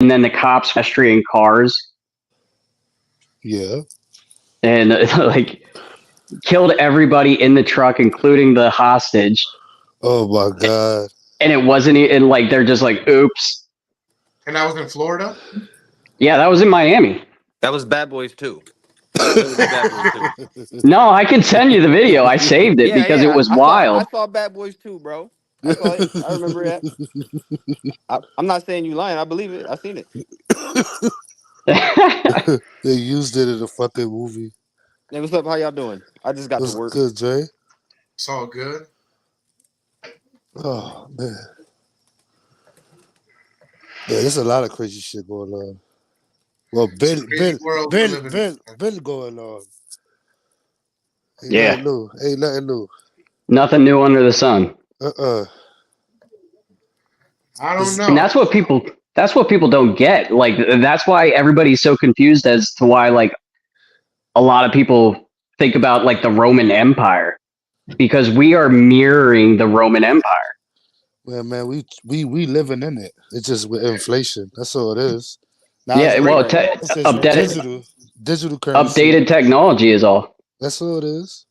and then the cops pedestrian cars. Yeah. And like killed everybody in the truck, including the hostage. Oh my God. And it wasn't and like they're just like, oops. And that was in Florida? Yeah, that was in Miami. That was Bad Boys 2. Bad Boys 2. No, I can send you the video. I saved it because it was wild. I saw Bad Boys 2, bro. I saw it. I remember that. I'm not saying you lying. I believe it. I seen it. They used it in a fucking movie. Hey, what's up? How y'all doing? I just got to work. Good, Jay. It's all good. Oh man. Yeah, there's a lot of crazy shit going on. Well, been going on. Ain't nothing new. Nothing new under the sun. I don't know. And that's what people don't get. Like, that's why everybody's so confused as to why, like, a lot of people think about, like, the Roman Empire. Because we are mirroring the Roman Empire. Well, man, we living in it. It's just with inflation. That's all it is. Now updated digital currency. Updated technology is all. That's all it is.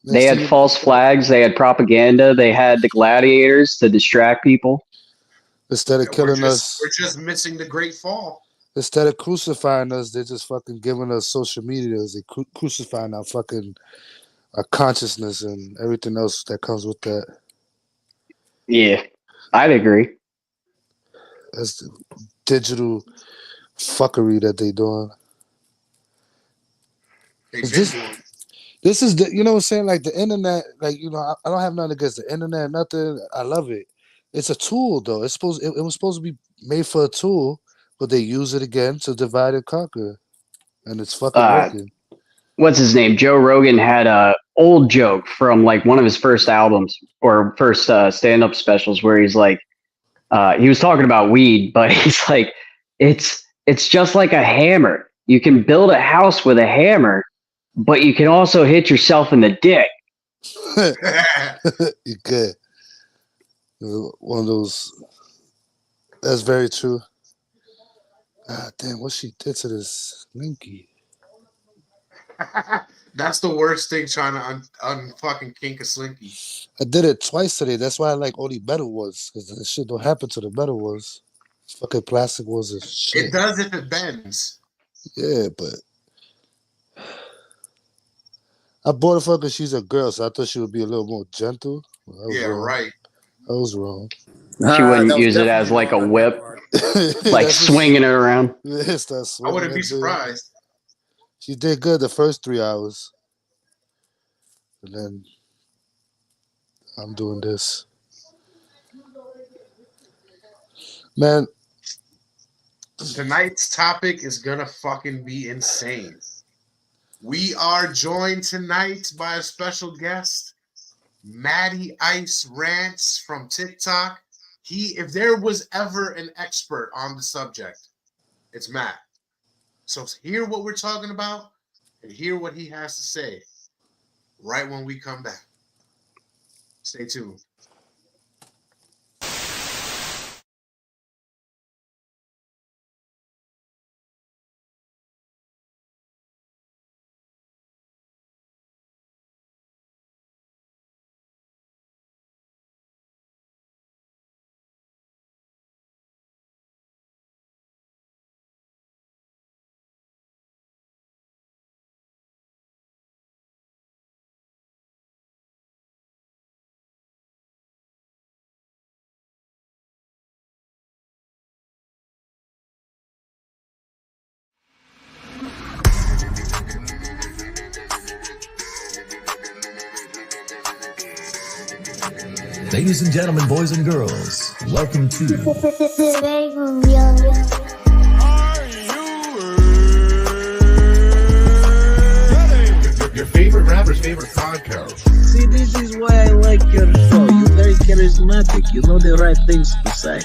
They had false flags. They had propaganda. They had the gladiators to distract people. Instead of killing us, we're just missing the Great Fall. Instead of crucifying us, they're just fucking giving us social media. They crucifying our fucking our consciousness and everything else that comes with that. Yeah, I'd agree. That's the digital fuckery that they doing. This is the, you know what I'm saying? Like the internet, like, you know, I don't have nothing against the internet, nothing. I love it. It's a tool though. It was supposed to be made for a tool, but they use it again to divide and conquer. And it's fucking working. What's his name? Joe Rogan had a old joke from like one of his first albums or first stand-up specials where he's like, he was talking about weed, but he's like, it's just like a hammer. You can build a house with a hammer, but you can also hit yourself in the dick. You could. One of those. That's very true. God damn, what she did to this Linky. That's the worst thing, trying to fucking kink a slinky. I did it twice today. That's why I like only metal ones, because this shit don't happen to the metal ones. Fucking plastic ones and shit. It does if it bends. Yeah, but I bought her for her because she's a girl, so I thought she would be a little more gentle. Yeah, wrong. right. I was wrong. She wouldn't use it as like a whip, like swinging it around. Yeah, I wouldn't be surprised. She did good the first 3 hours. And then I'm doing this. Man. Tonight's topic is gonna fucking be insane. We are joined tonight by a special guest, Matty Ice Rants from TikTok. If there was ever an expert on the subject, it's Matt. So hear what we're talking about and hear what he has to say right when we come back. Stay tuned. Ladies and gentlemen, boys and girls, welcome to BreakRoom, yo. Your favorite rapper's favorite podcast. See, this is why I like your show. You're very charismatic. You know the right things to say.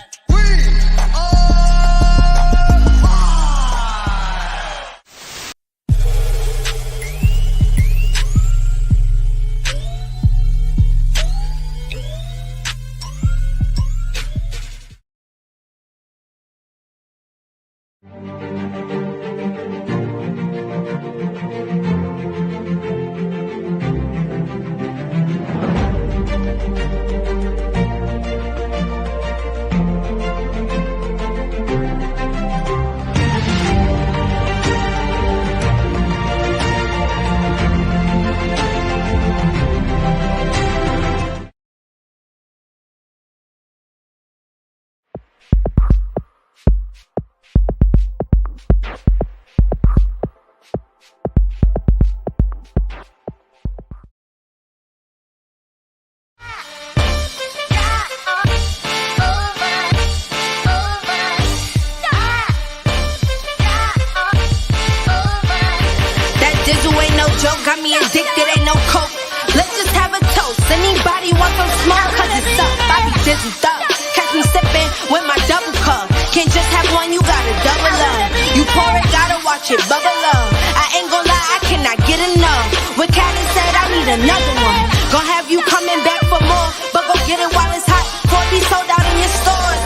Joke got me addicted, ain't no coke. Let's just have a toast. Anybody want some small? Cause it's up. I be dizzled up. Catch me sipping with my double cup. Can't just have one, you gotta double up. You pour it, gotta watch it bubble up. I ain't gon' lie, I cannot get enough. What Callie said, I need another one. Gonna have you coming back for more, but go get it while it's hot. Before it be sold out in your stores.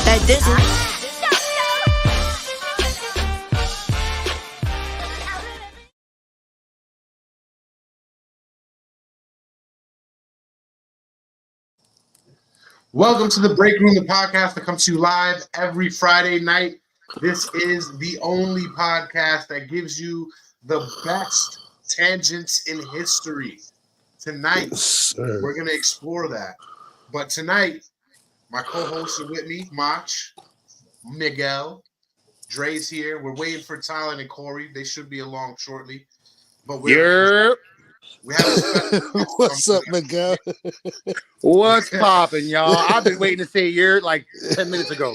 That dizzle. Welcome to the Break Room, the podcast that comes to you live every Friday night. This is the only podcast that gives you the best tangents in history. Tonight, we're going to explore that. But tonight, my co-hosts are with me, Mach, Miguel, Dre's here. We're waiting for Tyler and Corey. They should be along shortly. But we have a What's up, Miguel? What's poppin', y'all? I've been waiting to say you're like 10 minutes ago.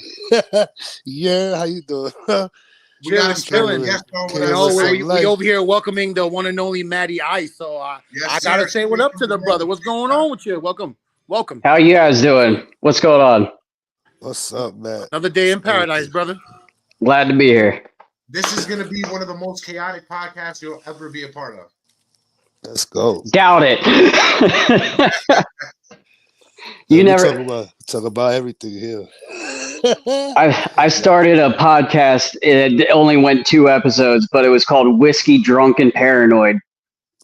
Yeah, how you doing? We got a special guest on with us. We over here welcoming the one and only Matty Ice. So I gotta say what up to the brother. What's going on with you? Welcome. How you guys doing? What's going on? What's up, man? Another day in paradise, brother. Glad to be here. This is going to be one of the most chaotic podcasts you'll ever be a part of. Let's go. Doubt it. You never talk about everything here. I started a podcast. It only went 2 episodes, but it was called Whiskey Drunk and Paranoid.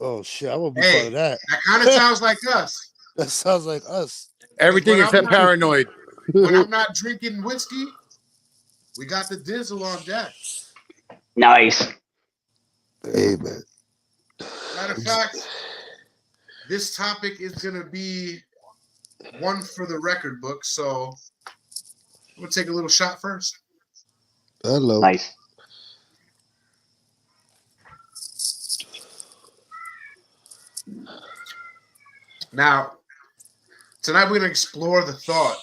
Oh shit, I won't be part of that. That kind of sounds like us. That sounds like us. Everything except paranoid. When I'm not drinking whiskey, we got the Dizzle on deck. Nice. Hey, man. Matter of fact, this topic is going to be one for the record book, so I'm going to take a little shot first. Hello. Nice. Now, tonight we're going to explore the thought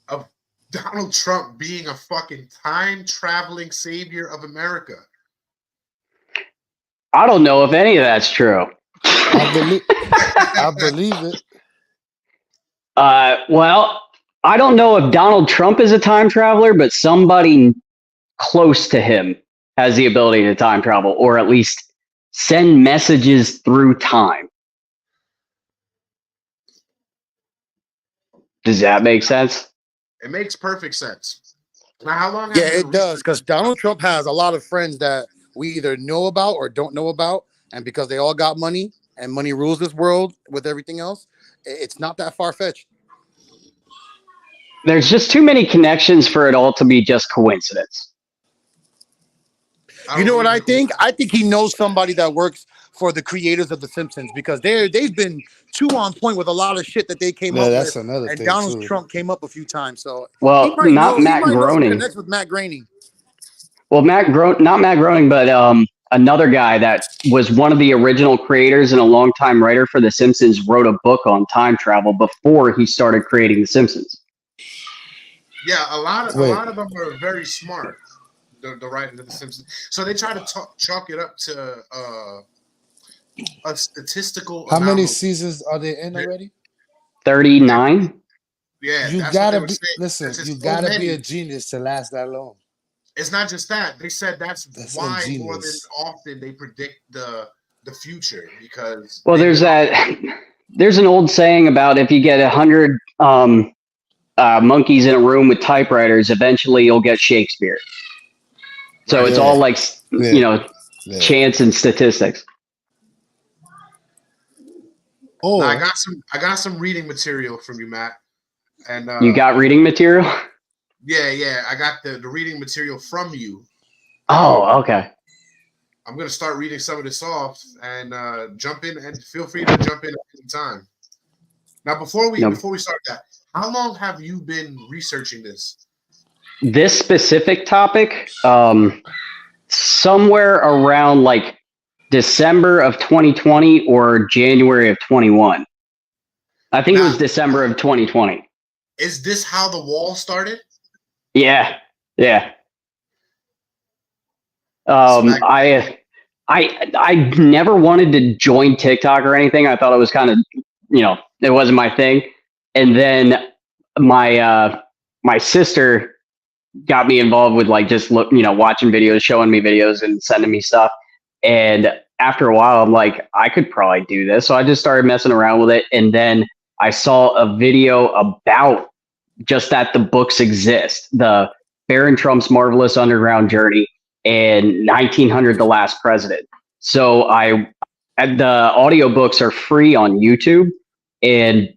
of Donald Trump being a fucking time-traveling savior of America. I don't know if any of that's true. I believe it. Well, I don't know if Donald Trump is a time traveler, but somebody close to him has the ability to time travel, or at least send messages through time. Does that make sense? It makes perfect sense. Now, how long? Yeah, it does, because Donald Trump has a lot of friends that we either know about or don't know about, and because they all got money and money rules this world with everything else, it's not that far-fetched. There's just too many connections for it all to be just coincidence. You know what I think? I think he knows somebody that works for the creators of The Simpsons, because they've been too on point with a lot of shit that they came up that's with. Another and thing Donald too. Trump came up a few times. So well, not Matt Groening. Connects with Matt Groening. Well, not Matt Groening, but another guy that was one of the original creators and a longtime writer for The Simpsons wrote a book on time travel before he started creating The Simpsons. Yeah, a lot of them are very smart. The writers of The Simpsons, so they try to chalk it up to a statistical. How many anomaly. seasons are they in already? 39. Yeah, You that's gotta what they be. were saying. Listen, It's you so gotta many. be a genius to last that long. It's not just that. They said that's why ingenious. more than often they predict the future, because Well, there's an old saying about if you get 100 monkeys in a room with typewriters, eventually you'll get Shakespeare. So it's Yeah. all like, Yeah. you know, Yeah. chance and statistics. Oh, I got some reading material from you, Matt. And You got reading material? yeah, I got the reading material from you. Oh, okay. I'm gonna start reading some of this off and jump in, and feel free to jump in at any time. Now, before we start that, how long have you been researching this? This specific topic, somewhere around like December of 2020 or January of 21. I think it was December of 2020. Is this how the wall started? Yeah. I never wanted to join TikTok or anything. I thought it was kind of, it wasn't my thing. And then my sister got me involved with like just watching videos, showing me videos and sending me stuff. And after a while, I'm like, I could probably do this. So I just started messing around with it. And then I saw a video about just that the books exist, the Barron Trump's Marvelous Underground Journey and 1900, The Last President. So the audiobooks are free on YouTube, and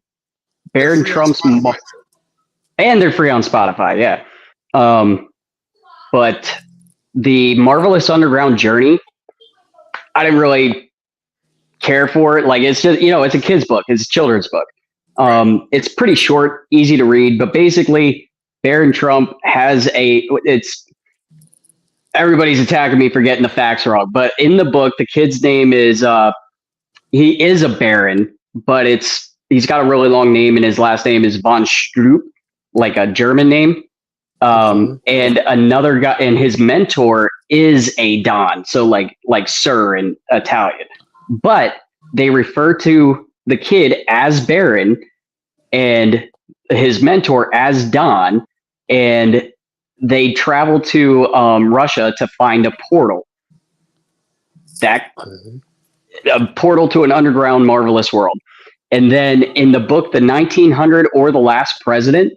Barron Trump's, and they're free on Spotify. Yeah. But the Marvelous Underground Journey, I didn't really care for it. Like, it's just, it's a kid's book. It's a children's book. It's pretty short, easy to read, but basically Barron Trump has everybody's attacking me for getting the facts wrong, but in the book, the kid's name is, he is a Baron, but he's got a really long name, and his last name is von Stroop, like a German name. And another guy, and his mentor is a Don. So like Sir in Italian, but they refer to the kid as Baron and his mentor as Don, and they travel to Russia to find a portal. A portal to an underground marvelous world. And then in the book, The 1900 or The Last President,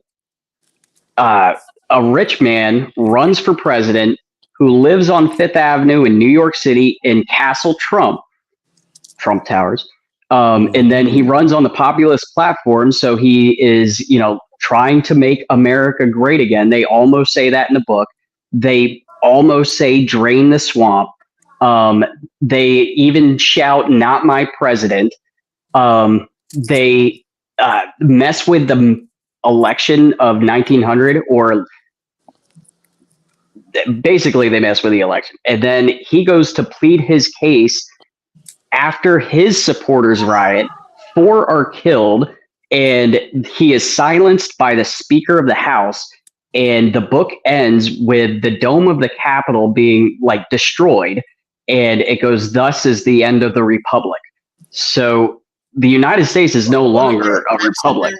a rich man runs for president who lives on Fifth Avenue in New York City in Castle Trump Towers. And then he runs on the populist platform. So he is, trying to make America great again. They almost say that in the book. They almost say drain the swamp. They even shout, "Not my president." They mess with the election of 1900, or basically they mess with the election. And then he goes to plead his case after his supporters riot. 4 are killed, and he is silenced by the Speaker of the House. And the book ends with the dome of the Capitol being like destroyed. And it goes, "Thus is the end of the Republic." So the United States is no longer a republic.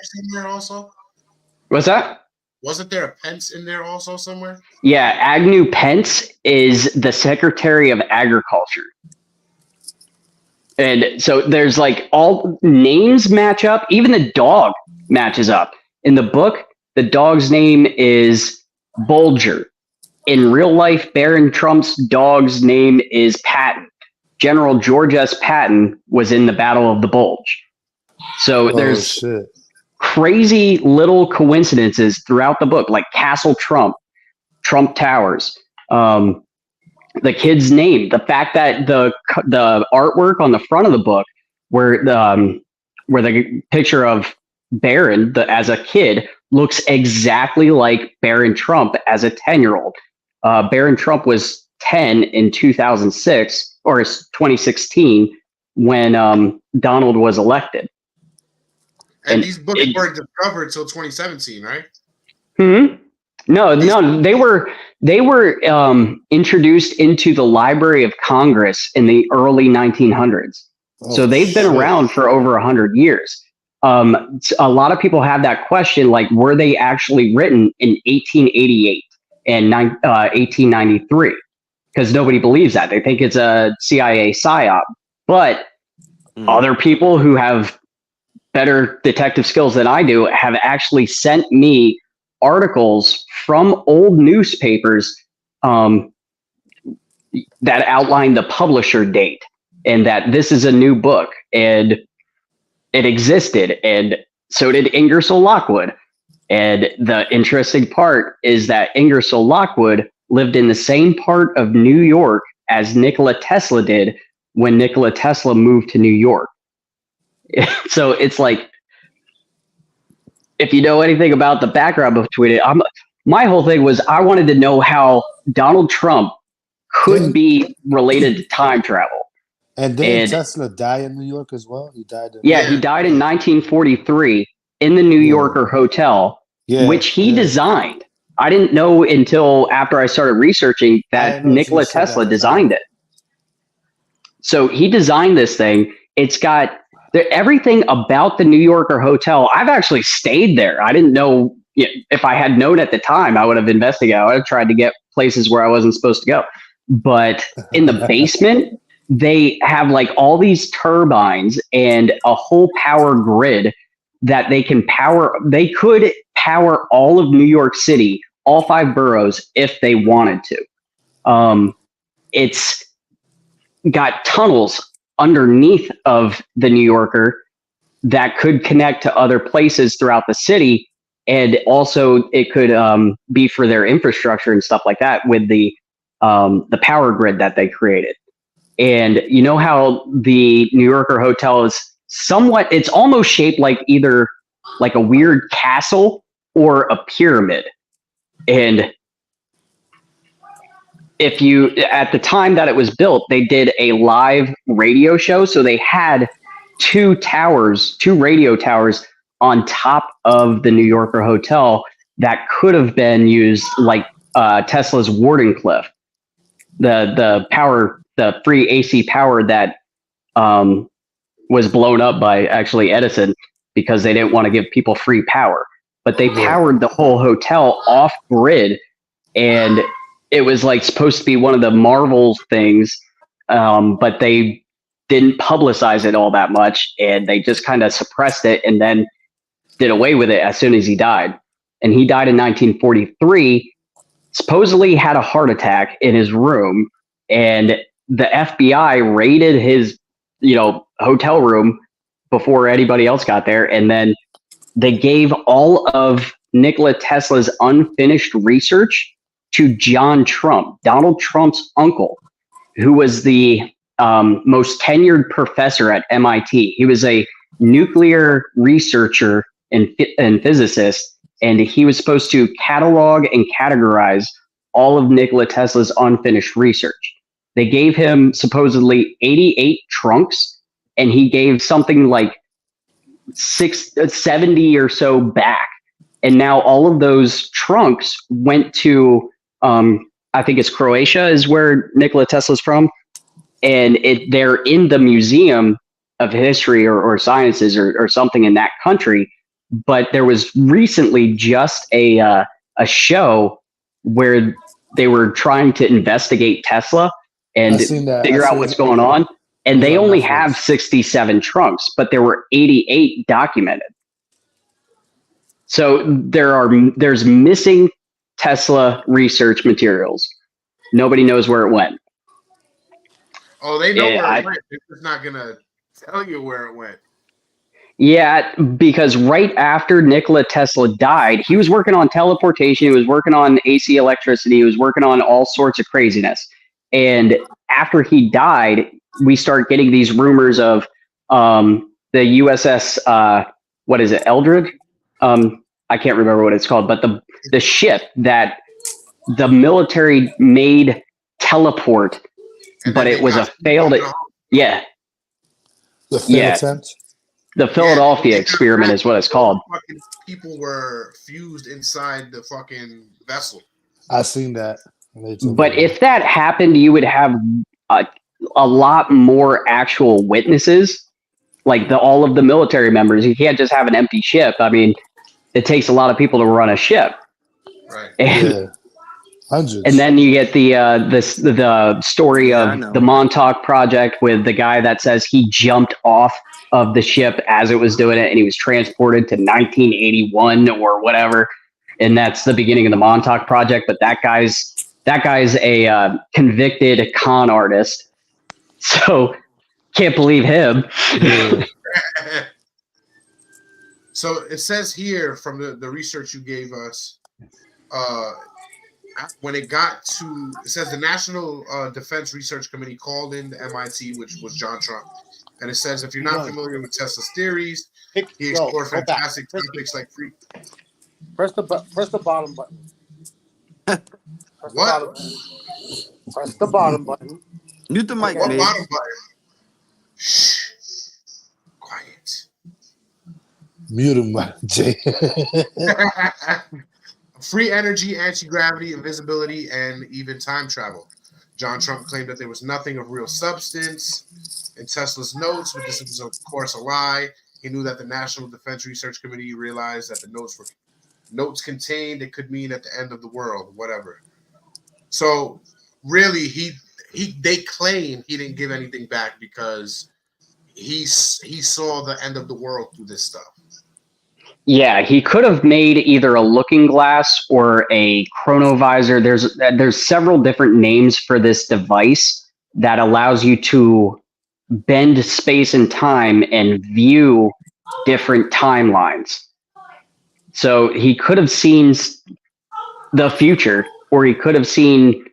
What's that? Wasn't there a Pence in there also somewhere? Yeah, Agnew Pence is the Secretary of Agriculture. And so there's like all names match up. Even the dog matches up. In the book, the dog's name is Bolger. In real life, Barron Trump's dog's name is Patton. General George S. Patton was in the Battle of the Bulge. So there's crazy little coincidences throughout the book, like Castle Trump Towers. The kid's name, the fact that the artwork on the front of the book, where the picture of Barron as a kid looks exactly like Barron Trump as a 10-year-old. Barron Trump was 10 in 2006 or 2016 when Donald was elected. And these books weren't discovered until 2017, right? No, they were introduced into the Library of Congress in the early 1900s. So they've been around for over 100 years. A lot of people have that question, like, were they actually written in 1888 and 1893? Because nobody believes that. They think it's a CIA psyop. But other people who have better detective skills than I do have actually sent me articles from old newspapers that outlined the publisher date and that this is a new book and it existed, and so did Ingersoll Lockwood. And the interesting part is that Ingersoll Lockwood lived in the same part of New York as Nikola Tesla did when Nikola Tesla moved to New York. So it's like, if you know anything about the background between it, my whole thing was I wanted to know how Donald Trump could be related to time travel. And didn't Tesla die in New York as well? He died. He died in 1943 in the New Yorker Hotel, which he designed. I didn't know until after I started researching that Nikola Tesla designed it. So he designed this thing. It's got everything about the New Yorker Hotel. I've actually stayed there. I didn't know. If I had known at the time, I would have investigated. I would have tried to get places where I wasn't supposed to go. But in the basement, they have like all these turbines and a whole power grid that they can power. They could power all of New York City, all 5 boroughs, if they wanted to. It's got tunnels underneath of the New Yorker that could connect to other places throughout the city. And also it could be for their infrastructure and stuff like that with the power grid that they created. And you know how the New Yorker Hotel is somewhat, it's almost shaped like either like a weird castle or a pyramid. And if you, at the time that it was built, they did a live radio show. So they had 2 radio towers on top of the New Yorker Hotel that could have been used like Tesla's Wardenclyffe, the power, the free AC power that was blown up by actually Edison because they didn't want to give people free power. But they powered the whole hotel off grid, and it was like supposed to be one of the Marvel things, but they didn't publicize it all that much, and they just kind of suppressed it and then did away with it as soon as he died. And he died in 1943, supposedly had a heart attack in his room, and the FBI raided his, hotel room before anybody else got there. And then they gave all of Nikola Tesla's unfinished research to John Trump, Donald Trump's uncle, who was the most tenured professor at MIT. He was a nuclear researcher and physicist, and he was supposed to catalog and categorize all of Nikola Tesla's unfinished research. They gave him supposedly 88 trunks, and he gave something like 70 or so back. And now all of those trunks went to, I think it's Croatia is where Nikola Tesla's from. And they're in the Museum of History or Sciences or something in that country. But there was recently just a show where they were trying to investigate Tesla and figure out what's going on. And they only have 67 trunks, but there were 88 documented. So there's missing Tesla research materials. Nobody knows where it went. Oh, they know where it went. They're just not going to tell you where it went. Yeah, because right after Nikola Tesla died, he was working on teleportation, he was working on AC electricity, he was working on all sorts of craziness. And after he died, we start getting these rumors of the USS, what is it, Eldred? I can't remember what it's called, but the ship that the military made teleport, but it was a failed, The failed attempt? The Philadelphia experiment is what it's called. People were fused inside the fucking vessel. I seen that. But if that happened, you would have a lot more actual witnesses, like all of the military members. You can't just have an empty ship. I mean, it takes a lot of people to run a ship. Right. Yeah. Hundreds. And then you get the story of the Montauk Project with the guy that says he jumped off of the ship as it was doing it, and he was transported to 1981 or whatever. And that's the beginning of the Montauk Project. But that guy's that guy's a convicted con artist. So can't believe him. Yeah. So it says here from the research you gave us, when it got to, it says the National Defense Research Committee called in the MIT, which was John Trump. And it says, if you're not familiar with Tesla's theories, he explored fantastic topics like free. Press the bottom button. What? Press the bottom button. Mute the mic, What man. bottom button? Shh. Quiet. Mute him, Jay. Free energy, anti-gravity, invisibility, and even time travel. John Trump claimed that there was nothing of real substance in Tesla's notes, but this was, of course, a lie. He knew that the National Defense Research Committee realized that the notes were notes contained. It could mean at the end of the world, whatever. So, really, they claim he didn't give anything back because he saw the end of the world through this stuff. Yeah, he could have made either a looking glass or a chronovisor. There's several different names for this device that allows you to bend space and time and view different timelines. So he could have seen the future, or he could have seen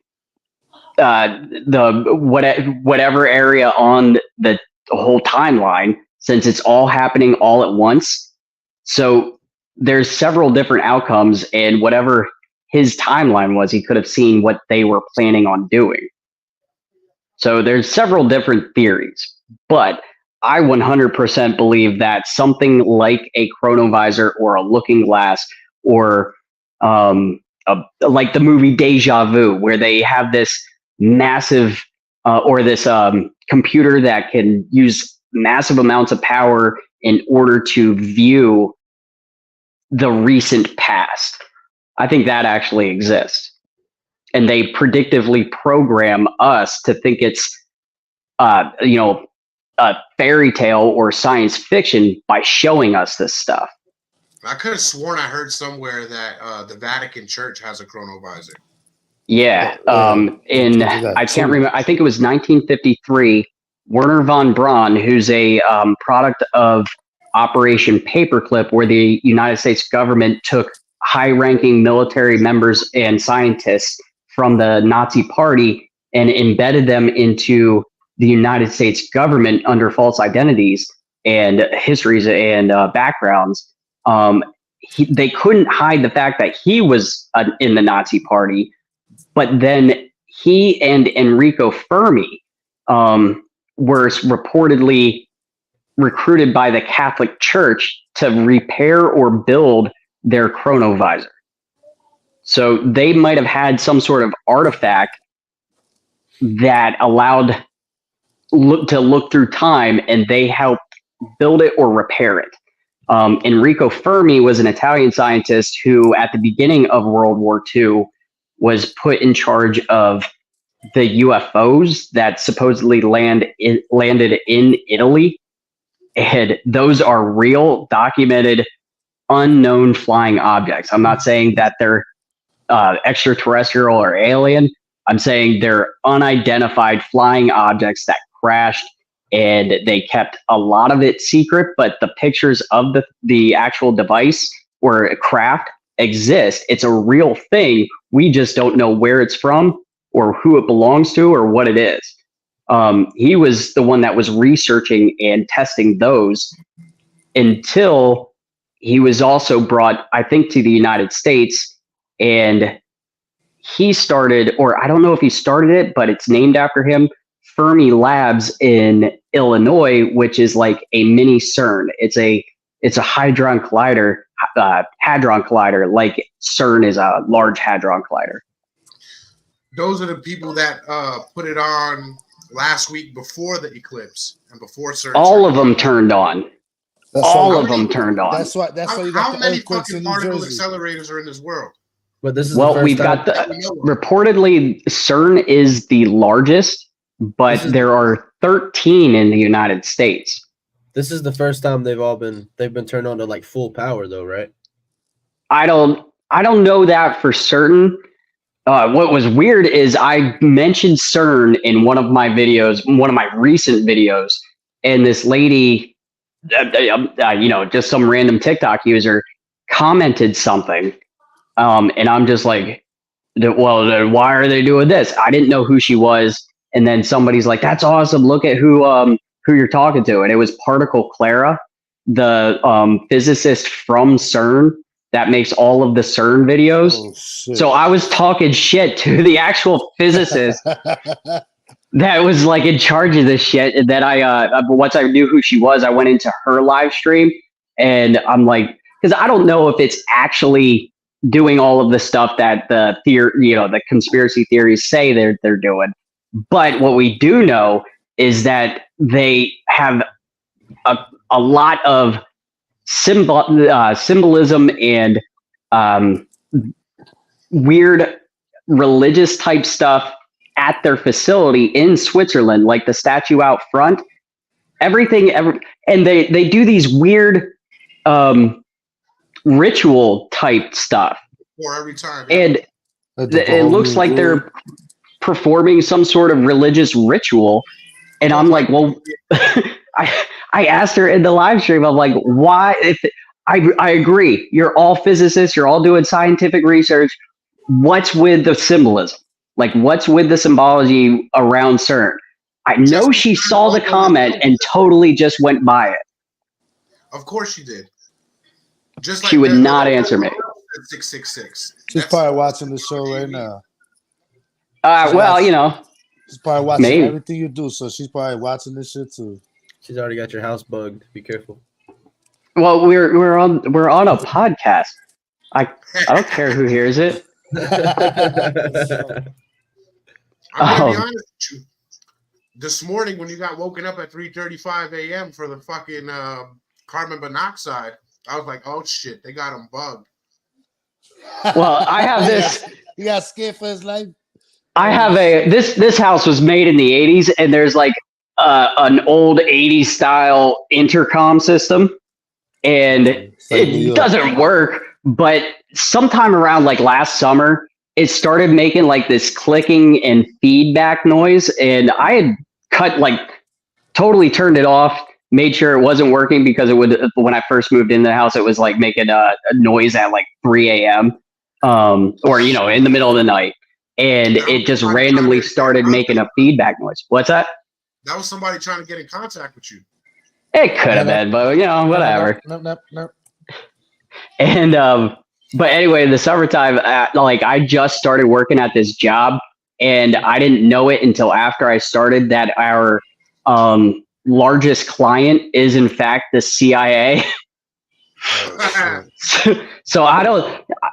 whatever area on the whole timeline, since it's all happening all at once. So there's several different outcomes, and whatever his timeline was, he could have seen what they were planning on doing. So there's several different theories, but I 100% believe that something like a chronovisor or a looking glass, or like the movie Deja Vu, where they have this massive or this computer that can use massive amounts of power in order to view the recent past. I think that actually exists. And they predictively program us to think it's, a fairy tale or science fiction by showing us this stuff. I could have sworn I heard somewhere that the Vatican Church has a chronovisor. Yeah. I can't remember. I think it was 1953. Werner von Braun, who's a product of Operation Paperclip, where the United States government took high-ranking military members and scientists from the Nazi Party and embedded them into the United States government under false identities and histories and backgrounds. They couldn't hide the fact that he was in the Nazi Party, but then he and Enrico Fermi were reportedly recruited by the Catholic Church to repair or build their chronovisor. So they might have had some sort of artifact that allowed to look through time, and they helped build it or repair it. Enrico Fermi was an Italian scientist who, at the beginning of World War II, was put in charge of the UFOs that supposedly landed in Italy. And those are real, documented, unknown flying objects. I'm not saying that they're extraterrestrial or alien. I'm saying they're unidentified flying objects that crashed, and they kept a lot of it secret, but the pictures of the actual device or craft exist. It's a real thing. We just don't know where it's from or who it belongs to or what it is. He was the one that was researching and testing those until he was also brought, I think, to the United States, and he started, or I don't know if he started it, but it's named after him, Fermi Labs in Illinois, which is like a mini CERN. It's a hadron collider, like CERN is a large hadron collider. Those are the people that put it on last week before the eclipse and before CERN. All of them turned on. All of them turned on. That's why you got how the many earthquakes fucking in New particle Jersey. accelerators are in this world? But this is We've got reportedly CERN is the largest, but there are 13 in the United States. This is the first time they've been turned on to like full power though, right? I don't know that for certain. What was weird is I mentioned CERN in one of my videos, one of my recent videos, and this lady, just some random TikTok user commented something, and I'm just like, well, then why are they doing this? I didn't know who she was, and then somebody's like, that's awesome. Look at who you're talking to, and it was Particle Clara, the physicist from CERN that makes all of the CERN videos. Oh, shit. So I was talking shit to the actual physicist that was like in charge of this shit. And then once I knew who she was, I went into her live stream, and I'm like, because I don't know if it's actually doing all of the stuff that the conspiracy theories say they're doing. But what we do know is that they have a lot of symbolism and weird religious type stuff at their facility in Switzerland, like the statue out front. And they do these weird ritual type stuff. For every time. And it looks like they're performing some sort of religious ritual. And I'm like, well, I asked her in the live stream, I'm like, why? I agree. You're all physicists. You're all doing scientific research. What's with the symbolism? Like, what's with the symbology around CERN? I know she saw the comment and totally just went by it. Of course she did. Just like she would not answer me. 666. She's probably watching the show right now. She's probably watching maybe everything you do, so she's probably watching this shit too. She's already got your house bugged. Be careful. Well, we're on a podcast. I don't care who hears it. I'm gonna be honest with you. This morning, when you got woken up at 3:35 a.m. for the fucking carbon monoxide, I was like, "Oh shit, they got him bugged." Well, I have this. He got scared for his life. I have this house was made in the 80s, and there's like an old 80s style intercom system, and it doesn't work. But sometime around like last summer, it started making like this clicking and feedback noise, and I had totally turned it off, made sure it wasn't working because it would, when I first moved into the house, it was like making a noise at like 3 a.m. Or in the middle of the night, and it just randomly started making a feedback noise. What's that? That was somebody trying to get in contact with you. It could have been, but whatever. No. And but anyway, in the summertime, I just started working at this job, and I didn't know it until after I started that our largest client is in fact the CIA. So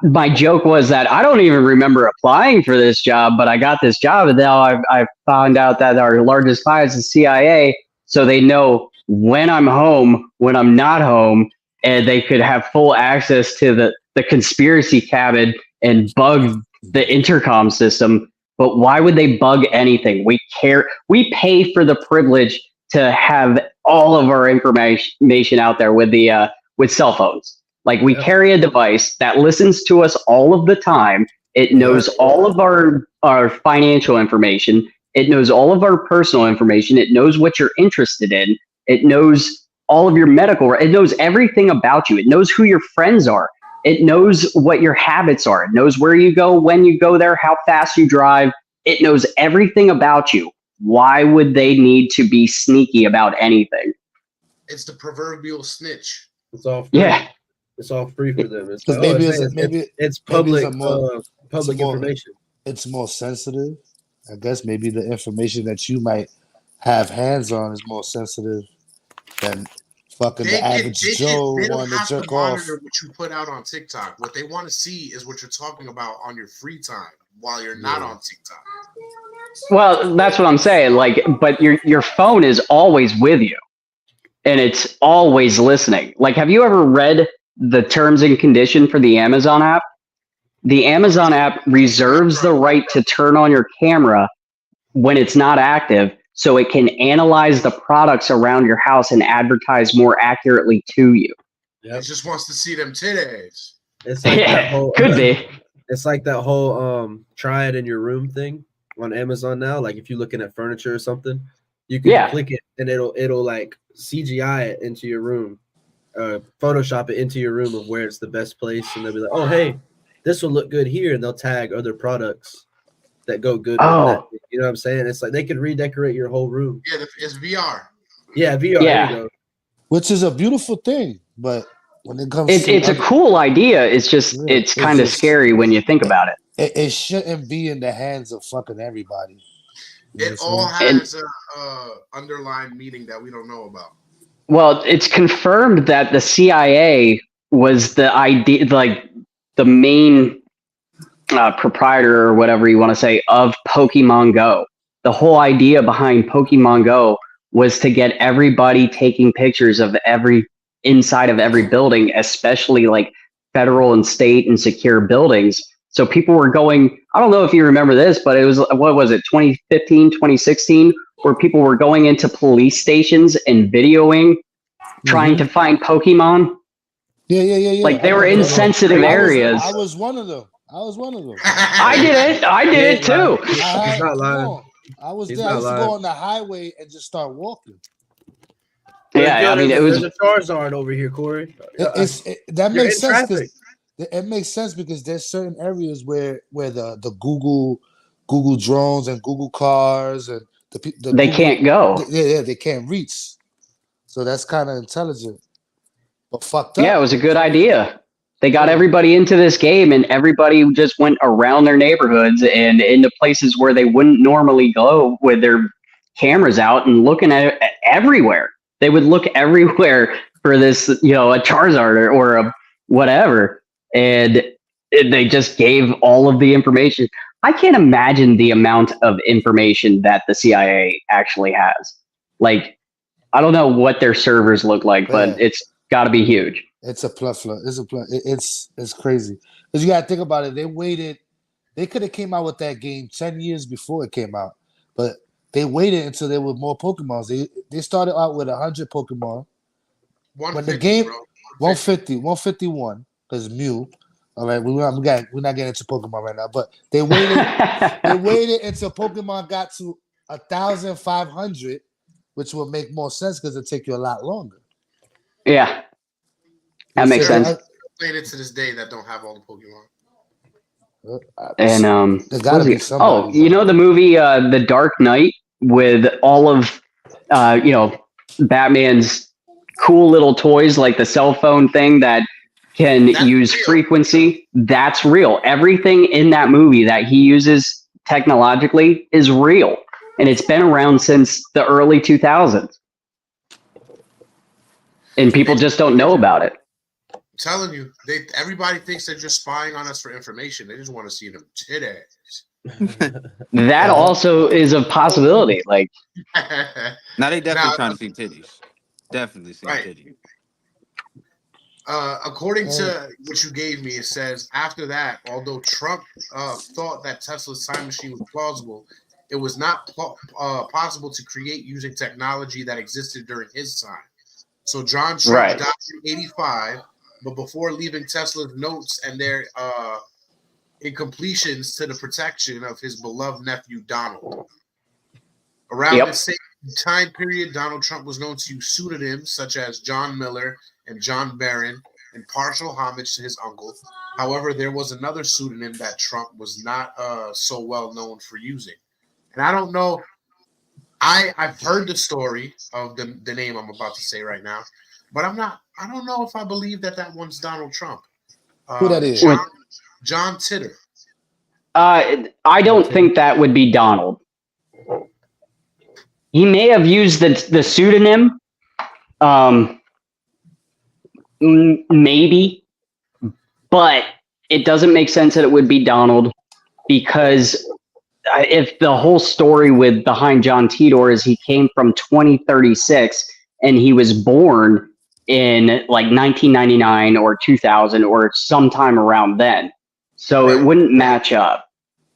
my joke was that I don't even remember applying for this job, but I got this job, and now I found out that our largest client is the CIA, so they know when I'm home, when I'm not home, and they could have full access to the conspiracy cabin and bug the intercom system. But why would they bug anything? We pay for the privilege to have all of our information out there with cell phones. Like, we carry a device that listens to us all of the time. It knows all of our financial information. It knows all of our personal information. It knows what you're interested in. It knows all of your medical. It knows everything about you. It knows who your friends are. It knows what your habits are. It knows where you go, when you go there, how fast you drive. It knows everything about you. Why would they need to be sneaky about anything? It's the proverbial snitch. It's all free. Yeah. It's all free for them. It's public information. It's more sensitive. I guess maybe the information that you might have hands on is more sensitive than fucking the average Joe wanting to jerk off. Monitor what you put out on TikTok. What they want to see is what you're talking about on your free time while you're not on TikTok. Well, that's what I'm saying. But your phone is always with you, and it's always listening. Like, have you ever read the terms and condition for the Amazon app? The Amazon app reserves the right to turn on your camera when it's not active, so it can analyze the products around your house and advertise more accurately to you. It just wants to see them titties. It's like that whole, could be. It's like that whole try it in your room thing on Amazon now. Like if you're looking at furniture or something, you can click it and it'll like CGI it into your room, Photoshop it into your room of where it's the best place, and they'll be like, oh hey, this will look good here, and they'll tag other products that go good with that. You know what I'm saying? It's like they could redecorate your whole room. Yeah, it's VR. Yeah, VR. Yeah. There you go. Which is a beautiful thing, but when it comes it's a cool idea. It's just it's kind of scary when you think about it. It shouldn't be in the hands of fucking everybody. It all has a underlying meaning that we don't know about. Well, it's confirmed that the CIA was the idea, like the main proprietor or whatever you want to say of Pokemon Go. The whole idea behind Pokemon Go was to get everybody taking pictures of every inside of every building, especially like federal and state and secure buildings. So people were going, I don't know if you remember this, but it was, what was it, 2015, 2016, where people were going into police stations and videoing, trying to find Pokemon. Yeah. Like they were in sensitive areas. I was one of them. I did it too. He's not lying. I was there. I used to go on the highway and just start walking. Yeah, I mean, it was a Charizard over here, Corey. That makes sense. It makes sense because there's certain areas where the Google drones and Google cars and they can't go. Yeah, they can't reach. So that's kind of intelligent, but fucked up. Yeah, it was a good idea. They got everybody into this game, and everybody just went around their neighborhoods and into places where they wouldn't normally go with their cameras out and looking at it everywhere. They would look everywhere for this, a Charizard or a whatever. And they just gave all of the information. I can't imagine the amount of information that the CIA actually has. Like, I don't know what their servers look like, but it's got to be huge. It's a plethora. It's crazy. Because you got to think about it. They waited. They could have came out with that game 10 years before it came out. But they waited until there were more Pokemons. They started out with 100 Pokemon. When the game, 150, 151, because Mew. All right, we're not getting into Pokemon right now. But they waited. They waited until Pokemon got to 1,500, which would make more sense because it'd take you a lot longer. Yeah. That makes sense. I played it to this day that don't have all the Pokemon. And there gotta be somebody. you know the movie The Dark Knight with all of Batman's cool little toys like the cell phone thing that can use frequency? That's real. Everything in that movie that he uses technologically is real, and it's been around since the early 2000s. And people just don't know about it. I'm telling you, everybody thinks they're just spying on us for information. They just want to see them titties. That also is a possibility. Like, now they definitely trying to see titties. Definitely see titties. According to what you gave me, it says after that, although Trump thought that Tesla's time machine was plausible, it was not possible to create using technology that existed during his time. So John Trump died in 1985, but before leaving Tesla's notes and their incompletions to the protection of his beloved nephew Donald. Around the same time period, Donald Trump was known to use pseudonyms such as John Miller and John Barron in partial homage to his uncle. However, there was another pseudonym that Trump was not so well known for using. And I don't know. I've heard the story of the name I'm about to say right now, but I don't know if I believe that one's Donald Trump. Who that is? John Titter. I don't think that would be Donald. He may have used the pseudonym, maybe, but it doesn't make sense that it would be Donald, because if the whole story behind John Titor is he came from 2036 and he was born in like 1999 or 2000 or sometime around then. So it wouldn't match up.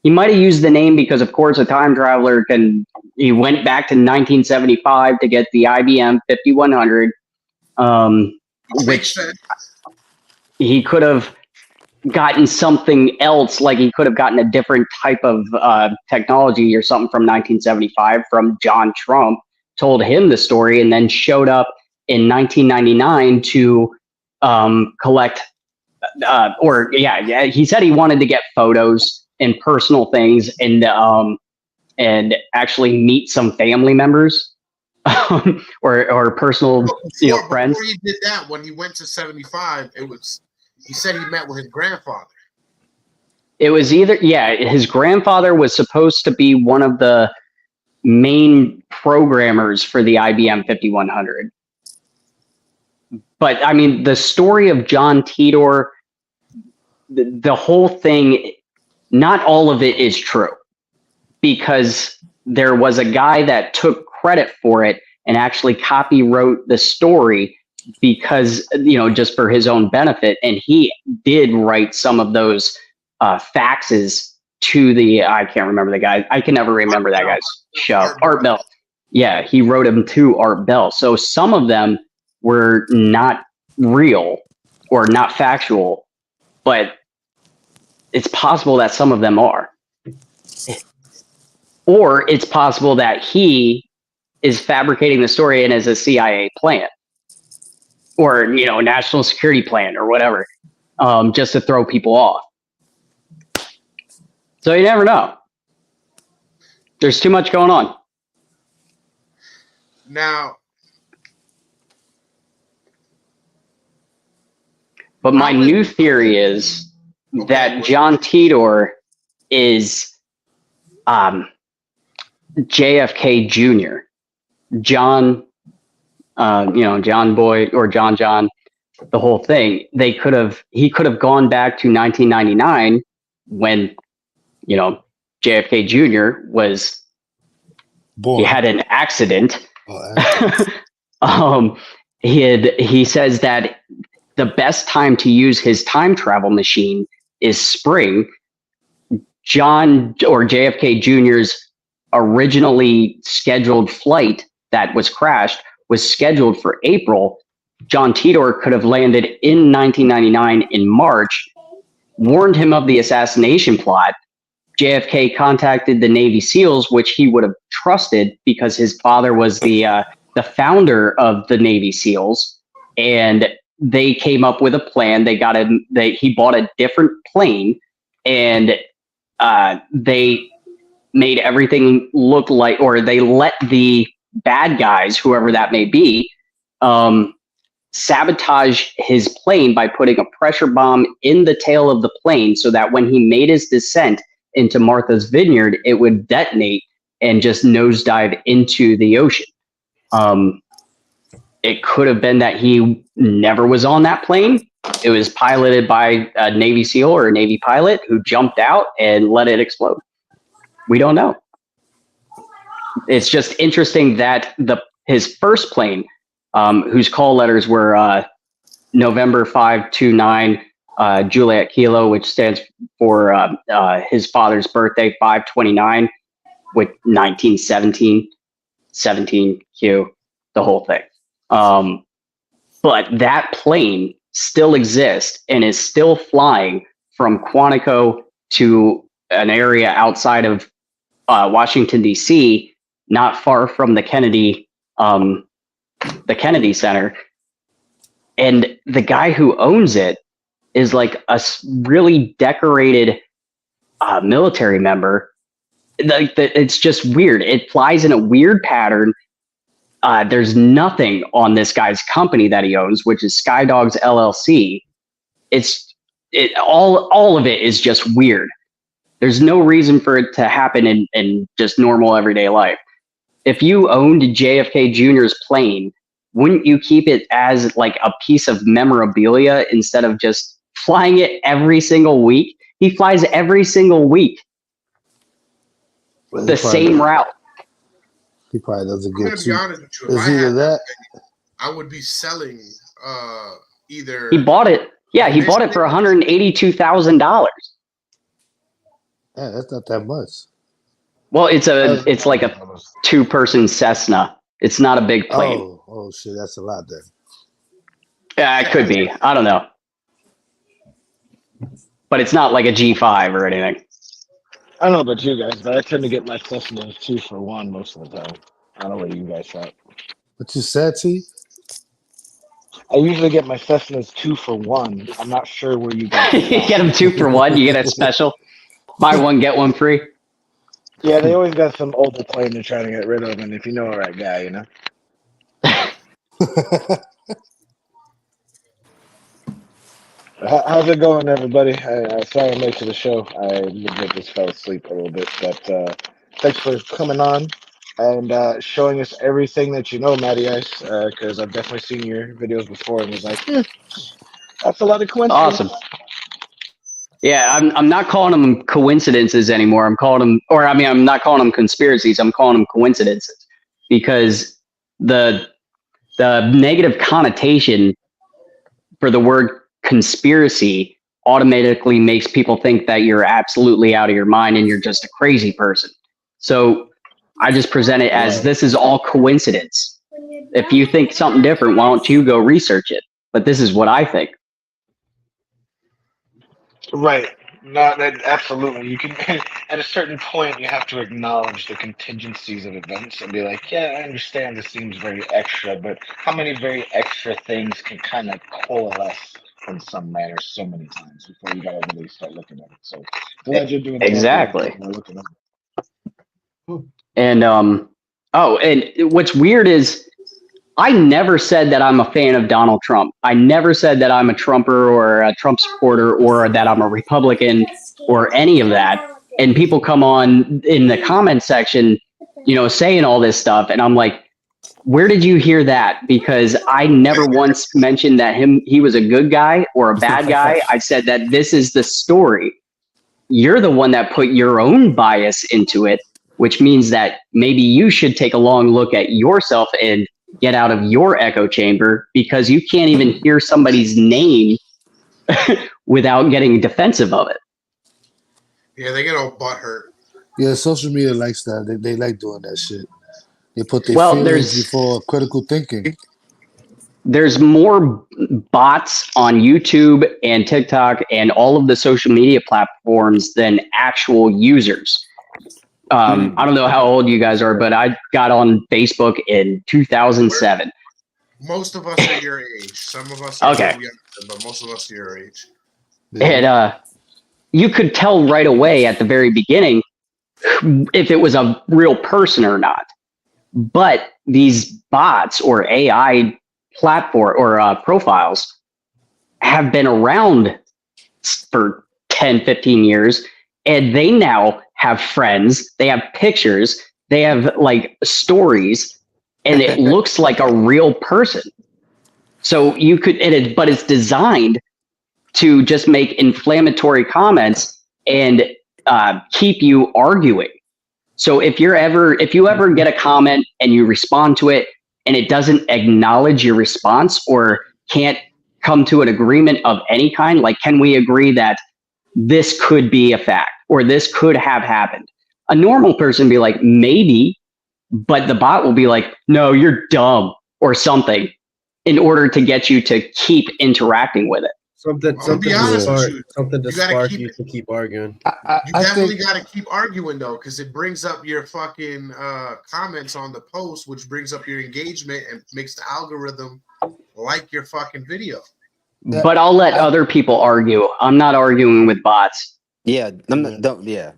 He might have used the name because, of course, a time traveler he went back to 1975 to get the IBM 5100, which he could have gotten something else, like he could have gotten a different type of technology or something from 1975 from John Trump, told him the story, and then showed up in 1999 to collect, he said he wanted to get photos and personal things and actually meet some family members or personal friends. Before he did that, when he went to 75, he said he met with his grandfather. It was his grandfather was supposed to be one of the main programmers for the IBM 5100. But I mean, the story of John Titor, the whole thing, not all of it is true, because there was a guy that took credit for it and actually copywrote the story because, just for his own benefit. And he did write some of those faxes to I can't remember the guy. I can never remember that guy's show. Art Bell. Yeah, he wrote them to Art Bell. So some of them were not real or not factual, but it's possible that some of them are. Or it's possible that he is fabricating the story and is a CIA plan or, national security plan or whatever, just to throw people off. So you never know. There's too much going on. Now, but my new theory is that John Titor is JFK Jr. John, John Boy or John, the whole thing. He could have gone back to 1999 when, JFK Jr. was born. He had an accident. He says that the best time to use his time travel machine is spring. John or JFK Jr.'s originally scheduled flight that was crashed was scheduled for April. John Titor could have landed in 1999 in March, warned him of the assassination plot. JFK contacted the Navy SEALs, which he would have trusted because his father was the founder of the Navy SEALs, and they came up with a plan. He bought a different plane, and they made everything look like, or they let the bad guys, whoever that may be, sabotage his plane by putting a pressure bomb in the tail of the plane so that when he made his descent into Martha's Vineyard, it would detonate and just nosedive into the ocean. It could have been that he never was on that plane. It was piloted by a Navy SEAL or a Navy pilot who jumped out and let it explode. We don't know. It's just interesting that his first plane, whose call letters were November 529 Juliet Kilo, which stands for his father's birthday, 529, with 1917, 17Q, the whole thing. But that plane still exists and is still flying from Quantico to an area outside of Washington, D.C., not far from the Kennedy Center. And the guy who owns it is like a really decorated military member. It's just weird. It flies in a weird pattern. There's nothing on this guy's company that he owns, which is Skydogs LLC. All of it is just weird. There's no reason for it to happen in just normal everyday life. If you owned JFK Jr.'s plane, wouldn't you keep it as like a piece of memorabilia instead of just flying it every single week? He flies every single week. The same route. He probably doesn't get to be honest with you. It's either that. I would be selling either. He bought it. Yeah, he bought it for $182,000. Yeah, that's not that much. Well, it's like a two-person Cessna. It's not a big plane. Oh shit, that's a lot then. Yeah, it could be. I don't know. but it's not like a G5 or anything. I don't know about you guys, but I tend to get my Cessnas 2 for $1 most of the time. I don't know where you guys at. What you said, T? I usually get my Cessnas 2 for $1. I'm not sure where you guys You get them 2 for $1. You get a special. Buy one, get one free. Yeah, they always got some older plane they're trying to get rid of, and if you know the right guy, you know. How's it going, everybody? Sorry I'm late to the show. I legit just fell asleep a little bit, but thanks for coming on and showing us everything that you know, Matty Ice, because I've definitely seen your videos before and was like, that's a lot of coincidence. Awesome. Yeah, I'm not calling them coincidences anymore. I'm not calling them conspiracies. I'm calling them coincidences because the negative connotation for the word conspiracy automatically makes people think that you're absolutely out of your mind and you're just a crazy person. So I just present it as this is all coincidence. If you think something different, why don't you go research it? But this is what I think. Right. No, absolutely. You can, at a certain point, you have to acknowledge the contingencies of events and be like, yeah, I understand this seems very extra, but how many very extra things can kind of coalesce in some manner so many times before you gotta really start looking at it? So glad you're doing exactly. Looking at it. And and what's weird is I never said that I'm a fan of Donald Trump. I never said that I'm a Trumper or a Trump supporter or that I'm a Republican or any of that. And people come on in the comment section, saying all this stuff. And I'm like, where did you hear that? Because I never once mentioned that he was a good guy or a bad guy. I said that this is the story. You're the one that put your own bias into it, which means that maybe you should take a long look at yourself and get out of your echo chamber, because you can't even hear somebody's name without getting defensive of it. Yeah, they get all butthurt. Yeah, social media likes that. They like doing that shit. They put their feelings before critical thinking. There's more bots on YouTube and TikTok and all of the social media platforms than actual users. I don't know how old you guys are, but I got on Facebook in 2007. Most of us are your age. Some of us are younger, but most of us are your age. And you could tell right away at the very beginning if it was a real person or not. But these bots or AI platform or profiles have been around for 10, 15 years, and they now have friends, they have pictures, they have like stories, and it looks like a real person. So you could, but it's designed to just make inflammatory comments and keep you arguing. So if you ever get a comment and you respond to it and it doesn't acknowledge your response or can't come to an agreement of any kind, like, can we agree that this could be a fact or this could have happened? A normal person would be like, maybe, but the bot will be like, no, you're dumb or something in order to get you to keep interacting with it. Something to spark you to keep arguing. You definitely got to keep arguing, though, because it brings up your fucking comments on the post, which brings up your engagement and makes the algorithm like your fucking video. But I'll let other people argue. I'm not arguing with bots. Yeah,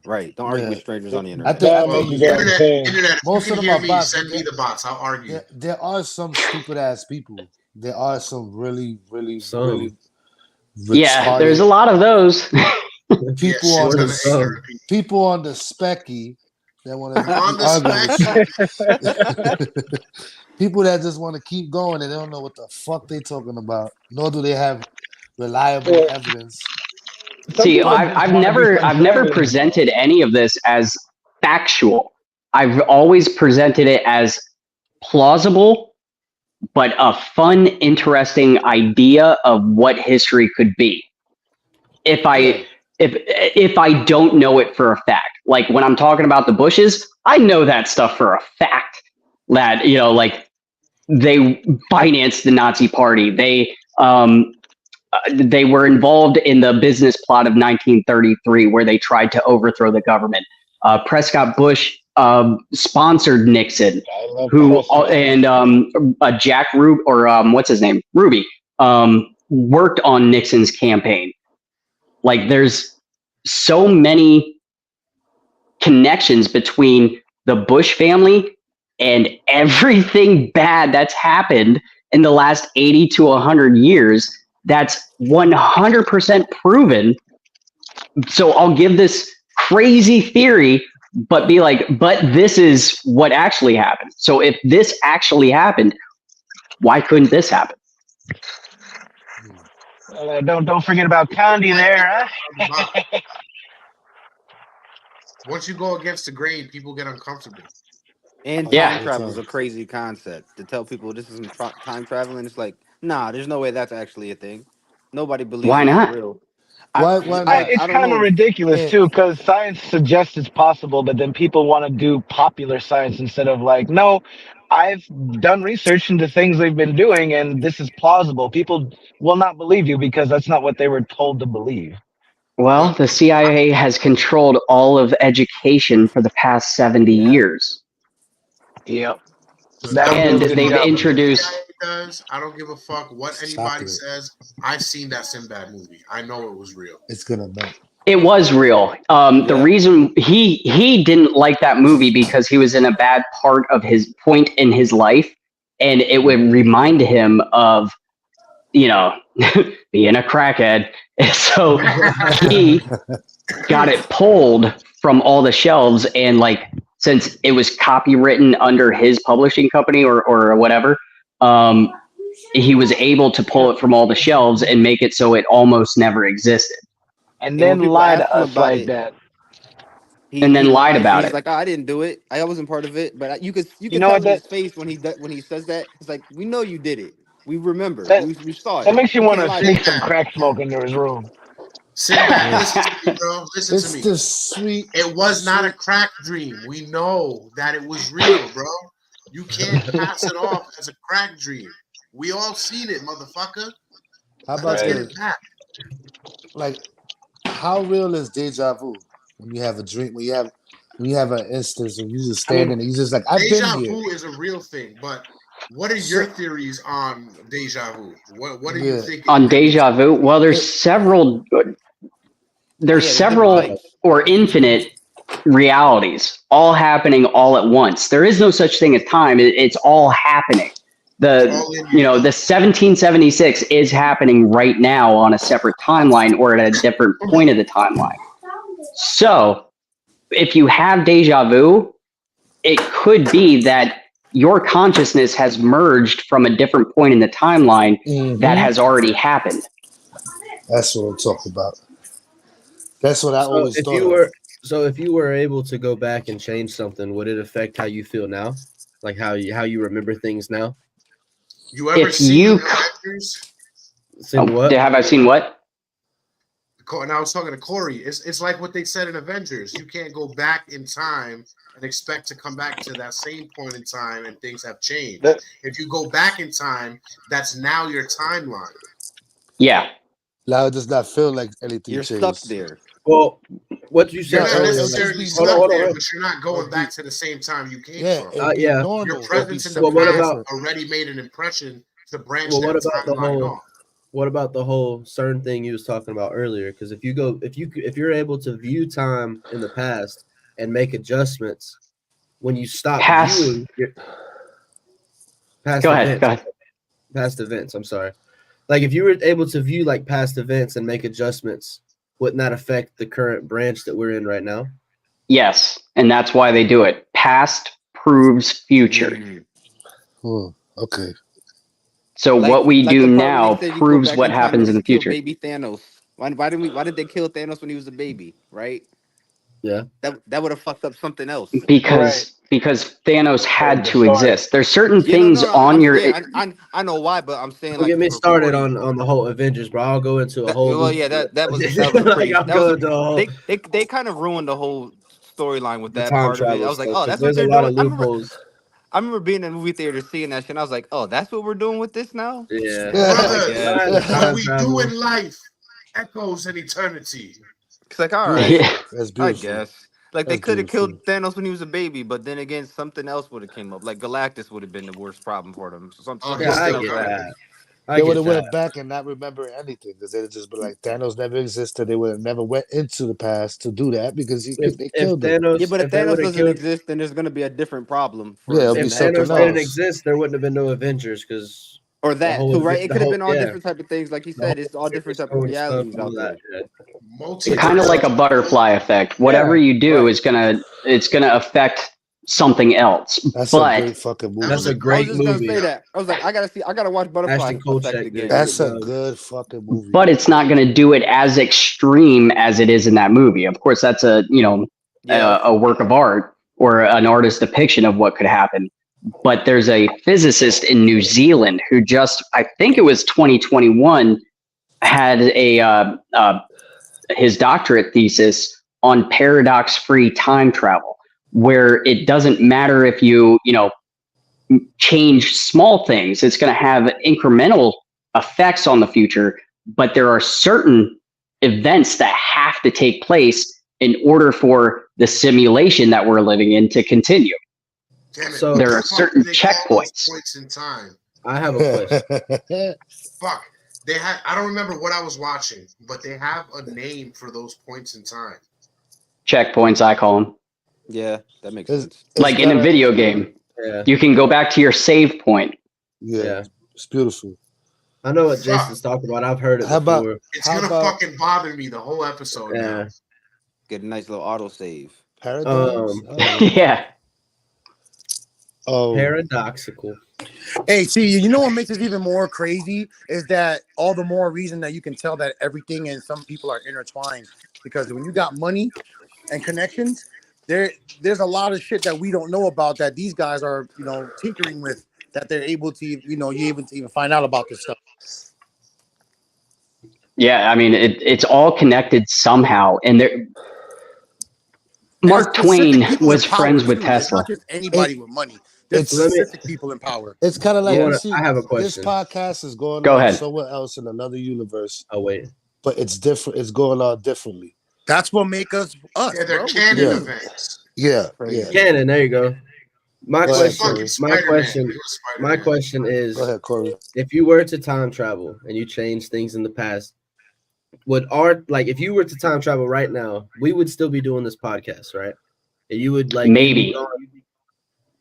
right. Don't argue with strangers on the internet. Internet, most of them are bots. Send me the bots. I'll argue. There are some stupid ass people. There are some really retarded. There's a lot of those. People on the specky that want to argue. People that just want to keep going and they don't know what the fuck they talking about, nor do they have reliable evidence. See, I've never presented any of this as factual. I've always presented it as plausible, but a fun, interesting idea of what history could be. If I don't know it for a fact, like when I'm talking about the Bushes, I know that stuff for a fact. That, like, they financed the Nazi Party. They they were involved in the business plot of 1933, where they tried to overthrow the government. Prescott Bush sponsored Nixon, and Jack Ruby, or what's his name, Ruby, worked on Nixon's campaign. Like, there's so many connections between the Bush family and everything bad that's happened in the last 80 to 100 years. That's 100% proven. So I'll give this crazy theory, but be like, but this is what actually happened. So if this actually happened, why couldn't this happen? Don't forget about Condi there, huh? Once you go against the grain, people get uncomfortable. And time travel is a crazy concept. To tell people this isn't time traveling, it's like, nah, there's no way that's actually a thing. Nobody believes Why not? it's real. Why not? It's kind of ridiculous too, because science suggests it's possible, but then people want to do popular science instead of like, no, I've done research into things they've been doing, and this is plausible. People will not believe you because that's not what they were told to believe. Well, the CIA has controlled all of education for the past 70 years. Yep. And they've introduced... I don't give a fuck what anybody says. I've seen that Sinbad movie. I know it was real. It's gonna be. It was real. The reason he didn't like that movie because he was in a bad part of his point in his life, and it would remind him of, you know, being a crackhead. So he got it pulled from all the shelves, and like, since it was copywritten under his publishing company or whatever, he was able to pull it from all the shelves and make it so it almost never existed. And then lie to us like that. And then lied about it. He's like, oh, I didn't do it. I wasn't part of it. But you could know tell what in his face when he says that. It's like, we know you did it. We remember. We saw it. That makes you want to sneak some crack smoke into his room. Sinbad, listen to me, bro. Listen to me. It's the sweet. It was not a crack dream. We know that it was real, bro. You can't pass it off as a crack dream. We all seen it, motherfucker. How about like, how real is deja vu when you have a dream? When you have an instance and you just standing and you just like, I've been here. Deja vu is a real thing, but what are your theories on deja vu? What are you thinking on deja vu? Well, there's several or infinite realities all happening all at once. There is no such thing as time. It's all happening. The 1776 is happening right now on a separate timeline or at a different point of the timeline. So if you have deja vu, it could be that your consciousness has merged from a different point in the timeline that has already happened. That's what I'm talking about. That's what I always thought. So if you were able to go back and change something, would it affect how you feel now? Like how you remember things now? You ever seen Avengers? What? Have I seen what? And I was talking to Corey. It's like what they said in Avengers. You can't go back in time and expect to come back to that same point in time and things have changed. If you go back in time, that's now your timeline. Yeah. Now it does not feel like anything changed. You're stuck there. Well, what you said You're not earlier, necessarily stuck there, but you're not going back to the same time you came from. Your presence in the past already made an impression to branch that timeline off. What about the whole CERN thing you was talking about earlier? Because if you're able to view time in the past and make adjustments when you stop viewing past events. I'm sorry. Like if you were able to view like past events and make adjustments, wouldn't that affect the current branch that we're in right now? Yes, and that's why they do it. Past proves future. Okay. So what we do now proves what happens in the future. Baby Thanos. Why did they kill Thanos when he was a baby? Right? Yeah. That would have fucked up something else. Because Thanos had to exist. There's certain things on your. I know why, but I'm saying. Don't get me started on the whole Avengers, bro. I'll go into a whole. Well, yeah, that was crazy. They kind of ruined the whole storyline with that part of it. I was like, oh, that's what they're doing. I remember being in the movie theater seeing that shit. And I was like, oh, that's what we're doing with this now. Yeah. Brother, what we do in life echoes in eternity. It's like, all right, That's I beautiful. guess. Like they That's could have beautiful. killed Thanos when he was a baby, but then again, something else would have came up. Like Galactus would have been the worst problem for them. So something I else get would that. happen. I They would get have that. went back and not remember anything because they'd just be like Thanos never existed. They would have never went into the past to do that because they killed him. Yeah, but if they Thanos would've doesn't killed- exist, then there's gonna be a different problem. For Yeah, it'll be If something Thanos didn't else. exist, there wouldn't have been no Avengers because or that whole- too, right? It the could have whole- been all yeah. different type of things. Like you said, it's all different type of Stone stuff, realities all out there. that. Kind of like a butterfly effect. Whatever you do is it's gonna affect something else. That's but a great fucking movie. That's a I was great just movie. gonna say that. I was like, I gotta watch Butterfly Ashton Kutcher, Effect dude. again. That's a good fucking movie. but it's not going to do it as extreme as it is in that movie. Of course, that's a work of art or an artist's depiction of what could happen. But there's a physicist in New Zealand who just, I think it was 2021, had his doctorate thesis on paradox-free time travel, where it doesn't matter if you change small things, it's going to have incremental effects on the future, but there are certain events that have to take place in order for the simulation that we're living in to continue. Damn it, So there are what the fuck certain do they call those checkpoints. points in time. I have a question. Fuck. They had. I don't remember what I was watching, but they have a name for those points in time. Checkpoints, I call them. Yeah, that makes sense. Like in a video game, Yeah. you can go back to your save point. Yeah, it's beautiful. I know what Jason's talking about. I've heard it How about- before. It's gonna fucking bother me the whole episode now. Yeah. Get a nice little auto save. Paradox? Yeah. Oh, Paradoxical. Hey, see, you know what makes it even more crazy is that all the more reason that you can tell that everything and some people are intertwined, because when you got money and connections, there's a lot of shit that we don't know about that these guys are, tinkering with, that they're able to, you're able to even find out about this stuff. Yeah, I mean, it's all connected somehow. And Mark Twain was friends with It's Tesla. not just anybody with money. There's specific people in power. It's kind of like I have a this question. podcast is going Go on ahead. somewhere else in another universe. Oh wait, but it's different. It's going on differently. That's what make us us. Yeah, they're bro. canon Yeah. events. Yeah, yeah. Canon. There you go. My Go ahead, question. Corey. My question is: Go ahead, Corey. if you were to time travel and you change things in the past, would if you were to time travel right now, we would still be doing this podcast, right? And you would Maybe.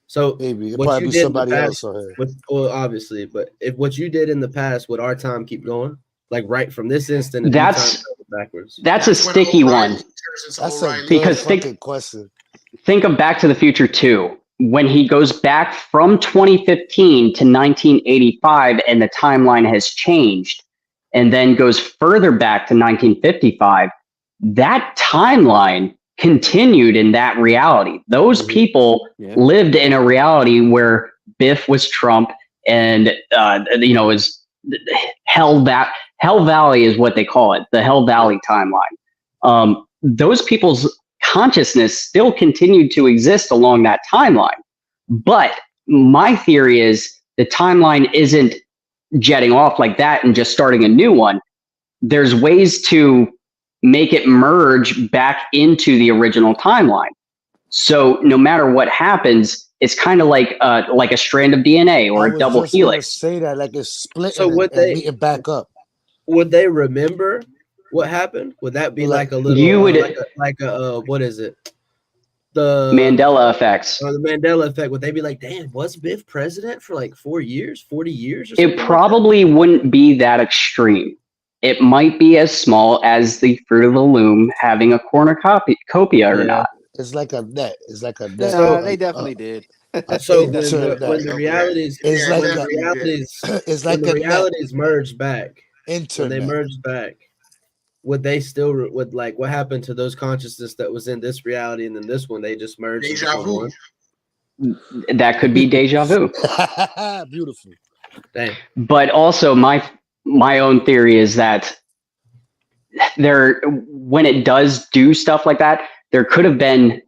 So Maybe it'd what probably you be did in the somebody past, else on here. well, obviously, but if what you did in the past, would our time keep going? Like right from this instant, if you That's- time travel backwards. That's a sticky one. That's a good Because fucking question. Think of Back to the Future 2. When he goes back from 2015 to 1985 and the timeline has changed, and then goes further back to 1955, that timeline continued in that reality. Those people lived in a reality where Biff was Trump and, is Hell Valley is what they call it, the Hell Valley timeline. Those people's consciousness still continued to exist along that timeline. But my theory is the timeline isn't jetting off like that and just starting a new one. There's ways to make it merge back into the original timeline. So no matter what happens, it's kind of like a strand of DNA or a double helix. Say that like it's splitting So would and they- meeting back up. Would they remember what happened? Would that be like a little? You would- like a what is it? The Mandela effects. Or the Mandela effect. Would they be like, damn, was Biff president for like 4 years, 40 years? Or something It like probably wouldn't be that extreme. It might be as small as the Fruit of the Loom having a cornucopia or not. It's like a net. It's like a net. No, they definitely did. that? So They turned that. when the realities, It's like when a- the realities, it's like when the a net. realities merge back, when Internet. they merged back, would they still would like what happened to those consciousness that was in this reality and then this one? They just merged. Deja into vu. one? That could be deja vu. Beautiful. Dang. But also my own theory is that when it does do stuff like that, there could have been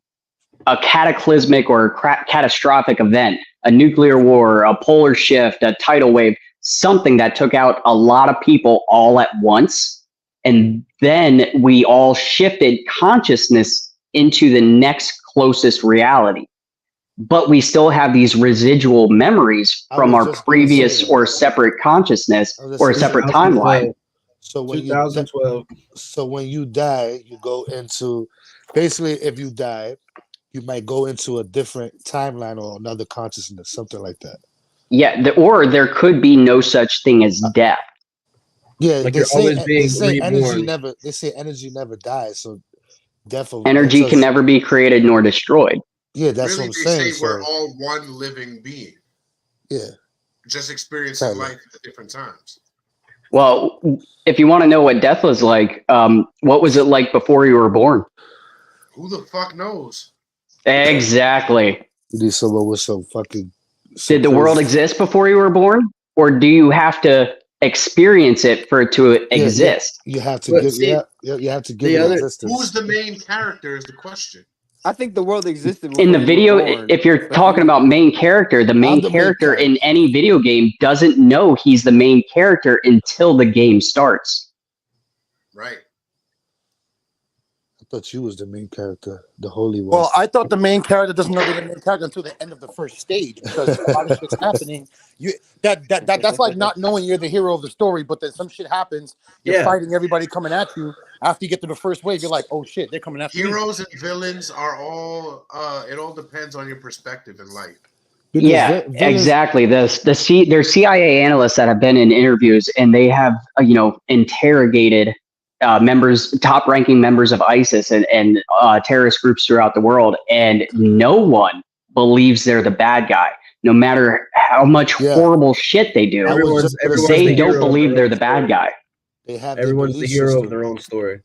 a cataclysmic or catastrophic event, a nuclear war, a polar shift, a tidal wave, something that took out a lot of people all at once. And then we all shifted consciousness into the next closest reality. But we still have these residual memories from our previous or separate consciousness or a separate timeline. So when 2012. So when you die, you go into basically if you die, you might go into a different timeline or another consciousness, something like that. Yeah, or there could be no such thing as death. Yeah, Like they you're always being energy reborn. never. They say energy never dies. So Energy can never be created nor destroyed. Yeah, that's really, what I'm they saying. say we're all one living being. Yeah, just experiencing life at different times. Well, if you want to know what death was like, what was it like before you were born? Who the fuck knows? Exactly. You need someone with some fucking. Did the world exist before you were born, or do you have to experience it for it to exist? You have to give. You have to give it existence. Who's the main character is the question. I think the world existed in the video. If you're talking about main character, the main character in any video game doesn't know he's the main character until the game starts. Right. I thought you was the main character, the holy one. Well, I thought the main character doesn't know they're the main character until the end of the first stage because a lot of shit's happening. That's like not knowing you're the hero of the story, but then some shit happens. You're fighting everybody coming at you. After you get to the first wave, you're like, oh shit, they're coming after me. Heroes and villains are all. It all depends on your perspective in life. Because exactly. There's CIA analysts that have been in interviews, and they have interrogated top-ranking members of ISIS and terrorist groups throughout the world, and no one believes they're the bad guy, no matter how much horrible shit they do. They don't believe they're the bad guy. Everyone's the hero of their own story.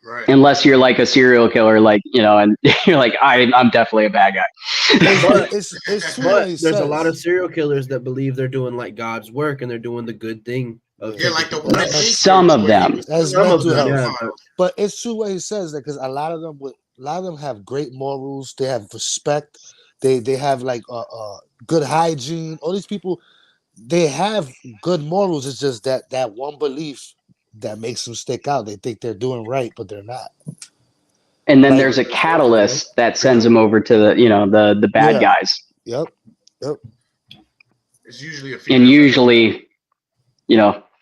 Right. Unless you're like a serial killer, and you're like, I'm definitely a bad guy. But there's a lot of serial killers that believe they're doing like God's work and they're doing the good thing. Like the one some of them. But it's true what he says that because a lot of them have great morals. They have respect. They have like good hygiene. All these people, they have good morals. It's just that one belief that makes them stick out. They think they're doing right, but they're not. And then there's a catalyst that sends them over to the bad guys. Yep. It's usually a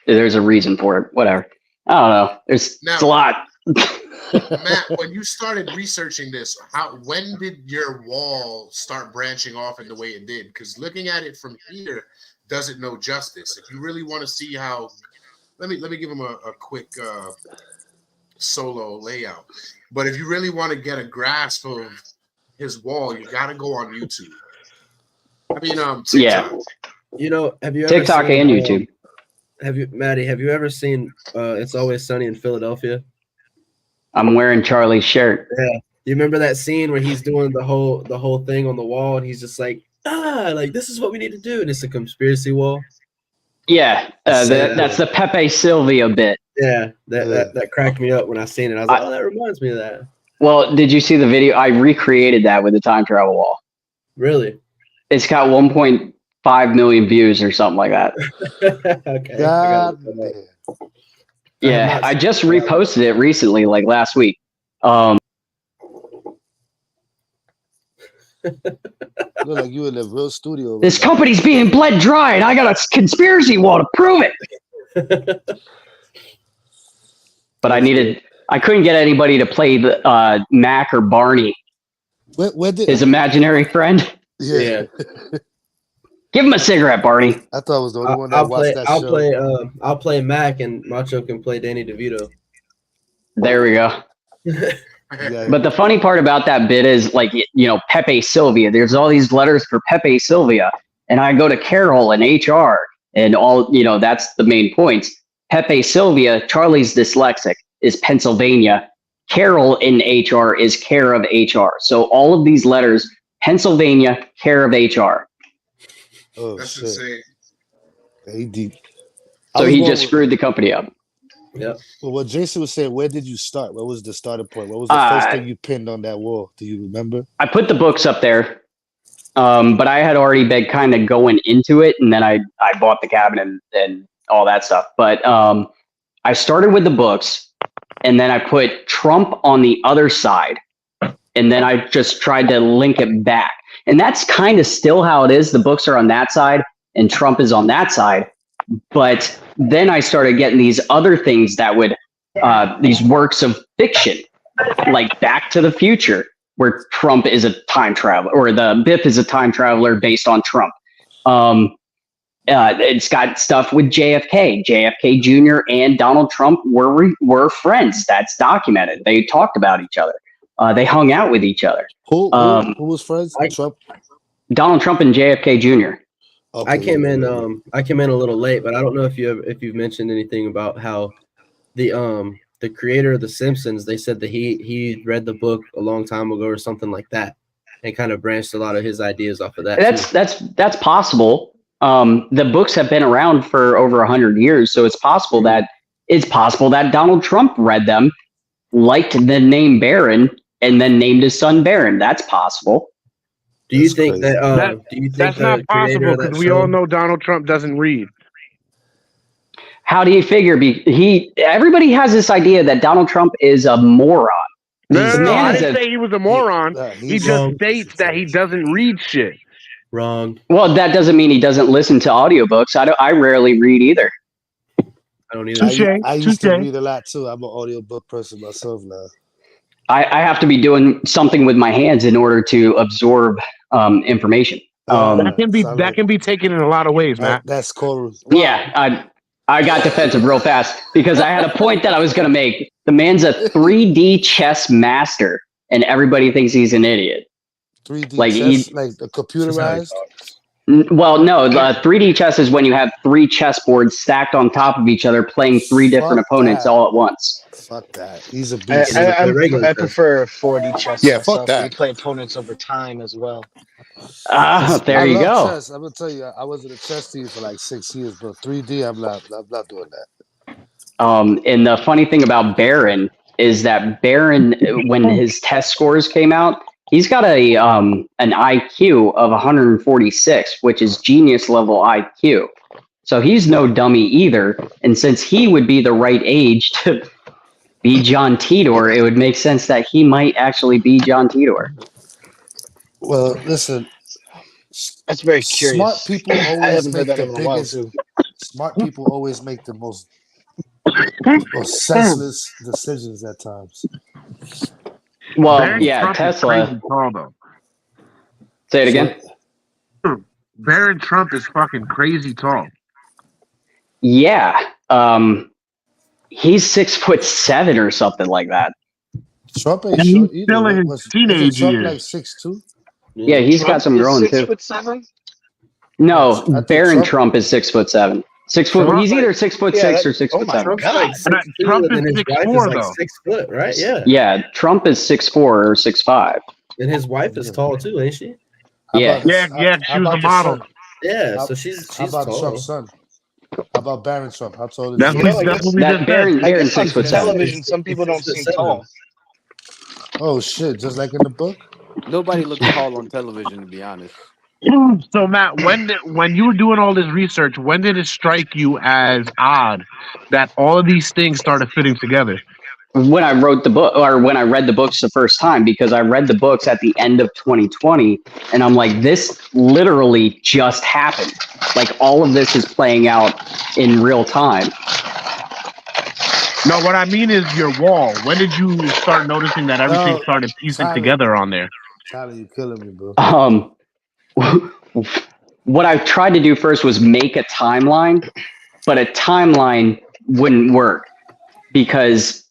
there's a reason for it. Whatever. I don't know. It's a lot. Matt, when you started researching this, when did your wall start branching off in the way it did? Because looking at it from here doesn't know justice. If you really want to see how, let me give him a quick solo layout. But if you really want to get a grasp of his wall, you got to go on YouTube. I mean, TikTok. Have you ever TikTok seen, and YouTube? Matty, have you ever seen It's Always Sunny in Philadelphia? I'm wearing Charlie's shirt. Yeah. You remember that scene where he's doing the whole thing on the wall and he's just like this is what we need to do, and it's a conspiracy wall. Yeah, that's the Pepe Sylvia bit. Yeah, that cracked me up when I seen it. I was like, that reminds me of that. Well, did you see the video? I recreated that with the time travel wall. Really? It's got 1.5 million views or something like that. Okay. Yeah, I just reposted it recently, like last week. Look like you in the real studio. This company's being bled dry, and I got a conspiracy wall to prove it. But I couldn't get anybody to play the Mac or Barney, his imaginary friend. Yeah. Give him a cigarette, Barney. I thought it was the only one that watched that show. I'll play Mac, and Macho can play Danny DeVito. There we go. But the funny part about that bit is, Pepe Sylvia. There's all these letters for Pepe Sylvia, and I go to Carol and HR, and all that's the main points. Pepe Sylvia, Charlie's dyslexic, is Pennsylvania. Carol in HR is care of HR. So all of these letters, Pennsylvania, care of HR. Oh, that's shit. insane. He deep. So he just screwed the company up. Yeah. Well, what Jason was saying, where did you start? What was the starting point? What was the first thing you pinned on that wall? Do you remember? I put the books up there. But I had already been kind of going into it, and then I bought the cabinet and all that stuff. But I started with the books, and then I put Trump on the other side, and then I just tried to link it back. And that's kind of still how it is. The books are on that side, and Trump is on that side. But then I started getting these other things that would, these works of fiction, like Back to the Future, where Trump is a time traveler, or the Biff is a time traveler based on Trump. It's got stuff with JFK. JFK Jr. and Donald Trump were friends. That's documented. They talked about each other. They hung out with each other. Who was friends? Trump? Donald Trump and JFK Jr. Okay. I came in a little late, but I don't know if you've mentioned anything about how the creator of The Simpsons, they said that he read the book a long time ago or something like that, and kind of branched a lot of his ideas off of that. That's possible. The books have been around for over 100 years, so it's possible that Donald Trump read them, liked the name Barron, and then named his son Barron. That's possible. Do you think that? Do you think that's not possible because we all know Donald Trump doesn't read. How do you figure? Everybody has this idea that Donald Trump is a moron. No, I didn't say he was a moron. He just states that he doesn't read shit. Wrong. Well, that doesn't mean he doesn't listen to audiobooks. I rarely read either. I don't either. I used to read a lot too. I'm an audiobook person myself now. I have to be doing something with my hands in order to absorb information. That can be taken in a lot of ways, Matt. That's cool. Yeah, I got defensive real fast because I had a point that I was going to make. The man's a 3D chess master, and everybody thinks he's an idiot. 3D chess, like the computerized? Well, no, the 3D chess is when you have 3 chessboards stacked on top of each other playing 3 different opponents all at once. Fuck that. He's a beast. I prefer 4D chess. Yeah, fuck that. You play opponents over time as well. There you go. Chess. I'm gonna tell you, I was in a chess team for like 6 years, but 3D, I'm not doing that. And the funny thing about Barron is that Barron, when his test scores came out, he's got an IQ of 146, which is genius level IQ. So he's no dummy either. And since he would be the right age to be John Titor, it would make sense that he might actually be John Titor. Well, listen. That's very curious. Smart people always make the biggest. Smart people always make the most senseless decisions at times. Well, Barron yeah, Trump Tesla. Tall, Say it again. Barron Trump is fucking crazy tall. Yeah, he's 6'7" or something like that. Trump ain't short either. Still in his teenage Trump years. like 6'2"? Yeah, he's got some growing too. 6'7"? No, Barron Trump is 6'7". 6 foot. He's either 6'6" or 6'7". Trump is 6'4" though. 6 foot, right? Yeah. Yeah, Trump is 6'4" or 6'5". And his wife is tall too, ain't she? Yeah. Yeah. She was a model. Yeah, so she's How about tall. Trump's son? How about Barron Trump? How tall is That's he? That Barron's 6'7". Television, some people don't seem tall. Oh shit! Just like in the book. Nobody looks tall on television, to be honest. So Matt, when you were doing all this research, when did it strike you as odd that all of these things started fitting together? When I wrote the book, or when I read the books the first time, because I read the books at the end of 2020, and I'm like, this literally just happened. Like all of this is playing out in real time. No, what I mean is your wall. When did you start noticing that everything started piecing together on there? Tyler, you killing me, bro. What I tried to do first was make a timeline, but a timeline wouldn't work because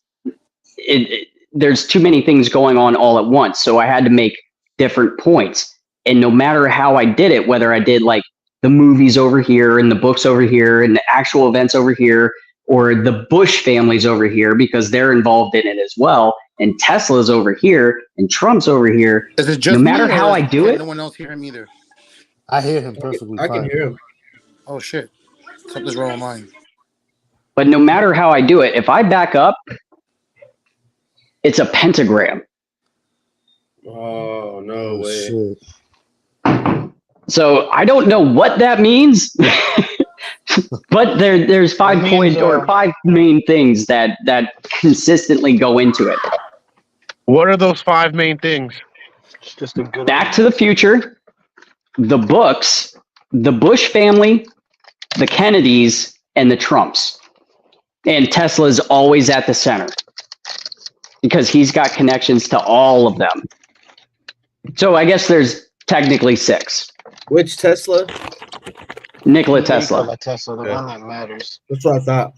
there's too many things going on all at once. So I had to make different points. And no matter how I did it, whether I did like the movies over here and the books over here and the actual events over here, or the Bush family's over here because they're involved in it as well, and Tesla's over here and Trump's over here. Is it just no matter how I do it, no one else hear him either? I hear him perfectly fine. I can hear him. Oh shit! Something's wrong with mine. But no matter how I do it, if I back up, it's a pentagram. Oh no way! Shit. So I don't know what that means, but there's 5 main things that consistently go into it. What are those 5 main things? Just a good Back to the Future, the books, the Bush family, the Kennedys, and the Trumps. And Tesla's always at the center because he's got connections to all of them. So I guess there's technically 6. Which Tesla? Nikola Tesla. Nikola Tesla, the one that matters. That's what I thought.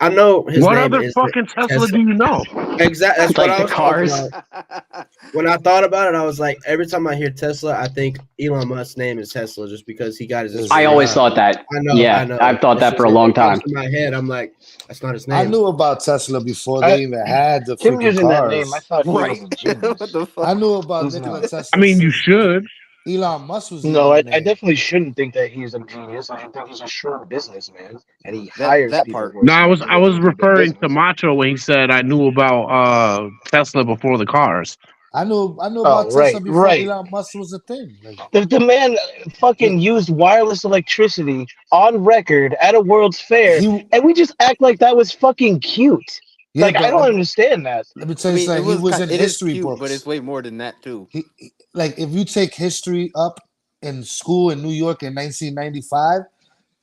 I know his what name other is fucking Tesla do you know? Exactly. That's like what I the was cars. talking about. When I thought about it, I was like, every time I hear Tesla, I think Elon Musk's name is Tesla, just because he got his. I always thought that. I know. Yeah, I know. I've thought that for a long time. In my head, I'm like, that's not his name. I knew about Tesla before they even had the Him freaking using cars. that name, I thought he was a genius. What the fuck? I knew about Nikola Tesla. I mean, you should. Elon Musk was No, I using the name. definitely shouldn't think that he's a genius. I think he's a shrewd businessman, and he hires that people. part. who are No, I was smart referring to business. Macho when he said I knew about Tesla before the cars. I knew about Tesla right, before right. Elon Musk was a thing. Like, The man fucking used wireless electricity on record at a World's Fair, and we just act like that was fucking cute. Yeah, like, I don't understand that. Let me tell you something. He was in it is history cute, books. but it's way more than that too. Like, if you take history up in school in New York in 1995,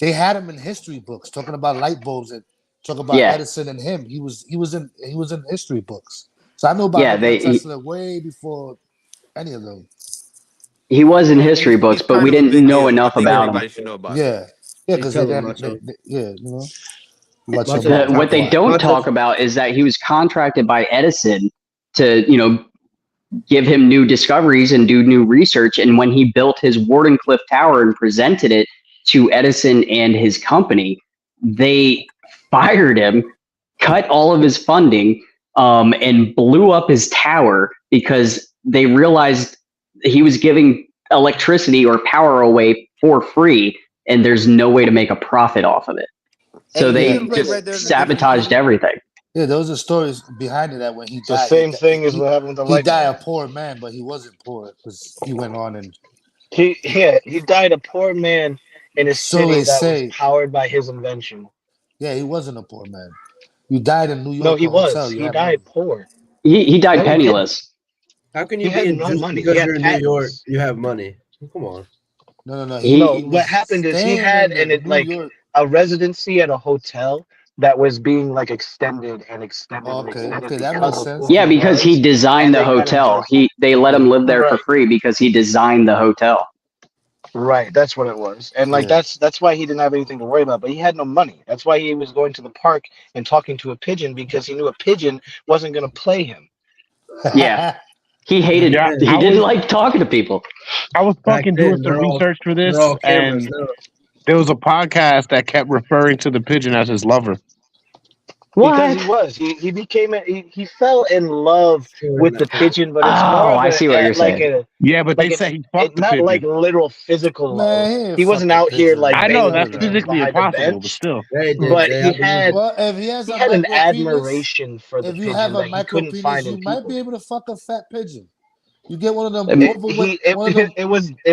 they had him in history books talking about light bulbs and talking about Edison and him. He was in history books. So I know about Tesla way before any of them. He was in history books, but we didn't know enough about him. Everybody should know about Yeah, because Tell them, Macho. you know. What they don't talk about is that he was contracted by Edison to, give him new discoveries and do new research. And when he built his Wardenclyffe Tower and presented it to Edison and his company, they fired him, cut all of his funding, and blew up his tower because they realized he was giving electricity or power away for free, and there's no way to make a profit off of it. So they just sabotaged everything. Yeah, those are stories behind it that when he died. The same thing as what happened with the light. He died a poor man, but he wasn't poor because he went on and he died a poor man in a city that was powered by his invention. Yeah, he wasn't a poor man. You died in New York. No, he was. He died poor. He died penniless. How can you be no just money? because He had you're in New York, patents. you have money? Come on. No. What happened is he had a residency at a hotel that was being extended and extended. Okay, that makes sense. Yeah, because he designed the hotel. They let him live there for free because he designed the hotel. Right, that's what it was. And that's why he didn't have anything to worry about, but he had no money. That's why he was going to the park and talking to a pigeon, because he knew a pigeon wasn't going to play him. Yeah. He hated he didn't like talking to people. I was fucking doing some research for this, and there was a podcast that kept referring to the pigeon as his lover. Because he became he fell in love with the pigeon, but it's more I see what you're saying. But they say he fucked the not pigeon. like literal physical love. Man, He wasn't out here I know banging that's the physically behind the impossible, but bench. still. But he had he had an admiration for the if you pigeon have a that he micro couldn't penis, find you in might people. be able to fuck a fat pigeon. You get one of them. It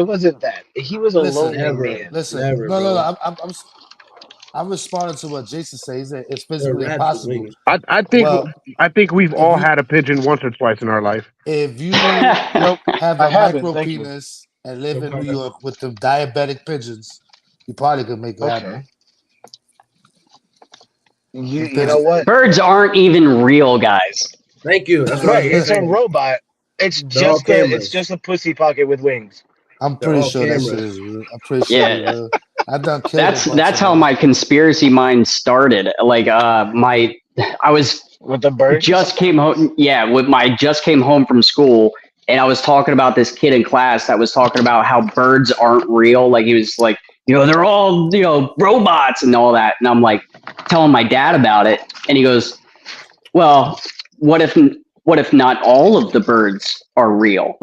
wasn't that. He was a lonely man. Listen, no. I'm responding to what Jason says. It's physically impossible. I think we've all had a pigeon once or twice in our life. If you have a haven't, micro thank you. penis and live in New York with the diabetic pigeons, you probably could make it happen. You know what? Birds aren't even real, guys. Thank you. That's Right, it's a robot. It's just a pussy pocket with wings. I'm pretty sure that shit is real. I'm pretty sure. Yeah. I've done kills. That's how my conspiracy mind started. I was with the birds. Just came home. Yeah, just came home from school, and I was talking about this kid in class that was talking about how birds aren't real. Like he was like, they're all robots and all that. And I'm like telling my dad about it, and he goes, "Well, what if not all of the birds are real?"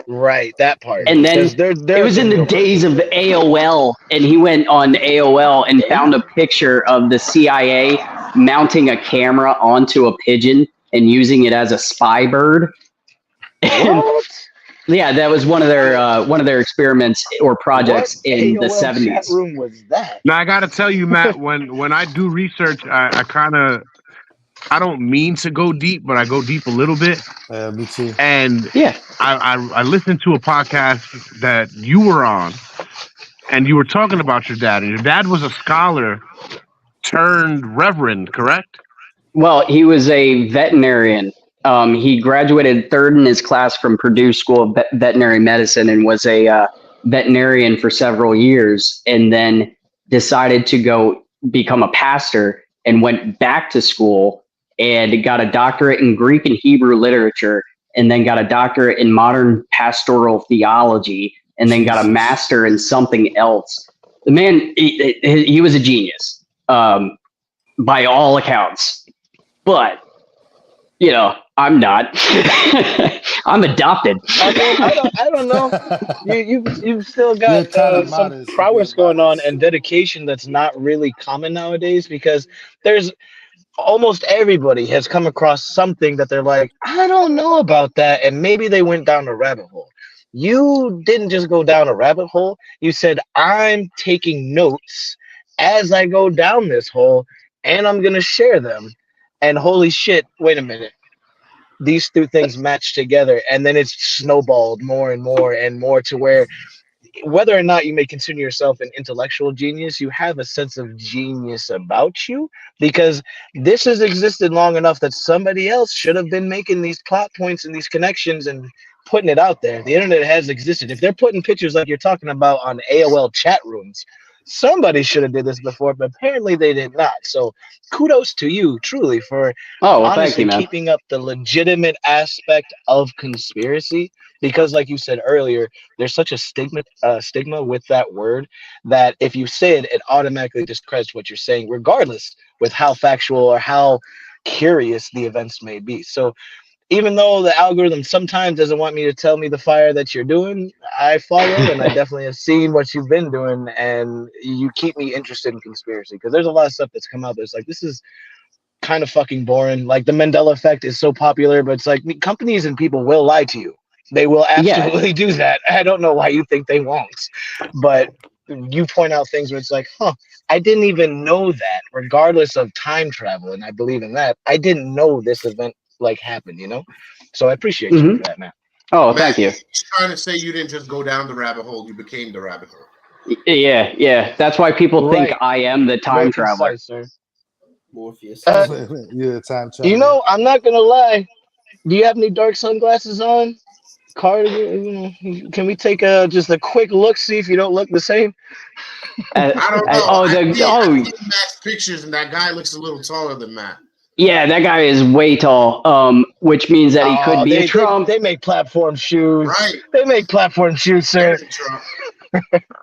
Right, that part. And then it was in the days of AOL, and he went on AOL and found a picture of the CIA mounting a camera onto a pigeon and using it as a spy bird. Yeah, that was one of their experiments or projects in the AOL chat 70s. room was that? Now I got to tell you, Matt, when I do research, I don't mean to go deep, but I go deep a little bit. Me too. And Yeah, I listened to a podcast that you were on, and you were talking about your dad. And your dad was a scholar turned reverend, correct? well, he was a veterinarian. He graduated third in his class from Purdue School of Veterinary Medicine and was a veterinarian for several years, and then decided to go become a pastor and went back to school and got a doctorate in Greek and Hebrew literature, and then got a doctorate in modern pastoral theology, and then got a master in something else. The man, he was a genius by all accounts, but you know, I'm not. I'm adopted. I mean, I don't know. You've still got some prowess going on and dedication that's not really common nowadays, because there's almost everybody has come across something that they're like, I don't know about that, and maybe they went down a rabbit hole. You didn't just go down a rabbit hole. You said, I'm taking notes as I go down this hole, and I'm gonna share them. And holy shit, wait a minute. These two things match together, and then it's snowballed more and more and more to where, whether or not you may consider yourself an intellectual genius, you have a sense of genius about you, because this has existed long enough that somebody else should have been making these plot points and these connections and putting it out there. The internet has existed. If they're putting pictures like you're talking about on AOL chat rooms, somebody should have did this before, but apparently they did not. So kudos to you, truly, for honestly keeping up the legitimate aspect of conspiracy. Because, like you said earlier, there's such a stigma with that word that if you say it, it automatically discredits what you're saying, regardless with how factual or how curious the events may be. So even though the algorithm sometimes doesn't want me to tell me the fire that you're doing, I follow and I definitely have seen what you've been doing, and you keep me interested in conspiracy, because there's a lot of stuff that's come out that's like, this is kind of fucking boring. Like the Mandela effect is so popular, but it's like companies and people will lie to you. They will absolutely do that. I don't know why you think they won't, but you point out things where it's like, I didn't even know that, regardless of time travel, and I believe in that. I didn't know this event like happened, you know? So I appreciate you for that, man. Oh, thank you. Trying to say you didn't just go down the rabbit hole, you became the rabbit hole. Yeah. That's why people think I am the time traveler. Morpheus. Yeah, time traveler. You know, I'm not gonna lie. Do you have any dark sunglasses on? Carter, can we take just a quick look, see if you don't look the same? I don't know. I see Matt's pictures, and that guy looks a little taller than Matt. Yeah, that guy is way tall, which means that he could be a Trump. They make platform shoes. Right. They make platform shoes, sir.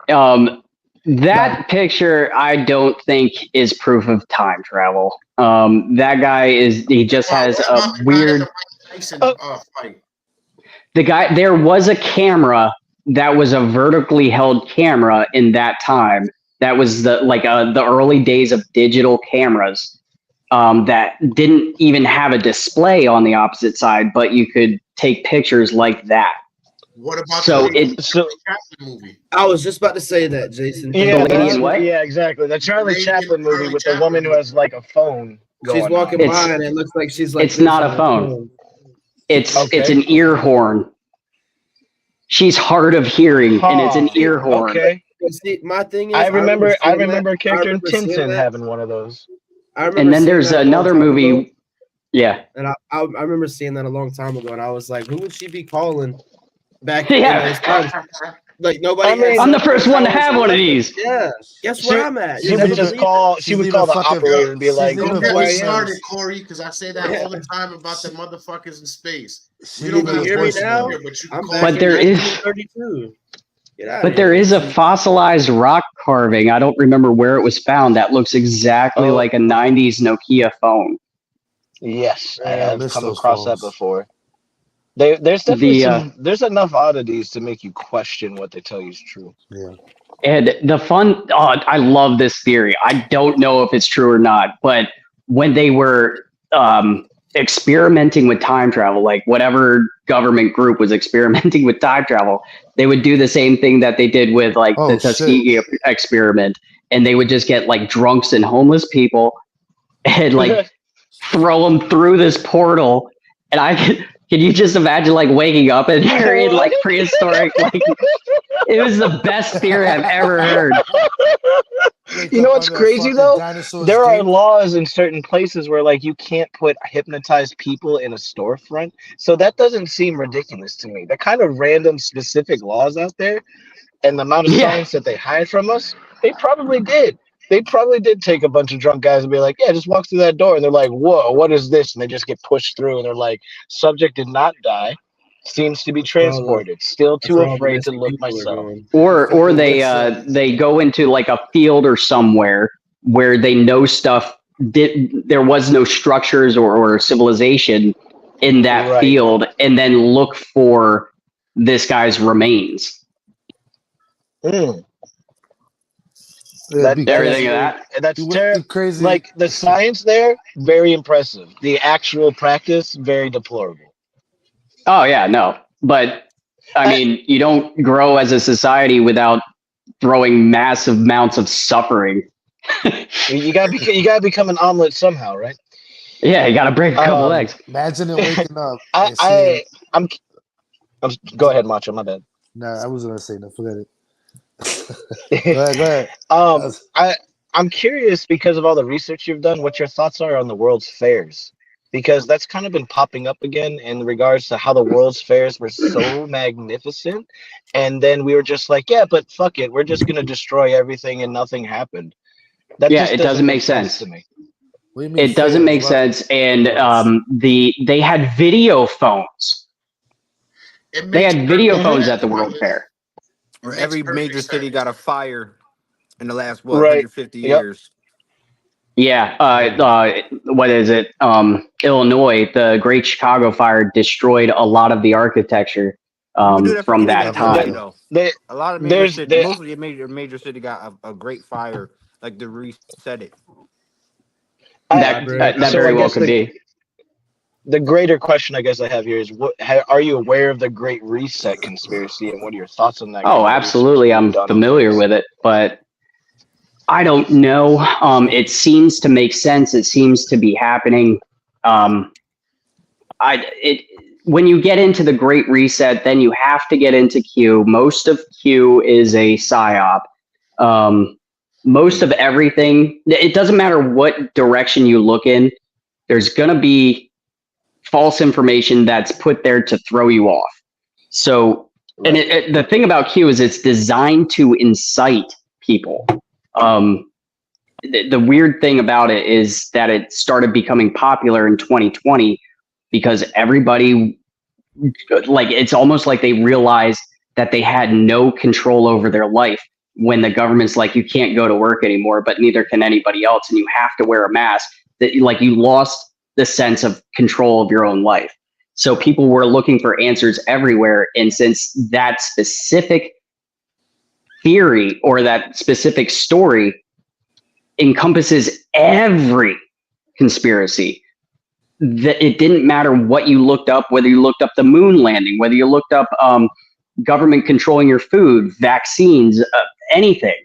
That picture, I don't think is proof of time travel. That guy he just has a weird. The guy, there was a camera that was a vertically held camera in that time. That was the early days of digital cameras. That didn't even have a display on the opposite side, but you could take pictures like that. What about the Chaplin movie? I was just about to say that, Jason. Yeah, exactly. The Charlie Chaplin movie with the woman who has like a phone. She's walking by and it looks like she's like. It's not a phone. It's an ear horn. She's hard of hearing, and it's an ear horn. Okay. See, my thing is, I remember a character in Tintin having one of those. And then there's another movie. Yeah. And I remember seeing that a long time ago, and I was like, who would she be calling back in those times? Like nobody. I'm the first one to have one of these. Yeah. Guess where I'm at. She would just call. She would call the operator and be like, "Don't get me started, Corey," because I say that all the time about the motherfuckers in space. You don't got hear me now? But there is. 32. But there is a fossilized rock carving. I don't remember where it was found. That looks exactly like a '90s Nokia phone. Yes, I have come across that before. There's definitely there's enough oddities to make you question what they tell you is true. Yeah. And the fun, I love this theory. I don't know if it's true or not, but when they were experimenting with time travel, like whatever government group was experimenting with time travel, they would do the same thing that they did with like the Tuskegee experiment, and they would just get like drunks and homeless people and like throw them through this portal. And can you just imagine like waking up and you're in like prehistoric, like it was the best theory I've ever heard. You know what's crazy though? There are laws in certain places where like you can't put hypnotized people in a storefront. So that doesn't seem ridiculous to me. The kind of random specific laws out there and the amount of science that they hide from us, they probably did. They probably did take a bunch of drunk guys and be like, yeah, just walk through that door. And they're like, whoa, what is this? And they just get pushed through and they're like, subject did not die. Seems to be transported. Still too afraid to look myself. Or they go into like a field or somewhere where they know stuff. There was no structures or civilization in that field, and then look for this guy's remains. That's terrible. Crazy. Like the science there, very impressive. The actual practice, very deplorable. Oh yeah, no. But I mean, you don't grow as a society without throwing massive amounts of suffering. you gotta become an omelet somehow, right? Yeah, you gotta break a couple eggs. Imagine it waking up. I'm go ahead, Macho, my bad. Nah, I was gonna say no, forget it. Go ahead. I'm curious because of all the research you've done, what your thoughts are on the World's Fairs. Because that's kind of been popping up again in regards to how the World's Fairs were so magnificent. And then we were just like, yeah, but fuck it. We're just going to destroy everything and nothing happened. It doesn't make sense to me. It doesn't make sense. And they had video phones. They had video phones at the World Fair. Where every major city got a fire in the last, 150 years. Yeah, what is it? Illinois, the Great Chicago Fire destroyed a lot of the architecture from that time. A lot of major cities, most of the major city got a great fire, like to reset it. That very well could be. The greater question I guess I have here is, are you aware of the Great Reset conspiracy, and what are your thoughts on that? Oh, absolutely. I'm familiar with it, but I don't know. It seems to make sense. It seems to be happening. When you get into the Great Reset, then you have to get into Q. Most of Q is a psyop. Most of everything, it doesn't matter what direction you look in, there's going to be false information that's put there to throw you off. So, and the thing about Q is it's designed to incite people. The weird thing about it is that it started becoming popular in 2020 because everybody, like, it's almost like they realized that they had no control over their life when the government's like, you can't go to work anymore, but neither can anybody else, and you have to wear a mask. That, like, you lost the sense of control of your own life. So people were looking for answers everywhere, and since that specific theory or that specific story encompasses every conspiracy, that it didn't matter what you looked up, whether you looked up the moon landing, whether you looked up government controlling your food, vaccines, anything,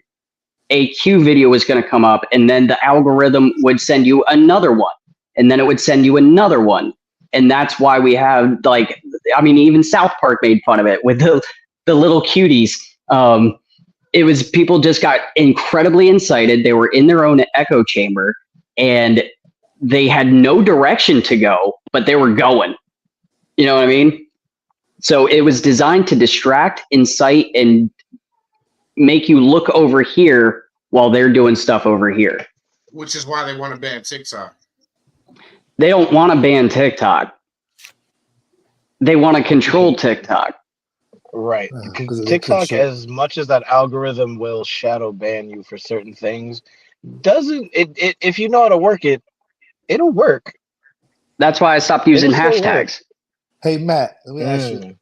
a Q video was going to come up, and then the algorithm would send you another one, and then it would send you another one. And that's why we have, like, I mean, even South Park made fun of it with the little cuties. It was, people just got incredibly incited. They were in their own echo chamber, and they had no direction to go, but they were going. You know what I mean? So it was designed to distract, incite, and make you look over here while they're doing stuff over here. Which is why they want to ban TikTok. They don't want to ban TikTok. They want to control TikTok. Right. TikTok, as much as that algorithm will shadow ban you for certain things, doesn't it? If you know how to work it, it'll work. That's why I stopped using hashtags. Hey, Matt, let me ask you.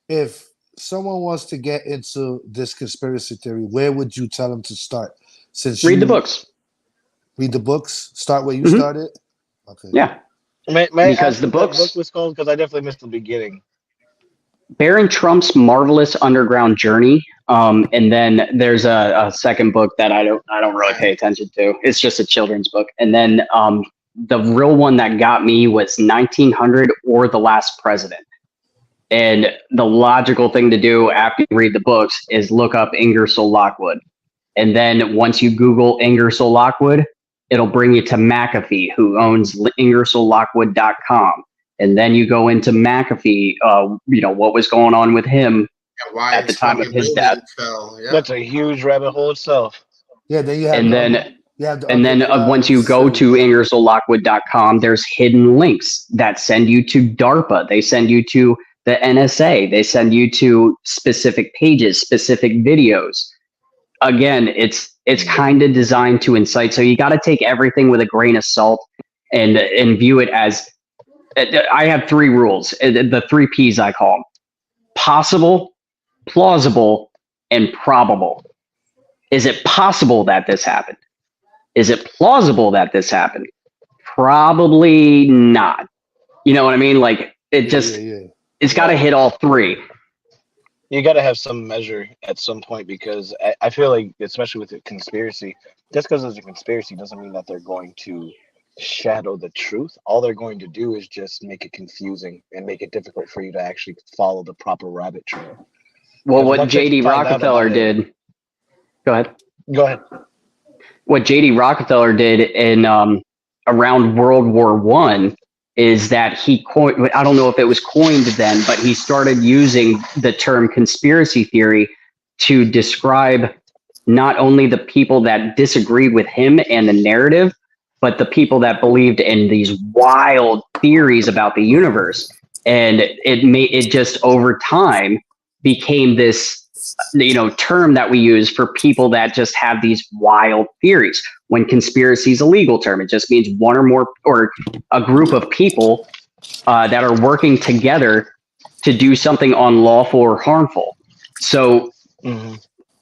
If someone wants to get into this conspiracy theory, where would you tell them to start? Since read the books. Read the books? Start where you started? Okay. Yeah. May I because ask the what that book books, was called? Because I definitely missed the beginning. Baron Trump's Marvelous Underground Journey. And then there's a second book that I don't really pay attention to. It's just a children's book. And then the real one that got me was 1900 or The Last President. And the logical thing to do after you read the books is look up Ingersoll Lockwood. And then once you Google Ingersoll Lockwood, it'll bring you to McAfee, who owns IngersollLockwood.com. And then you go into McAfee, what was going on with him at the time of his death. That's a huge rabbit hole itself. Yeah, then you have once you go to IngersollLockwood.com, there's hidden links that send you to DARPA. They send you to the NSA. They send you to specific pages, specific videos. Again, it's kind of designed to incite. So you got to take everything with a grain of salt and view it as. I have 3 rules. The 3 P's I call them: possible, plausible, and probable. Is it possible that this happened? Is it plausible that this happened? Probably not. You know what I mean? Like it's got to hit all 3. You got to have some measure at some point, because I feel like, especially with a conspiracy, just because there's a conspiracy doesn't mean that they're going to shadow the truth. All they're going to do is just make it confusing and make it difficult for you to actually follow the proper rabbit trail. Well, what J.D. Rockefeller did. Go ahead. Go ahead. What J.D. Rockefeller did in around World War I is that he coined, I don't know if it was coined then, but he started using the term conspiracy theory to describe not only the people that disagreed with him and the narrative, but the people that believed in these wild theories about the universe. And it just over time became this, term that we use for people that just have these wild theories. When conspiracy is a legal term, it just means one or more, or a group of people that are working together to do something unlawful or harmful. So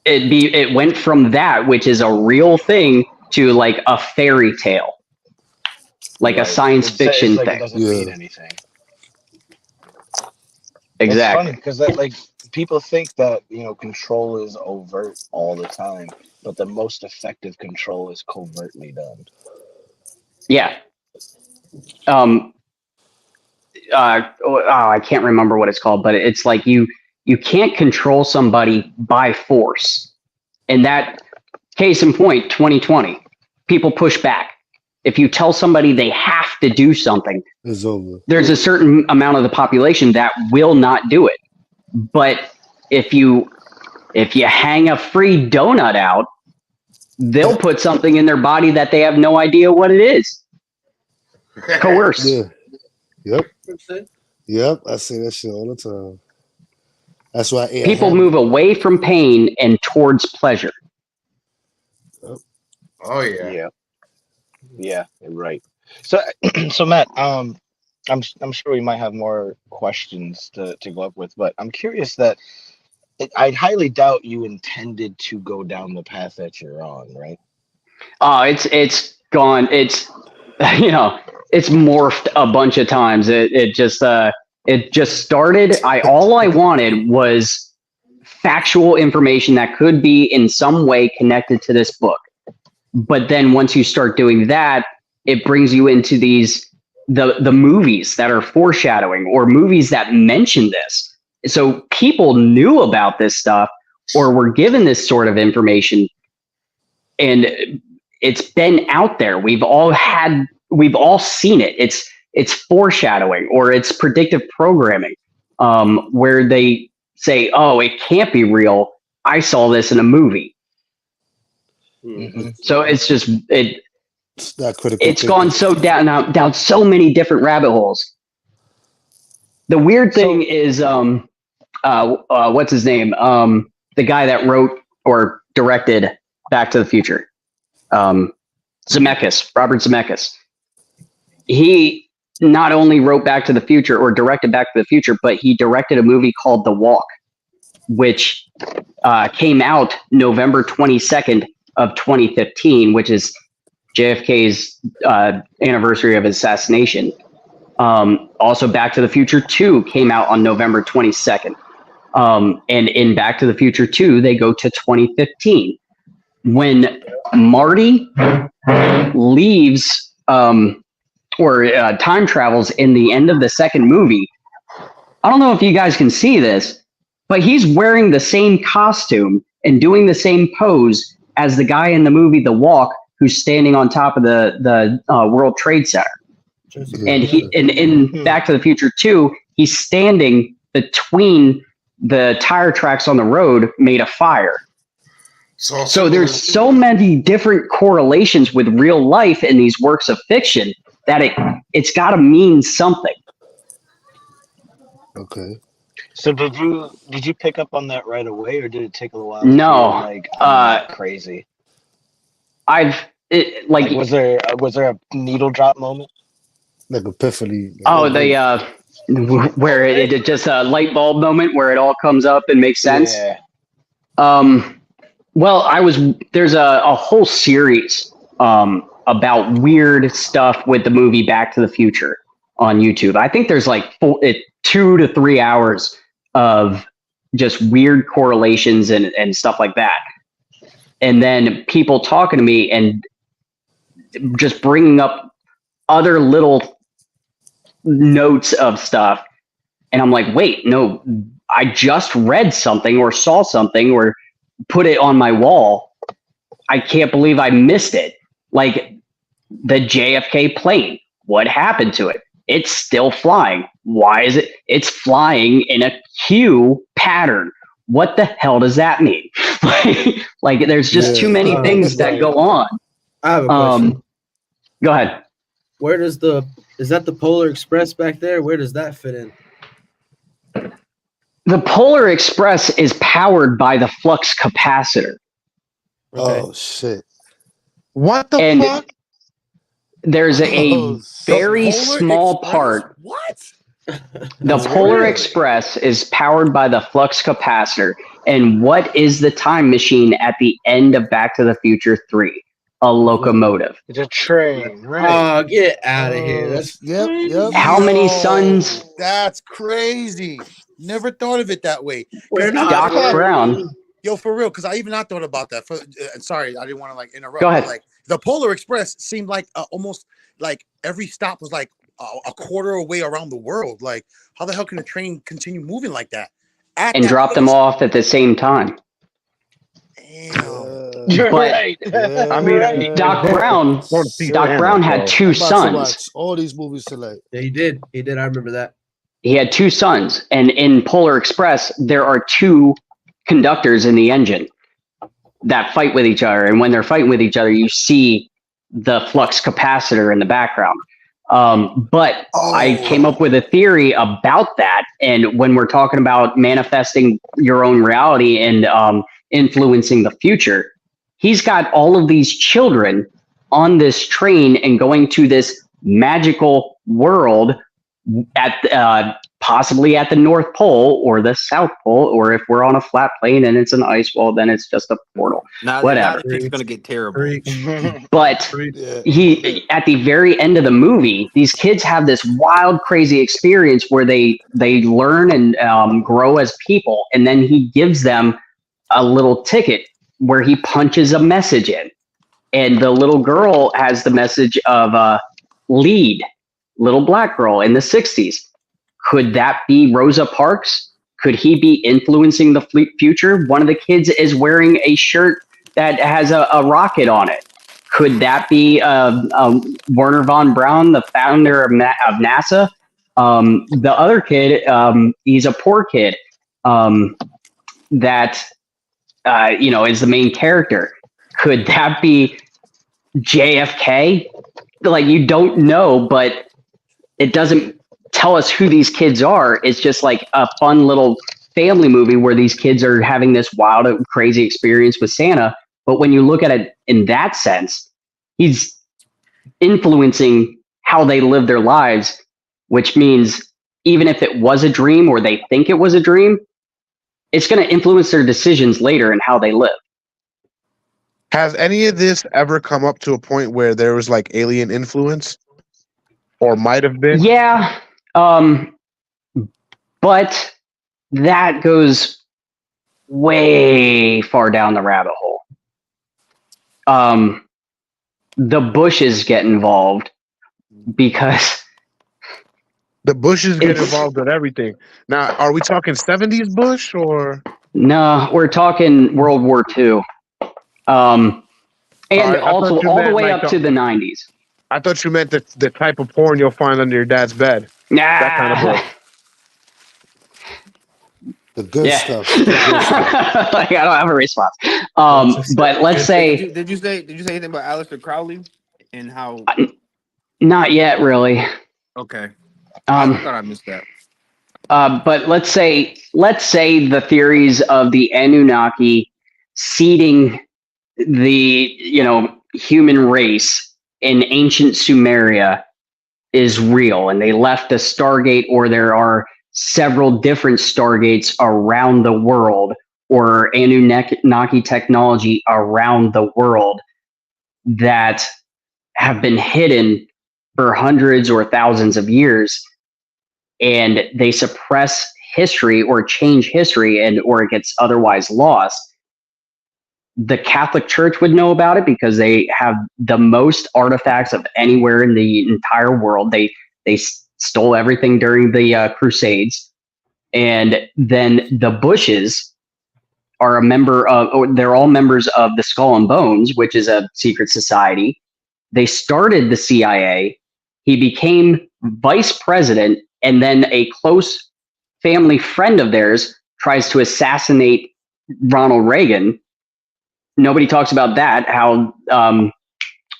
it went from that, which is a real thing, to like a fairy tale, like a science fiction thing. It doesn't mean anything. Exactly. It's funny because that, people think that control is overt all the time, but the most effective control is covertly done. Yeah. I can't remember what it's called, but it's like you can't control somebody by force. And that, case in point, 2020, people push back. If you tell somebody they have to do something, it's over. There's a certain amount of the population that will not do it. But if you hang a free donut out, they'll put something in their body that they have no idea what it is. Coerce. Yeah. Yep. I see that shit all the time. That's why people move away from pain and towards pleasure. Oh yeah. Yeah, right. So Matt, I'm sure we might have more questions to go up with, but I'm curious that I highly doubt you intended to go down the path that you're on, right? It's gone. It's it's morphed a bunch of times. It just started. All I wanted was factual information that could be in some way connected to this book. But then once you start doing that, it brings you into the movies that are foreshadowing, or movies that mention this. So people knew about this stuff or were given this sort of information, and it's been out there. We've all seen it. It's foreshadowing, or it's predictive programming, where they say, "Oh, it can't be real. I saw this in a movie." Mm-hmm. So it's just it's not critical. It's gone so down so many different rabbit holes. The weird thing is, what's his name? The guy that wrote or directed Back to the Future, Robert Zemeckis. He not only wrote Back to the Future or directed Back to the Future, but he directed a movie called The Walk, which came out November 22nd of 2015, which is JFK's anniversary of his assassination. Also, Back to the Future 2 came out on November 22nd. And in Back to the Future 2, they go to 2015. When Marty leaves time travels in the end of the second movie, I don't know if you guys can see this, but he's wearing the same costume and doing the same pose as the guy in the movie The Walk who's standing on top of the World Trade Center. And in Back to the Future 2, he's standing between the tire tracks on the road made of fire. So there's so many different correlations with real life in these works of fiction that it's got to mean something. Okay. So did you pick up on that right away, or did it take a while? No, like I'm not crazy. Was there a needle drop moment? Like epiphany. Where it just a light bulb moment where it all comes up and makes sense. Yeah. Well, there's a whole series about weird stuff with the movie Back to the Future on YouTube. I think there's like 2 to 3 hours of just weird correlations and stuff like that. And then people talking to me and just bringing up other little notes of stuff. And I'm like, wait, no, I just read something or saw something or put it on my wall. I can't believe I missed it. Like the JFK plane. What happened to it? It's still flying. Why is it? It's flying in a Q pattern. What the hell does that mean? like there's just too many things that go on. I have a question. Go ahead. Where is that the Polar Express back there? Where does that fit in? The Polar Express is powered by the flux capacitor. Okay. Oh shit! What the fuck? There's a very small part. What? The Polar Express is powered by the flux capacitor. And what is the time machine at the end of Back to the Future 3? A locomotive. It's a train, right? Oh, get out of here. Yep. How many suns? That's crazy. Never thought of it that way. Doc Brown. Yo, for real, because I even not thought about that. Sorry, I didn't want to like interrupt. Go ahead. Like the Polar Express seemed like almost like every stop was like a quarter away around the world. Like, how the hell can a train continue moving like that? And drop them off at the same time. You're but right. I mean, Doc Brown had 2 sons. All these movies tonight. Yeah, he did. I remember that. He had 2 sons, and in Polar Express, there are 2 conductors in the engine that fight with each other. And when they're fighting with each other, you see the flux capacitor in the background. But I came up with a theory about that. And when we're talking about manifesting your own reality and influencing the future, he's got all of these children on this train and going to this magical world at possibly at the North Pole or the South Pole, or if we're on a flat plane and it's an ice wall, then it's just a portal. Whatever. It's gonna get terrible. But he, at the very end of the movie, these kids have this wild, crazy experience where they learn and grow as people, and then he gives them a little ticket where he punches a message in, and the little girl has the message of lead. Little black girl in the 60s. Could that be Rosa Parks? Could he be influencing the future? One of the kids is wearing a shirt that has a rocket on it. Could that be Werner von Braun, the founder of NASA? The other kid, he's a poor kid that is the main character. Could that be JFK? Like, you don't know, but it doesn't tell us who these kids are. It's just like a fun little family movie where these kids are having this wild, crazy experience with Santa. But when you look at it in that sense, he's influencing how they live their lives, which means even if it was a dream or they think it was a dream, it's going to influence their decisions later and how they live. Has any of this ever come up to a point where there was like alien influence? or might have been. Yeah, but that goes way far down the rabbit hole. The Bushes get involved because the Bushes get involved in everything. Now, are we talking 70s Bush or? No, we're talking World War II. And also all the way up to the 90s. I thought you meant the type of porn you'll find under your dad's bed. Nah. That kind of porn. The good stuff. The good stuff. Like, I don't have a response. But let's say. Did you say anything about Aleister Crowley and how? Not yet, really. Okay. I thought I missed that. But let's say the theories of the Anunnaki seeding the human race in ancient Sumeria is real, and they left a Stargate, or there are several different Stargates around the world, or Anunnaki technology around the world that have been hidden for hundreds or thousands of years, and they suppress history or change history, and or it gets otherwise lost. The Catholic Church would know about it because they have the most artifacts of anywhere in the entire world. They stole everything during the Crusades. And then the Bushes are they're all members of the Skull and Bones, which is a secret society. They started the CIA. He became vice president, and then a close family friend of theirs tries to assassinate Ronald Reagan. Nobody talks about that. How,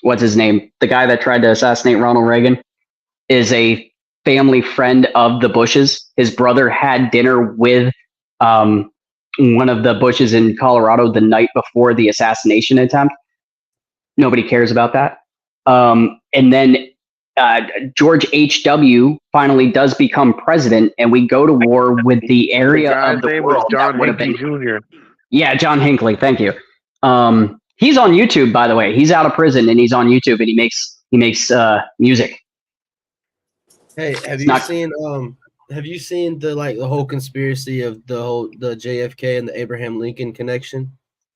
what's his name? The guy that tried to assassinate Ronald Reagan is a family friend of the Bushes. His brother had dinner with one of the Bushes in Colorado the night before the assassination attempt. Nobody cares about that. And then George H.W. finally does become president, and we go to war with the area of the world that would have been Jr. Yeah, John Hinckley. Thank you. He's on YouTube, by the way. He's out of prison and he's on YouTube, and he makes music. Hey, have you seen the whole conspiracy of the JFK and the Abraham Lincoln connection,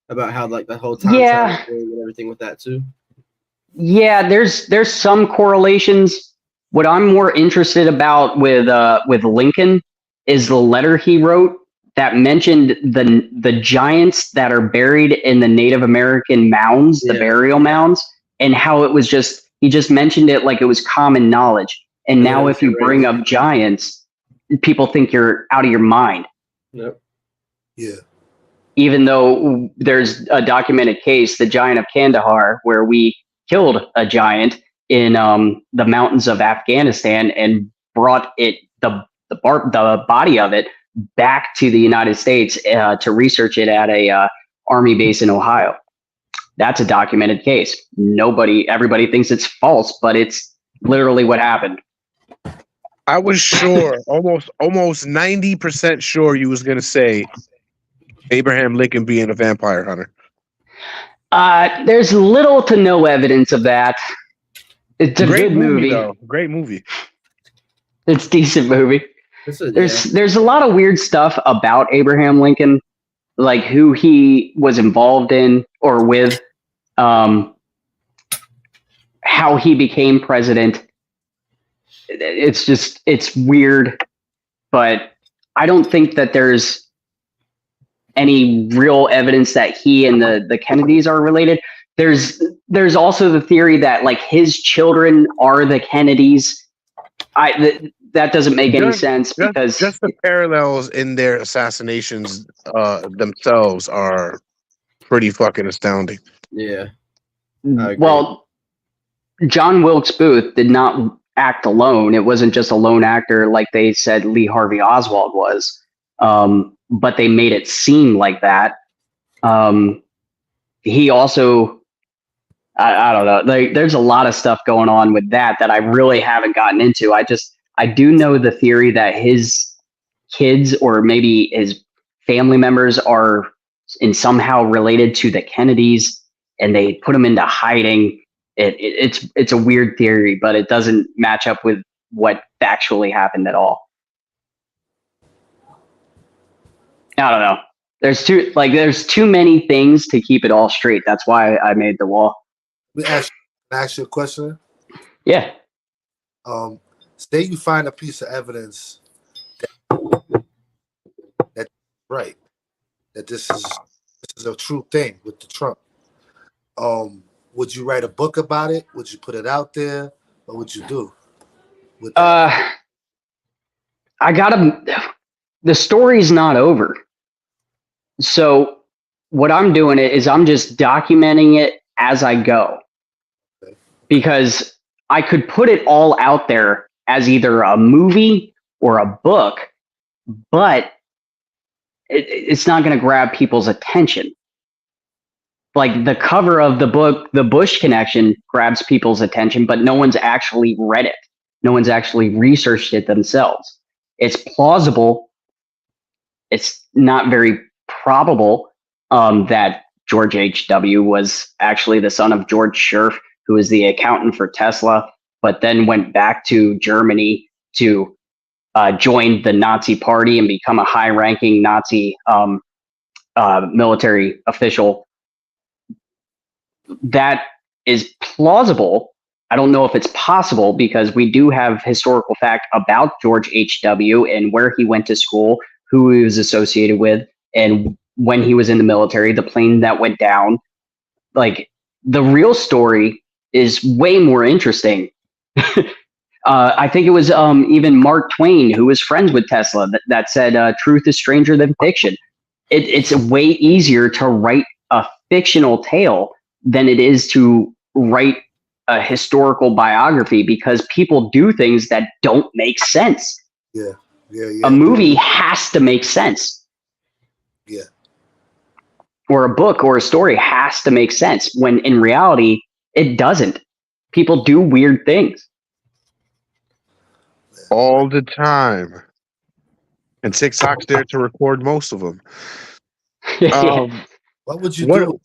about how the whole time travel and everything with that too? Yeah, there's some correlations. What I'm more interested about with Lincoln is the letter he wrote that mentioned the giants that are buried in the Native American mounds, the burial mounds, and how it was he just mentioned it like it was common knowledge. And now if you bring up giants, people think you're out of your mind. Yep. Yeah. Even though there's a documented case, the giant of Kandahar, where we killed a giant in the mountains of Afghanistan and brought the body of it back to the United States to research it at a army base in Ohio. That's a documented case. Everybody thinks it's false, but it's literally what happened. I was sure, almost 90% sure you was gonna say Abraham Lincoln being a vampire hunter. There's little to no evidence of that. It's a Great good movie. though. Great movie. It's a decent movie. There's a lot of weird stuff about Abraham Lincoln, like who he was involved in or with, how he became president. It's weird, but I don't think that there's any real evidence that he and the Kennedys are related. There's also the theory that his children are the Kennedys. That doesn't make any sense because just the parallels in their assassinations themselves are pretty fucking astounding. Yeah. Well, John Wilkes Booth did not act alone. It wasn't just a lone actor like they said Lee Harvey Oswald was, but they made it seem like that. He also, I don't know, there's a lot of stuff going on with that I really haven't gotten into. I do know the theory that his kids or maybe his family members are somehow related to the Kennedys, and they put him into hiding. It's a weird theory, but it doesn't match up with what factually happened at all. I don't know. There's too many things to keep it all straight. That's why I made the wall. Let me ask you a question. Yeah. Say you find a piece of evidence that's right, that this is a true thing with the Trump. Would you write a book about it? Would you put it out there? What would you do with that? The story's not over. So what I'm doing is I'm just documenting it as I go. Okay. Because I could put it all out there as either a movie or a book, but it's not going to grab people's attention. Like the cover of the book, The Bush Connection, grabs people's attention, but no one's actually read it. No one's actually researched it themselves. It's plausible. It's not very probable that George H.W. was actually the son of George Scherf, who was the accountant for Tesla, but then went back to Germany to join the Nazi Party and become a high-ranking Nazi military official. That is plausible. I don't know if it's possible because we do have historical fact about George H.W. and where he went to school, who he was associated with, and when he was in the military, the plane that went down. Like, the real story is way more interesting. I think it was even Mark Twain, who was friends with Tesla, that said, truth is stranger than fiction. It's way easier to write a fictional tale than it is to write a historical biography because people do things that don't make sense. Yeah. A movie has to make sense. Yeah. Or a book or a story has to make sense when in reality, it doesn't. People do weird things. All the time. And TikTok's there to record most of them. What would you do?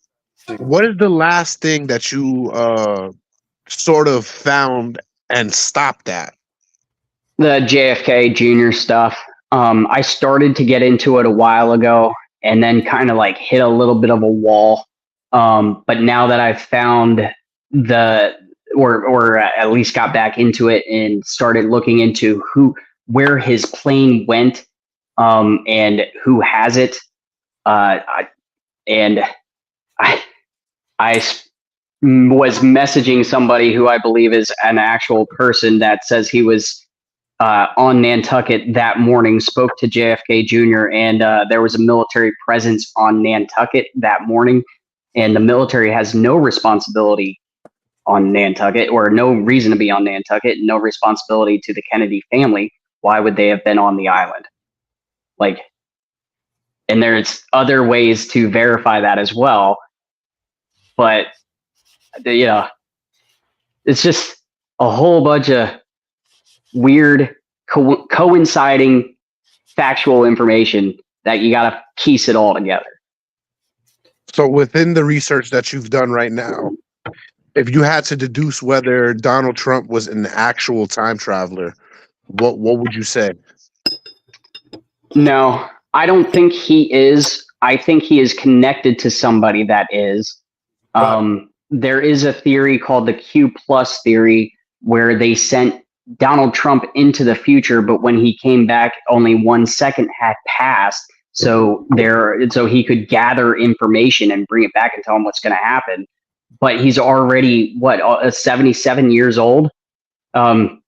What is the last thing that you sort of found and stopped at? The JFK Jr. stuff. I started to get into it a while ago and then kind of like hit a little bit of a wall. But now that I've found or at least got back into it and started looking into where his plane went and who has it, I was messaging somebody who I believe is an actual person that says he was on Nantucket that morning, spoke to JFK Jr., and there was a military presence on Nantucket that morning, and the military has no responsibility on Nantucket or no reason to be on Nantucket, no responsibility to the Kennedy family. Why would they have been on the island? Like, and there's other ways to verify that as well. But, it's just a whole bunch of weird coinciding factual information that you got to piece it all together. So within the research that you've done right now, if you had to deduce whether Donald Trump was an actual time traveler, what would you say? No, I don't think he is. I think he is connected to somebody that is. There is a theory called the Q plus theory where they sent Donald Trump into the future, but when he came back, only 1 second had passed. So he could gather information and bring it back and tell him what's going to happen. But he's already 77 years old. You're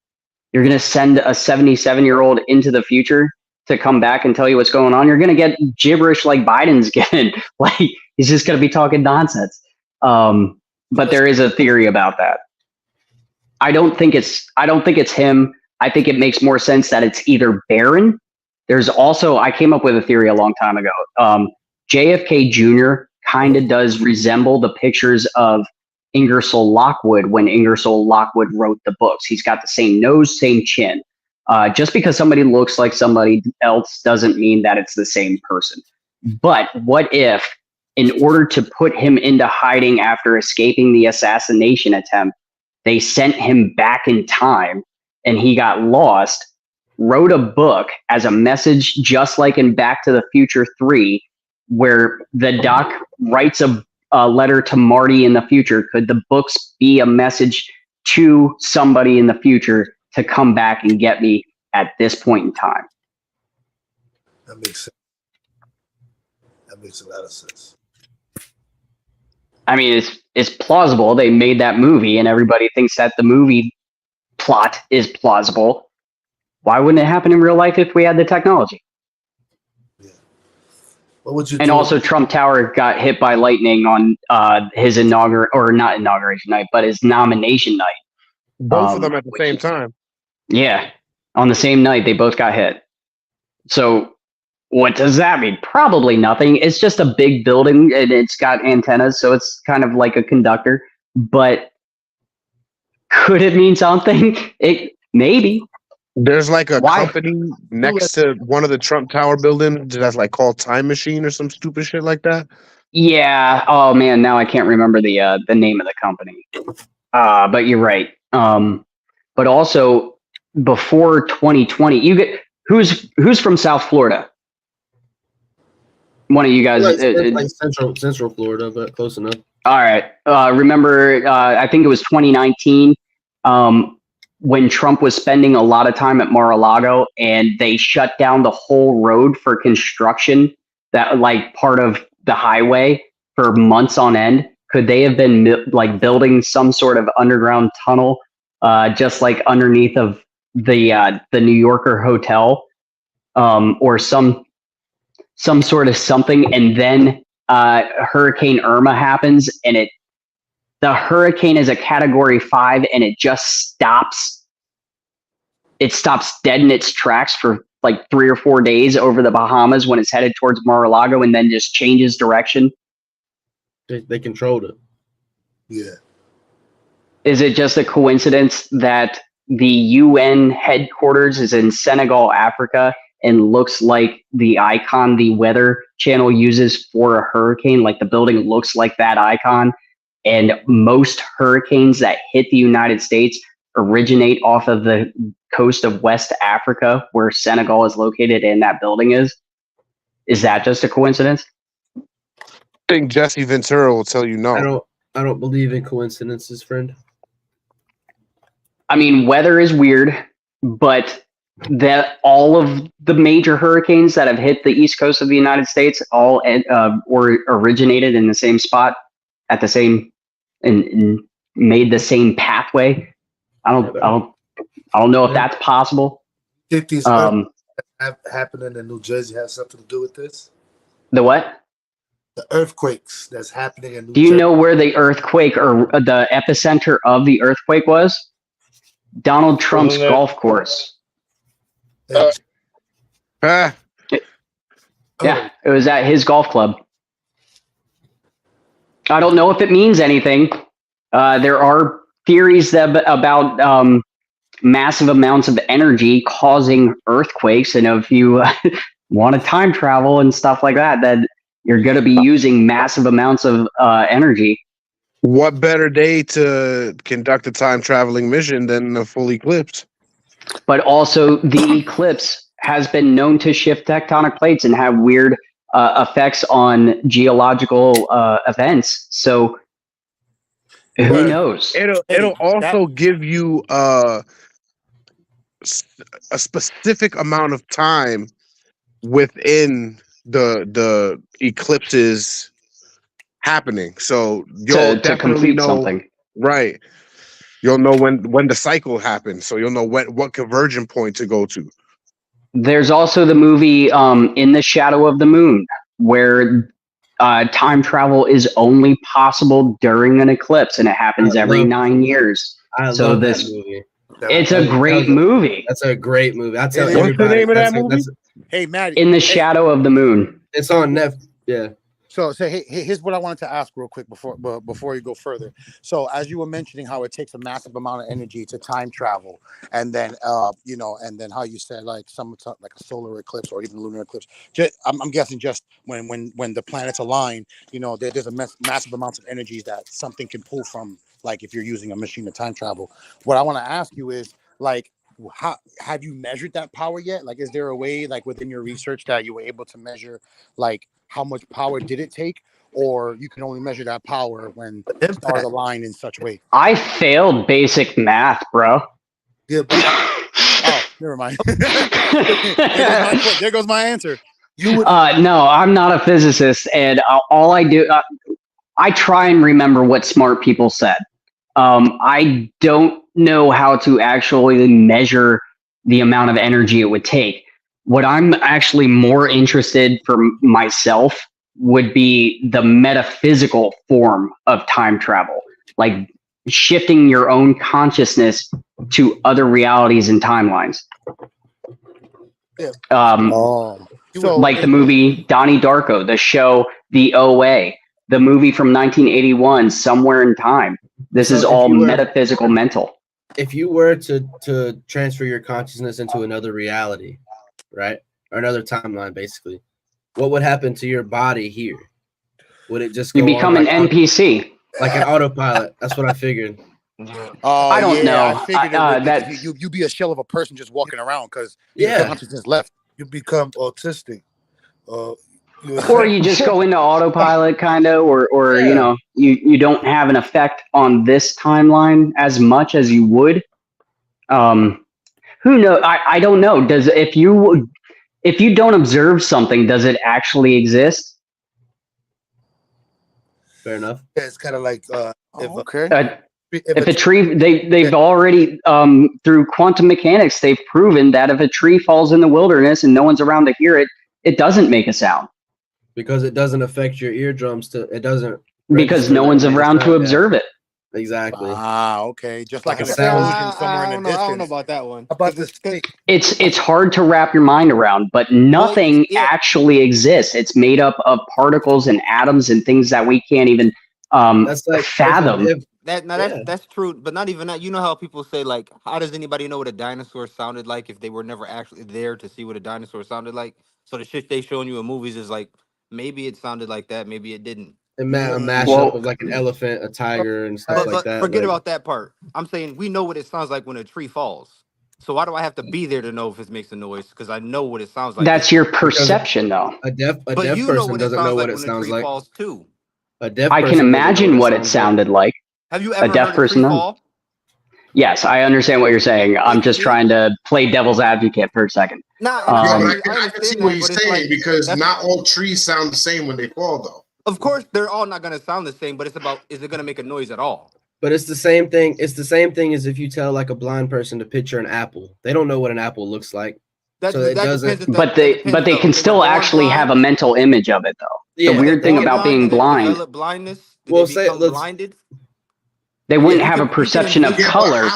going to send a 77-year-old into the future to come back and tell you what's going on. You're going to get gibberish like Biden's getting. Like, he's just going to be talking nonsense. But there is a theory about that. I don't think it's him. I think it makes more sense that it's either Barron. There's also, I came up with a theory a long time ago. JFK Jr. kind of does resemble the pictures of Ingersoll Lockwood when Ingersoll Lockwood wrote the books. He's got the same nose, same chin. Just because somebody looks like somebody else doesn't mean that it's the same person. But what if in order to put him into hiding after escaping the assassination attempt, they sent him back in time and he got lost, wrote a book as a message, just like in Back to the Future 3, where the doc writes a letter to Marty in the future. Could the books be a message to somebody in the future to come back and get me at this point in time? That makes sense. That makes a lot of sense. I mean, it's plausible. They made that movie, and everybody thinks that the movie plot is plausible. Why wouldn't it happen in real life if we had the technology? Yeah. What would you and do? also, Trump Tower got hit by lightning on his not inauguration night, but his nomination night. Both of them at the same time. Yeah, on the same night, they both got hit. So what does that mean? Probably nothing. It's just a big building and it's got antennas, so it's kind of like a conductor. But could it mean something? It maybe. There's like a company next to one of the Trump Tower buildings that's like called Time Machine or some stupid shit like that. Yeah. Oh man, now I can't remember the name of the company. But you're right. But also before 2020, you get who's from South Florida? One of you guys, like central Florida, but close enough. All right. Remember, I think it was 2019 when Trump was spending a lot of time at Mar-a-Lago, and they shut down the whole road for construction, that like part of the highway for months on end. Could they have been like building some sort of underground tunnel, just like underneath of the New Yorker hotel, or some sort of something, and then Hurricane Irma happens, and the hurricane is a Category 5, and it just stops. It stops dead in its tracks for like 3 or 4 days over the Bahamas when it's headed towards Mar-a-Lago, and then just changes direction. They controlled it. Yeah. Is it just a coincidence that the UN headquarters is in Senegal, Africa, and looks like the icon the Weather Channel uses for a hurricane? Like the building looks like that icon. And most hurricanes that hit the United States originate off of the coast of West Africa, where Senegal is located and that building is. Is that just a coincidence? I think Jesse Ventura will tell you no. I don't believe in coincidences, friend. I mean, weather is weird, but that all of the major hurricanes that have hit the east coast of the United States all or originated in the same spot at the same and made the same pathway. I don't know if that's possible. Think these happening in New Jersey have something to do with this? The what? The earthquakes that's happening in New Do Jersey. you know where the earthquake or the epicenter of the earthquake was? Donald Trump's golf course. Yeah, it was at his golf club. I don't know if it means anything. There are theories about massive amounts of energy causing earthquakes, and if you want to time travel and stuff like that, then you're going to be using massive amounts of energy. What better day to conduct a time traveling mission than a full eclipse? But also, the eclipse has been known to shift tectonic plates and have weird effects on geological events. So who knows? It'll also give you a specific amount of time within the eclipses happening. So you'll to complete know something. Right. You'll know when the cycle happens, so you'll know what convergent point to go to. There's also the movie In the Shadow of the Moon, where time travel is only possible during an eclipse, and it happens every 9 years. Love that movie. It's a great movie. That's a great movie. I tell What's everybody. the name of that movie? Hey, Matty. In the Shadow of the Moon. It's on Netflix. Yeah. So here's what I wanted to ask real quick before you go further. So as you were mentioning how it takes a massive amount of energy to time travel, and then and then how you said like like a solar eclipse or even lunar eclipse. I'm guessing just when the planets align, there's a massive amounts of energy that something can pull from. Like if you're using a machine to time travel, what I want to ask you is like, how have you measured that power yet? Like, is there a way like within your research that you were able to measure like how much power did it take, or you can only measure that power when stars align in such a way? I failed basic math, bro. Yeah, oh, never mind. There goes my answer. You would no, I'm not a physicist, and all I do, I try and remember what smart people said. I don't know how to actually measure the amount of energy it would take. What I'm actually more interested for myself would be the metaphysical form of time travel, like shifting your own consciousness to other realities and timelines. Yeah. So like the movie Donnie Darko, the show The OA, the movie from 1981, Somewhere in Time. This is all metaphysical mental. If you were to transfer your consciousness into another reality, right? Or another timeline, basically, what would happen to your body here? Would it just go you become an NPC? Like an autopilot. That's what I figured. I don't know. I figured that you be a shell of a person just walking around because consciousness left. You become autistic. Or you just go into autopilot kind of, or you don't have an effect on this timeline as much as you would. Who knows? I don't know. If you don't observe something, does it actually exist? Fair enough. Yeah, it's kind of like if a tree, they've already through quantum mechanics, they've proven that if a tree falls in the wilderness and no one's around to hear it, it doesn't make a sound. Because it doesn't affect your eardrums it doesn't. Because no one's around to observe it. Exactly. Okay. Just like a sound somewhere in the distance. I don't know about that one. About this thing. It's hard to wrap your mind around, but nothing actually exists. It's made up of particles and atoms and things that we can't even fathom. That's true, but not even that. You know how people say like, how does anybody know what a dinosaur sounded like if they were never actually there to see what a dinosaur sounded like? So the shit they showing you in movies is like, maybe it sounded like that, maybe it didn't. A mashup of like an elephant, a tiger, and stuff like that. Forget about that part. I'm saying we know what it sounds like when a tree falls. So why do I have to be there to know if it makes a noise? Because I know what it sounds like. That's your perception, though. A deaf person doesn't know what it sounds like. Falls too. I can imagine what it sounded like. Have you ever a deaf heard person a tree fall? Yes, I understand what you're saying. I'm just trying to play devil's advocate for a second. I can see what he's saying because not all trees sound the same when they fall, though. Of course, they're all not going to sound the same, but it's about, is it going to make a noise at all? But it's the same thing. It's the same thing as if you tell like a blind person to picture an apple. They don't know what an apple looks like. But they can still actually have a mental image of it, though. Yeah, the weird thing about being blind. Blindness. Blinded. They wouldn't have a perception of color.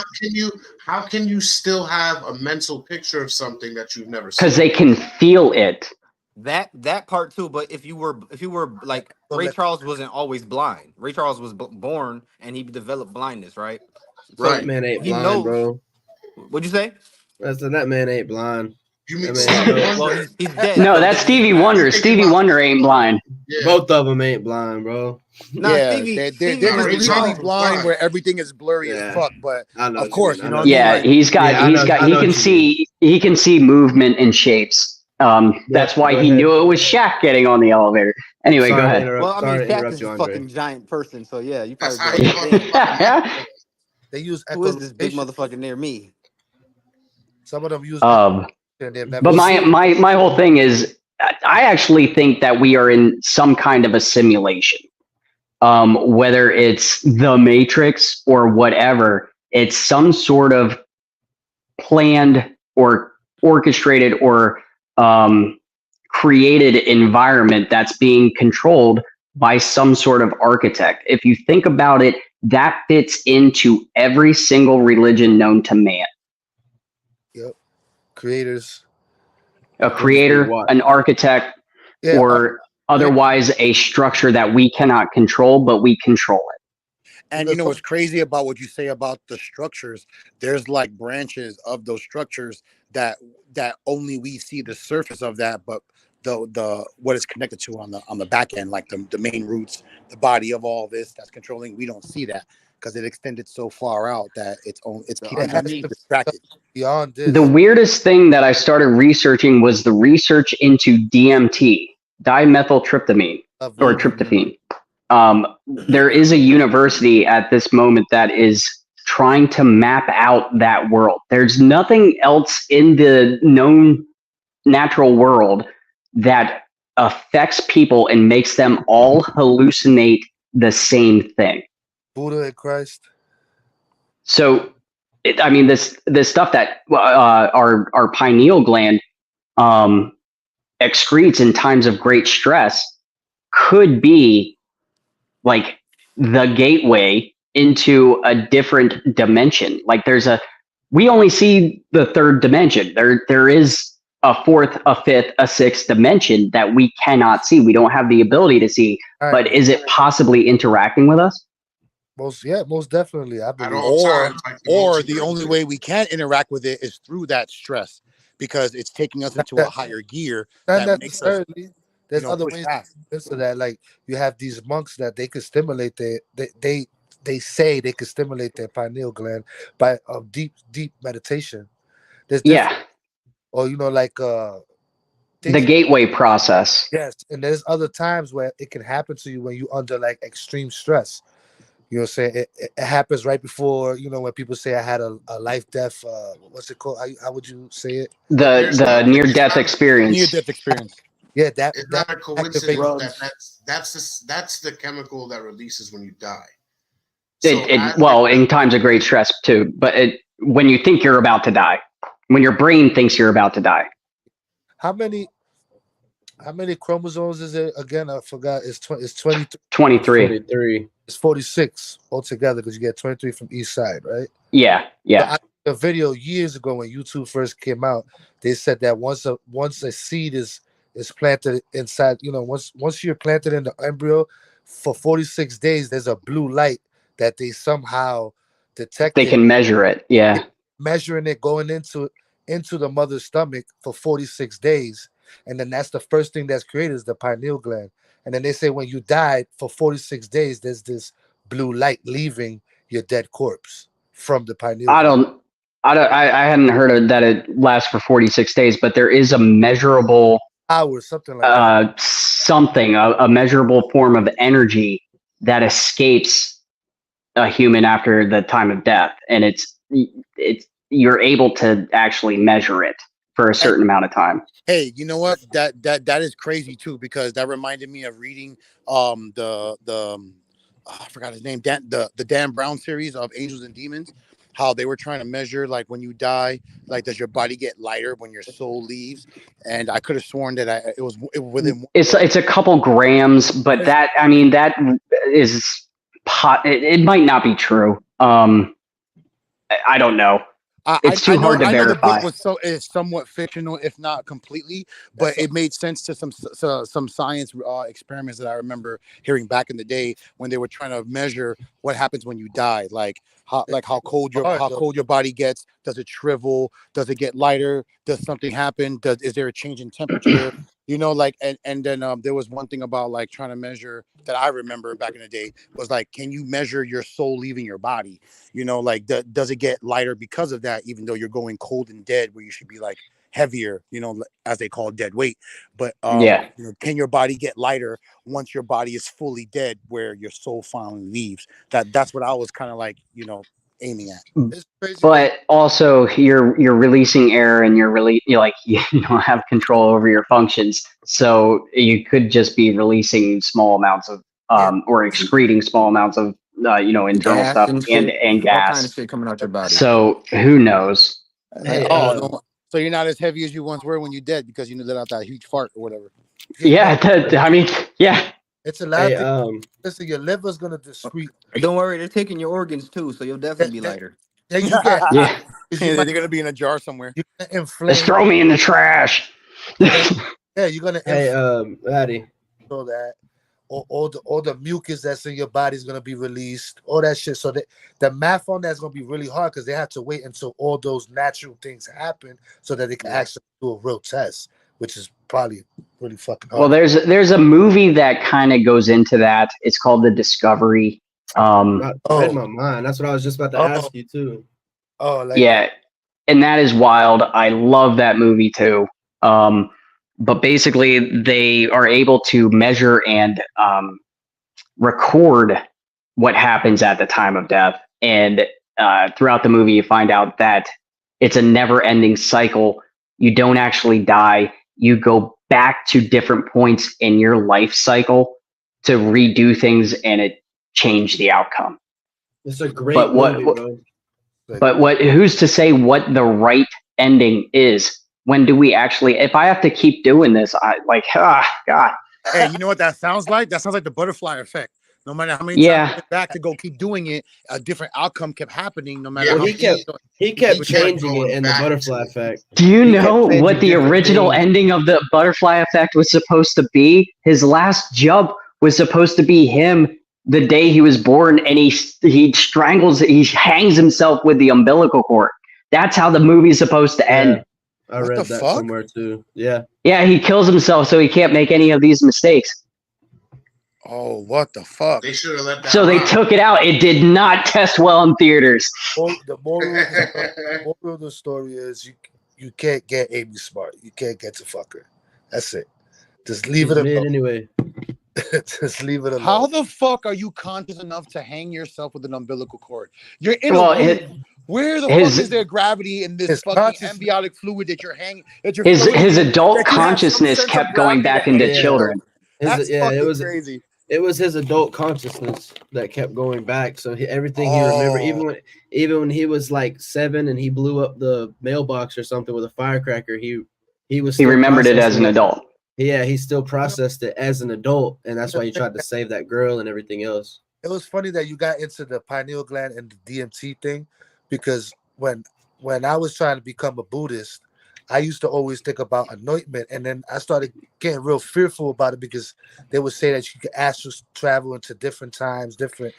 How can you still have a mental picture of something that you've never seen? Because they can feel it. That part too, but if you were like Ray Charles wasn't always blind. Ray Charles was born and he developed blindness, right? So right, man ain't blind, bro. What'd you say? That man ain't blind. You mean he's dead. No, that's Stevie Wonder. Stevie Wonder ain't blind. Yeah. Both of them ain't blind, bro. No, they're just really blind where everything is blurry as fuck. But of course, you know. Yeah, he can see movement and shapes. That's why he knew it was Shaq getting on the elevator. Anyway, go ahead. Well, I mean, Shaq is a fucking giant person, so yeah, you probably. They use. Who is this big motherfucker near me? Some of them use. But my whole thing is, I actually think that we are in some kind of a simulation. Whether it's the Matrix or whatever, it's some sort of planned or orchestrated or created environment that's being controlled by some sort of architect. If you think about it, that fits into every single religion known to man. Yep. Creators. A creator, an architect, or Otherwise, a structure that we cannot control, but we control it. And you know what's crazy about what you say about the structures? There's like branches of those structures that only we see the surface of that, but the what it's connected to on the back end, like the main roots, the body of all this that's controlling, we don't see that because it extended so far out that it's keeping us distracted. Beyond this, The weirdest thing that I started researching was the research into DMT, dimethyltryptamine, or tryptophan. There is a university at this moment that is trying to map out that world. There's nothing else in the known natural world that affects people and makes them all hallucinate the same thing. Buddha and Christ. So, this stuff that our pineal gland excretes in times of great stress could be like the gateway into a different dimension. Like we only see the third dimension. There is a fourth, a fifth, a sixth dimension that we cannot see. We don't have the ability to see. Right. But is it possibly interacting with us? Most definitely. I believe. Or the only way we can interact with it is through that stress, because it's taking us into a higher gear. That makes us, there's other ways to that. Like you have these monks that they could stimulate they say they could stimulate their pineal gland by deep meditation. Or like the gateway process. Yes, and there's other times where it can happen to you when you under like extreme stress. You know what I'm saying? It happens right before, when people say I had a life-death, what's it called? How would you say it? The near-death experience. Near-death experience. Yeah, it's not a coincidence that's the chemical that releases when you die. In times of great stress too, but when you think you're about to die, when your brain thinks you're about to die. How many chromosomes is it again? I forgot. It's 23. 23. It's 46 altogether because you get 23 from each side, right? Yeah. A video years ago when YouTube first came out, they said that once a seed is planted inside, once you're planted in the embryo for 46 days, there's a blue light that they somehow detect. They can measure it. Yeah. Measuring it going into the mother's stomach for 46 days. And then that's the first thing that's created is the pineal gland. And then they say when you died for 46 days, there's this blue light leaving your dead corpse from the pineal gland. I hadn't heard of that it lasts for 46 days, but there is a measurable hours, something like that. A measurable form of energy that escapes a human after the time of death. And it's you're able to actually measure it for a certain amount of time. Hey, you know what? That is crazy too, because that reminded me of reading I forgot his name, the Dan Brown series of Angels and Demons, how they were trying to measure like when you die, like does your body get lighter when your soul leaves? And I could have sworn that it was within. It's a couple grams, but that is it might not be true. I don't know. It's too hard to verify. The book is somewhat fictional, if not completely, but it made sense to some science experiments that I remember hearing back in the day when they were trying to measure what happens when you die, like how cold your body gets. Does it shrivel? Does it get lighter? Does something happen? Is there a change in temperature? And then there was one thing about like trying to measure that I remember back in the day was like, can you measure your soul leaving your body? Does it get lighter because of that, even though you're going cold and dead where you should be like heavier, as they call dead weight. But can your body get lighter once your body is fully dead where your soul finally leaves? That's what I was kind of like, aiming at. But also you're releasing air and you don't have control over your functions. So you could just be releasing small amounts of or excreting small amounts of internal gas stuff and gas. All kind of shit coming out your body. So who knows? So you're not as heavy as you once were when you're dead because you let out that huge fart or whatever. Yeah. It's a lot. Listen, your liver's gonna discrete. Don't worry, they're taking your organs too, so you'll definitely be lighter. Yeah, you get. Yeah. They're gonna be in a jar somewhere. You're gonna inflame. Just throw me in the trash. Yeah, you're gonna. Hey, Matty. so that all the mucus that's in your body is gonna be released, all that shit. So the math on that's gonna be really hard because they have to wait until all those natural things happen so that they can actually do a real test, which is probably really fucking hard. Well, there's a movie that kind of goes into that. It's called The Discovery. Read my mind. That's what I was just about to ask you too. Yeah, and that is wild. I love that movie too. But basically, they are able to measure and record what happens at the time of death. And throughout the movie, you find out that it's a never-ending cycle. You don't actually die. You go back to different points in your life cycle to redo things, and it changed the outcome. It's a great movie, bro. But who's to say what the right ending is? When do we actually, if I have to keep doing this, God. Hey, you know what that sounds like? That sounds like the butterfly effect. No matter how many times you went back to go keep doing it, a different outcome kept happening. No matter how he kept changing it in the butterfly effect. Do you know what the original ending of the butterfly effect was supposed to be? His last jump was supposed to be him the day he was born, and he hangs himself with the umbilical cord. That's how the movie's supposed to end. I read that somewhere too. Yeah. Yeah, he kills himself so he can't make any of these mistakes. Oh, what the fuck? They should have let that. So they took it out. It did not test well in theaters. The moral of the story is you can't get Amy Smart. You can't get to fuck her. That's it. Just leave it alone. Anyway. Just leave it alone. How the fuck are you conscious enough to hang yourself with an umbilical cord? You're in a room. Where the fuck is there gravity in this fucking amniotic fluid that you're hanging? His adult consciousness kept going back into children. That's fucking crazy. It was his adult consciousness that kept going back. So everything he remembered, even when he was like 7 and he blew up the mailbox or something with a firecracker, he remembered it as an adult. Yeah, he still processed it as an adult, and that's why he tried to save that girl and everything else. It was funny that you got into the pineal gland and the DMT thing, because when I was trying to become a Buddhist, I used to always think about anointment, and then I started getting real fearful about it because they would say that you could astral travel into different times, different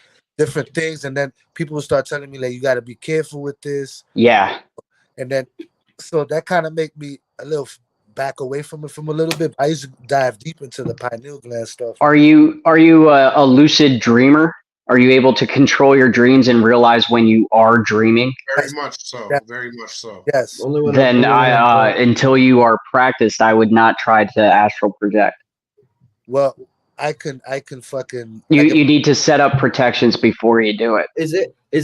things, and then people would start telling me like you got to be careful with this. Yeah, and then so that kind of made me a little back away from it from a little bit. I used to dive deep into the pineal gland stuff. Are you a lucid dreamer? Are you able to control your dreams and realize when you are dreaming? Very much so. Very much so. Yes. Then until you are practiced, I would not try to astral project. Well, I can fucking. You need to set up protections before you do it. Is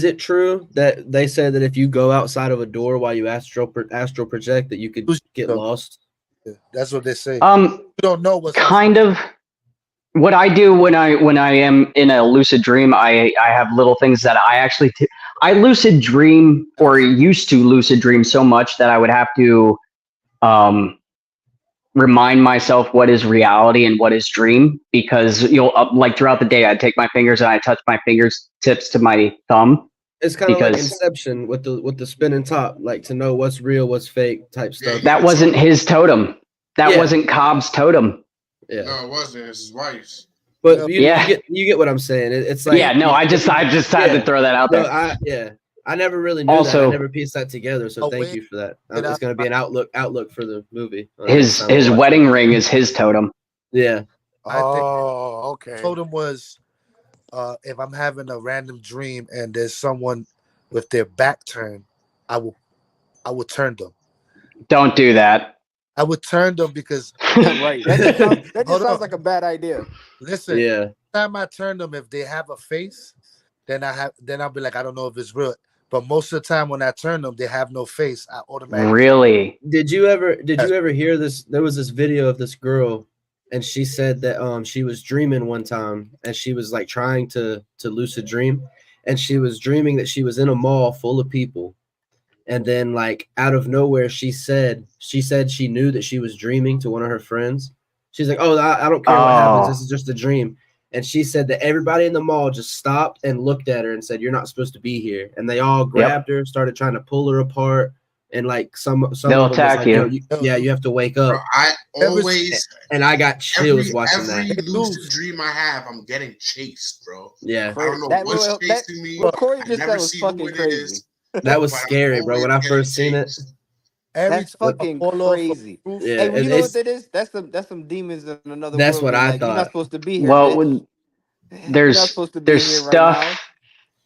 it true that they say that if you go outside of a door while you astral project that you could get lost? Yeah, that's what they say. You don't know what's kind of. What I do when I am in a lucid dream, I have little things that I actually I lucid dream, or used to lucid dream so much that I would have to remind myself what is reality and what is dream, because like throughout the day I'd take my fingers and I touch my fingertips to my thumb. It's kind of like Inception with the spinning top, like to know what's real, what's fake type stuff. That wasn't his totem. That wasn't Cobb's totem. Yeah. No, it wasn't. It's his wife's. But you get what I'm saying. It's like I just had to throw that out there. I never really knew that. I never pieced that together. So thank you for that. It's going to be an outlook for the movie. His wedding ring is his totem. Yeah. Okay. Totem was if I'm having a random dream and there's someone with their back turned, I will turn them. Don't do that. I would turn them because right. That just sounds like a bad idea. Listen, every time I turn them, if they have a face, then I'll be like, I don't know if it's real. But most of the time when I turn them, they have no face. I automatically. Really? Did you ever hear this? There was this video of this girl, and she said that she was dreaming one time, and she was like trying to lucid dream, and she was dreaming that she was in a mall full of people. And then, like, out of nowhere, she said she knew that she was dreaming to one of her friends. She's like, "Oh, I don't care what happens. This is just a dream." And she said that everybody in the mall just stopped and looked at her and said, "You're not supposed to be here." And they all grabbed her, started trying to pull her apart, and like some They'll of them was attack like, you. you have to wake up. Bro, I always and I got chills watching every that. lucid dream I have, I'm getting chased, bro. Yeah, I don't know what's chasing me. What Corey I just never said was see who fucking it crazy. is. that was but I'm scary, bro. When I always first seen it, getting chased. That's fucking crazy. yeah, Hey, well, you know what it's that is? That's some demons in another that's world. what They're I like, you're not thought. supposed to be here, Well, bitch. You're not supposed to be there's here right now. stuff.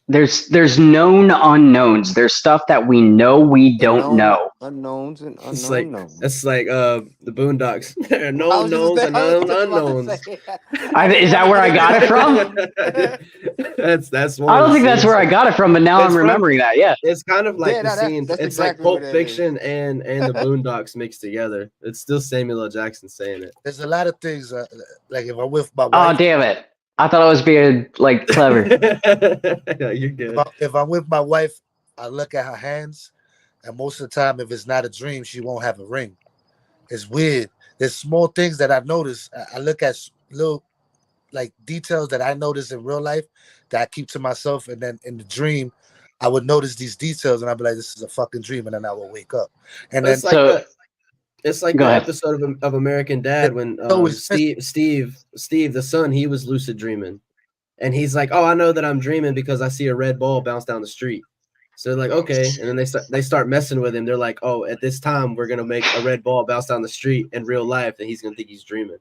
There's known unknowns. There's stuff that we know we don't know. Unknowns and It's unknown like knowns. it's like the Boondocks. There are I known was just knowns and I was known just about to unknowns. say. Is that where I got it from? That's one. I of don't the think that's scenes. where I got it from, but now It's I'm from- remembering that. Yeah. It's kind of like Yeah, the no, scenes. that's It's like exactly what Pulp it is. Fiction and the Boondocks mixed together. It's still Samuel L. Jackson saying it. There's a lot of things like if I'm with my Oh wife. damn it! I thought I was being like clever. You're good. If I'm with my wife, I look at her hands, and most of the time, if it's not a dream, she won't have a ring. It's weird. There's small things that I notice. I look at little like details that I notice in real life that I keep to myself, and then in the dream, I would notice these details, and I'd be like, "This is a fucking dream," and then I will wake up. And then It's like Go the ahead. episode of American Dad when Steve the son, he was lucid dreaming, and he's like, "Oh, I know that I'm dreaming because I see a red ball bounce down the street." So they're like, "Okay," and then they start messing with him. They're like, "Oh, at this time we're gonna make a red ball bounce down the street in real life, and he's gonna think he's dreaming."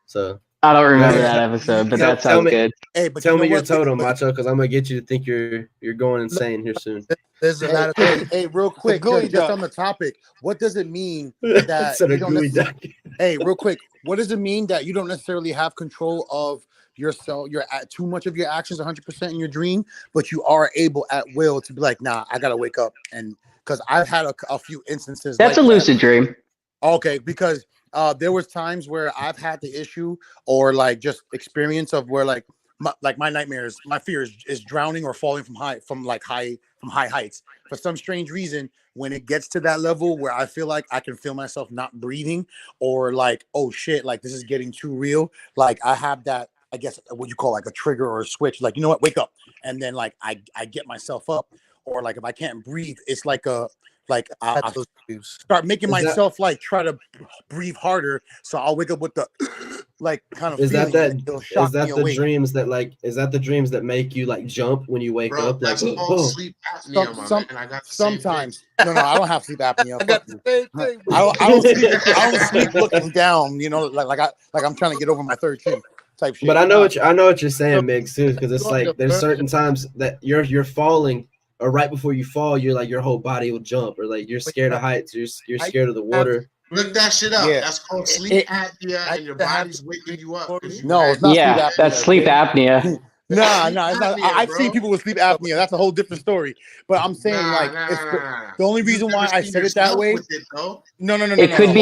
So I don't remember that episode, but that sounds good. Hey, but tell you know me your what? totem, Macho, because I'm gonna get you to think you're going insane here soon. there's a lot of Hey, real quick, gooey just duck. on the topic, what does it mean that Said a you don't gooey necessarily- Hey, real quick, what does it mean that you don't necessarily have control of yourself? You're at too much of your actions 100% in your dream, but you are able at will to be like, nah, I gotta wake up. And because I've had a few instances. That's like a lucid dream. Okay, because there was times where I've had the issue or like just experience of where like my nightmares, my fear is drowning or falling from high heights. For some strange reason, when it gets to that level where I feel like I can feel myself not breathing or like, oh shit, like this is getting too real. Like I have that, I guess what you call like a trigger or a switch. Like, you know what, wake up. And then like I get myself up. Or like if I can't breathe, it's like I start making myself like try to breathe harder, so I'll wake up with the like kind of Is that feeling it'll shock is that me the awake. dreams that like is that the dreams that make you like jump when you wake Bro, up? Like, that's called oh, sleep apnea, my man. I got the Sometimes same no, I don't have sleep apnea. I got the same thing. I don't sleep looking down. You know, like I'm trying to get over my third chin type shit. but I know what you're saying, Migs, too, because it's like there's certain times that you're falling, or right before you fall, you're like your whole body will jump, or like you're scared of heights, you're scared of the water. Look that shit up. Yeah. That's called sleep apnea, and your body's waking you up. 'cause you No, had- it's not Yeah, sleep apnea. that's sleep apnea. Nah, it's not. apnea, I've bro. seen people with sleep apnea. That's a whole different story. But I'm saying the only reason You've why never I seen said it that yourself way. with it, though. No. It could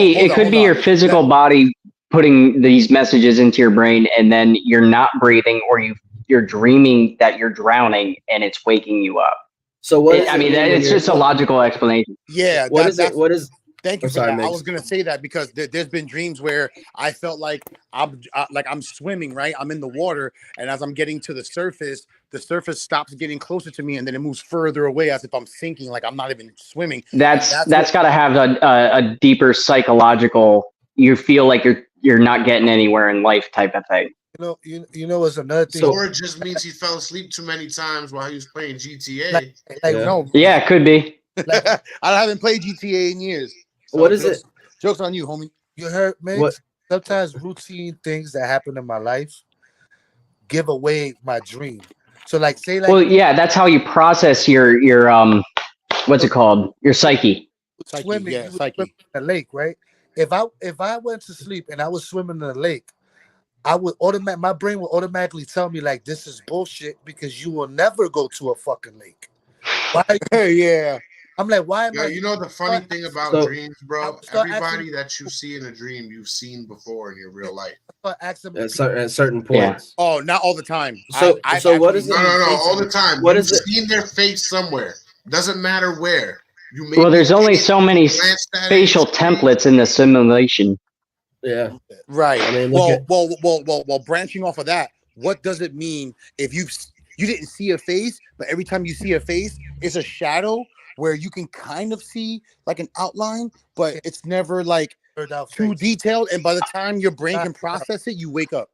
be your physical body putting these messages into your brain, and then you're not breathing, or you're dreaming that you're drowning, and it's waking you up. So what? It's just a logical explanation. Yeah. What is? Thank you I'm for sorry, that. I Migs. was gonna say that because there's been dreams where I felt like I'm swimming, right? I'm in the water, and as I'm getting to the surface stops getting closer to me, and then it moves further away as if I'm sinking, like I'm not even swimming. That's got to have a deeper psychological. You feel like you're not getting anywhere in life type of thing. You know what's another thing? Or it just means he fell asleep too many times while he was playing GTA. Yeah, it could be. I haven't played GTA in years. So What is it? Joke's on you, homie. You heard, man. What? Sometimes routine things that happen in my life give away my dream. So like say like Well, yeah, that's how you process your what's it called? Your psyche. swimming, yeah, you would psyche. swim in a lake, right? If I went to sleep and I was swimming in a lake, I would my brain would automatically tell me like this is bullshit because you will never go to a fucking lake. Why? Yeah. I'm like, why am Yo, I? you know the funny thing about So- dreams, bro? Start Everybody that you see in a dream, you've seen before in your real life. start asking At certain points. Oh, not all the time. So- so what is it- No, all the time. What You've is it? seen their face somewhere. Doesn't matter where. You Well, there's only so many glanced at it, facial templates in the simulation. Yeah. Right. I mean, look Well, branching off of that, what does it mean if you didn't see a face, but every time you see a face, it's a shadow, where you can kind of see like an outline, but it's never like too face. detailed. And by the time your brain can process it, you wake up.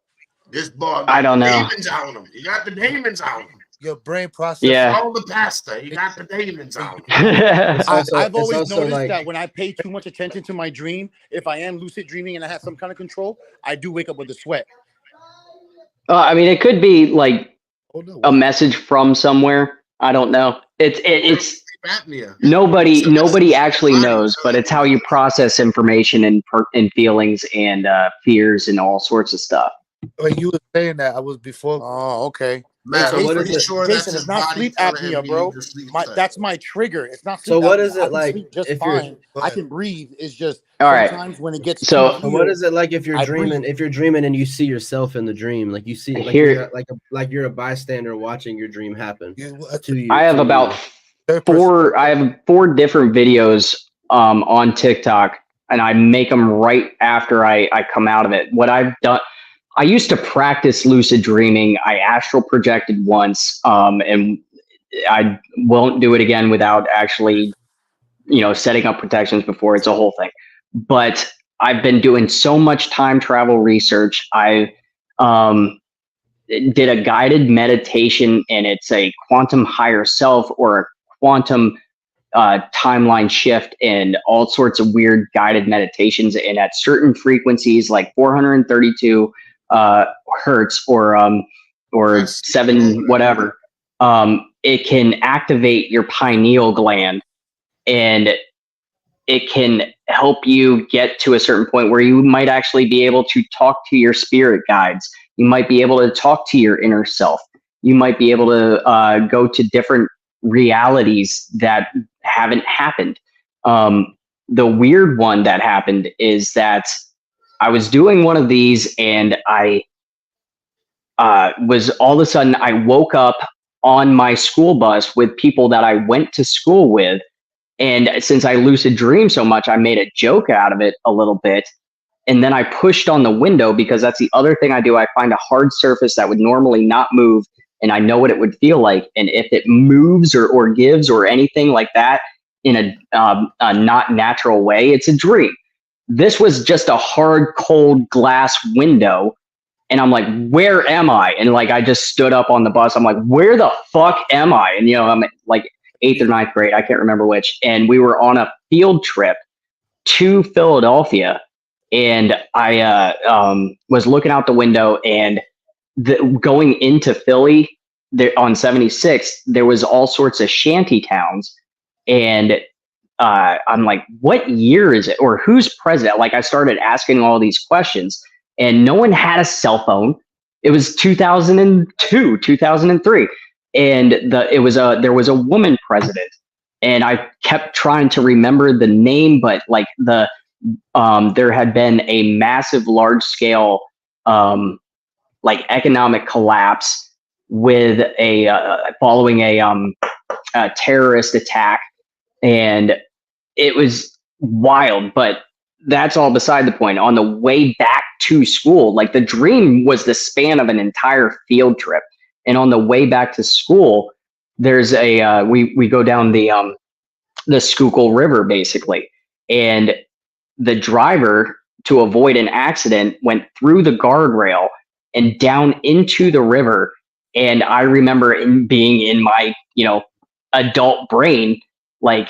This boy I got don't the know. demons on him. He got the demons on him. Your brain process. Yeah. All the pasta. He got the demons on him. I've always also noticed like- that when I pay too much attention to my dream, if I am lucid dreaming and I have some kind of control, I do wake up with a sweat. I mean, it could be like a message from somewhere. I don't know. It's Sleep apnea. nobody actually knows, but it's how you process information and feelings and fears and all sorts of stuff. When you were saying that, I was before. Oh, okay. Matt, So I'm what is pretty it? sure that's Jason, his it's not body sleep telling him apnea, he bro. needs to sleep My, tight. that's my trigger. It's not sleep So what apnea. is it I can like sleep just if you're- fine. I can breathe. It's just All right. sometimes when it gets So- too So what clear, is it like if you're I dreaming? breathe. If you're dreaming and you see yourself in the dream, like you see, like Here- you're like you're a bystander watching your dream happen to you. I have to about you. I have 4 different videos on TikTok, and I make them right after I come out of it. What I've done, I used to practice lucid dreaming. I astral projected once, and I won't do it again without actually, setting up protections before. It's a whole thing. But I've been doing so much time travel research. I did a guided meditation, and it's a quantum higher self or a quantum timeline shift and all sorts of weird guided meditations. And at certain frequencies, like 432 hertz or 7 whatever, it can activate your pineal gland, and it can help you get to a certain point where you might actually be able to talk to your spirit guides. You might be able to talk to your inner self. You might be able to go to different realities that haven't happened. The weird one that happened is that I was doing one of these, and I was all of a sudden I woke up on my school bus with people that I went to school with. And since I lucid dream so much, I made a joke out of it a little bit. And then I pushed on the window, because that's the other thing I do. I find a hard surface that would normally not move, and I know what it would feel like. And if it moves or gives or anything like that in a not natural way, it's a dream. This was just a hard, cold glass window. And I'm like, where am I? And like, I just stood up on the bus. I'm like, where the fuck am I? And, I'm like 8th or 9th grade. I can't remember which. And we were on a field trip to Philadelphia. And I was looking out the window, and going into Philly there on 76, there was all sorts of shanty towns. And I'm like, what year is it? Or who's president? Like, I started asking all these questions, and no one had a cell phone. It was 2002, 2003. And there was a woman president. And I kept trying to remember the name, but like there had been a massive, large scale, like economic collapse with following a terrorist attack, and it was wild. But that's all beside the point. On the way back to school, like the dream was the span of an entire field trip, and on the way back to school, there's we go down the Schuylkill River basically, and the driver, to avoid an accident, went through the guardrail and down into the river. And I remember being in my, adult brain, like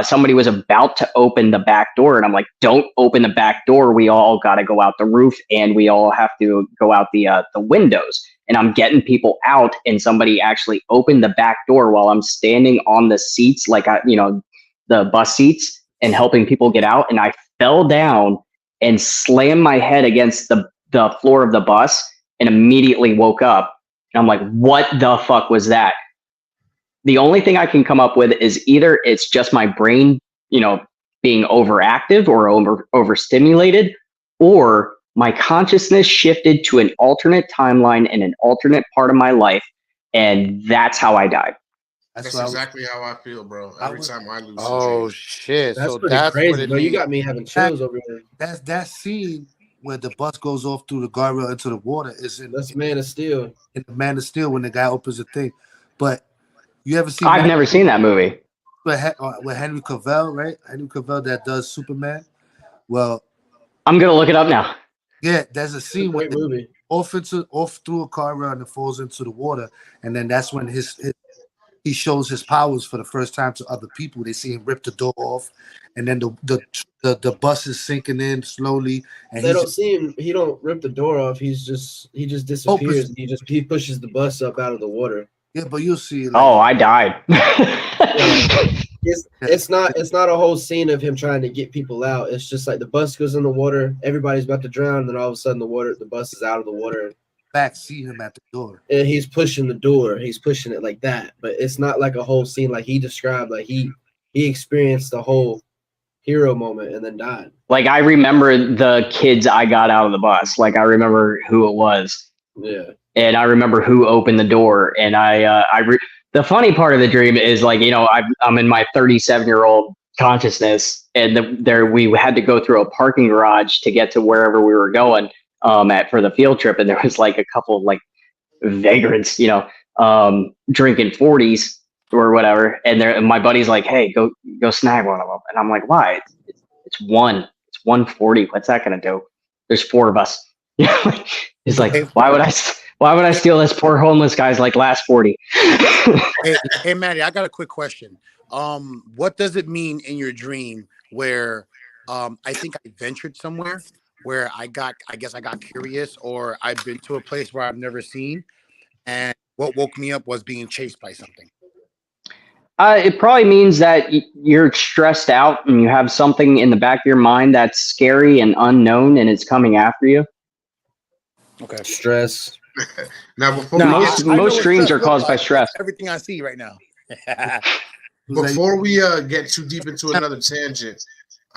somebody was about to open the back door, and I'm like, don't open the back door. We all got to go out the roof, and we all have to go out the windows. And I'm getting people out, and somebody actually opened the back door while I'm standing on the seats, like the bus seats, and helping people get out. And I fell down and slammed my head against the floor of the bus, and immediately woke up. And I'm like, what the fuck was that? The only thing I can come up with is either it's just my brain, being overactive or overstimulated, or my consciousness shifted to an alternate timeline in an alternate part of my life, and that's how I died. That's exactly how I feel, bro. Every time I lose. Oh shit! That's So pretty that's crazy, what it bro. You means. got me having chills over here. That's that scene where the bus goes off through the guardrail into the water. Is in That's Man of Steel. In the Man of Steel, when the guy opens the thing. But you ever seen? I've never seen that movie. with Henry Cavill, right? Henry Cavill that does Superman. Well, I'm gonna look it up now. Yeah, there's a scene where Great movie. off through a car run and falls into the water, and then that's when he shows his powers for the first time to other people. They see him rip the door off, and then the bus is sinking in slowly, and They don't see him. He don't rip the door off. He just disappears. He pushes the bus up out of the water. Yeah, but you'll see. Oh, I died. It's not a whole scene of him trying to get people out. It's just like the bus goes in the water, everybody's about to drown, and then all of a sudden the bus is out of the water. Back see him at the door. And he's pushing the door. He's pushing it like that. But it's not like a whole scene like he described. Like he experienced the whole hero moment and then died. Like I remember the kids I got out of the bus. Like I remember who it was. Yeah. And I remember who opened the door. And the funny part of the dream is like, you know, I'm in my 37-year-old consciousness, and we had to go through a parking garage to get to wherever we were going for the field trip. And there was like a couple of like vagrants, you know, drinking 40s or whatever. And my buddy's like, hey, go snag one of them. And I'm like, why? It's 140. What's that going to do? There's 4 of us. He's like, why would I steal this poor homeless guy's like last 40? Hey, Matty, I got a quick question. What does it mean in your dream where I think I ventured somewhere where I guess I got curious, or I've been to a place where I've never seen, and what woke me up was being chased by something? It probably means that you're stressed out and you have something in the back of your mind that's scary and unknown, and it's coming after you. Okay. Stress. Now, most dreams are caused by stress. Everything I see right now. Before we get too deep into another tangent,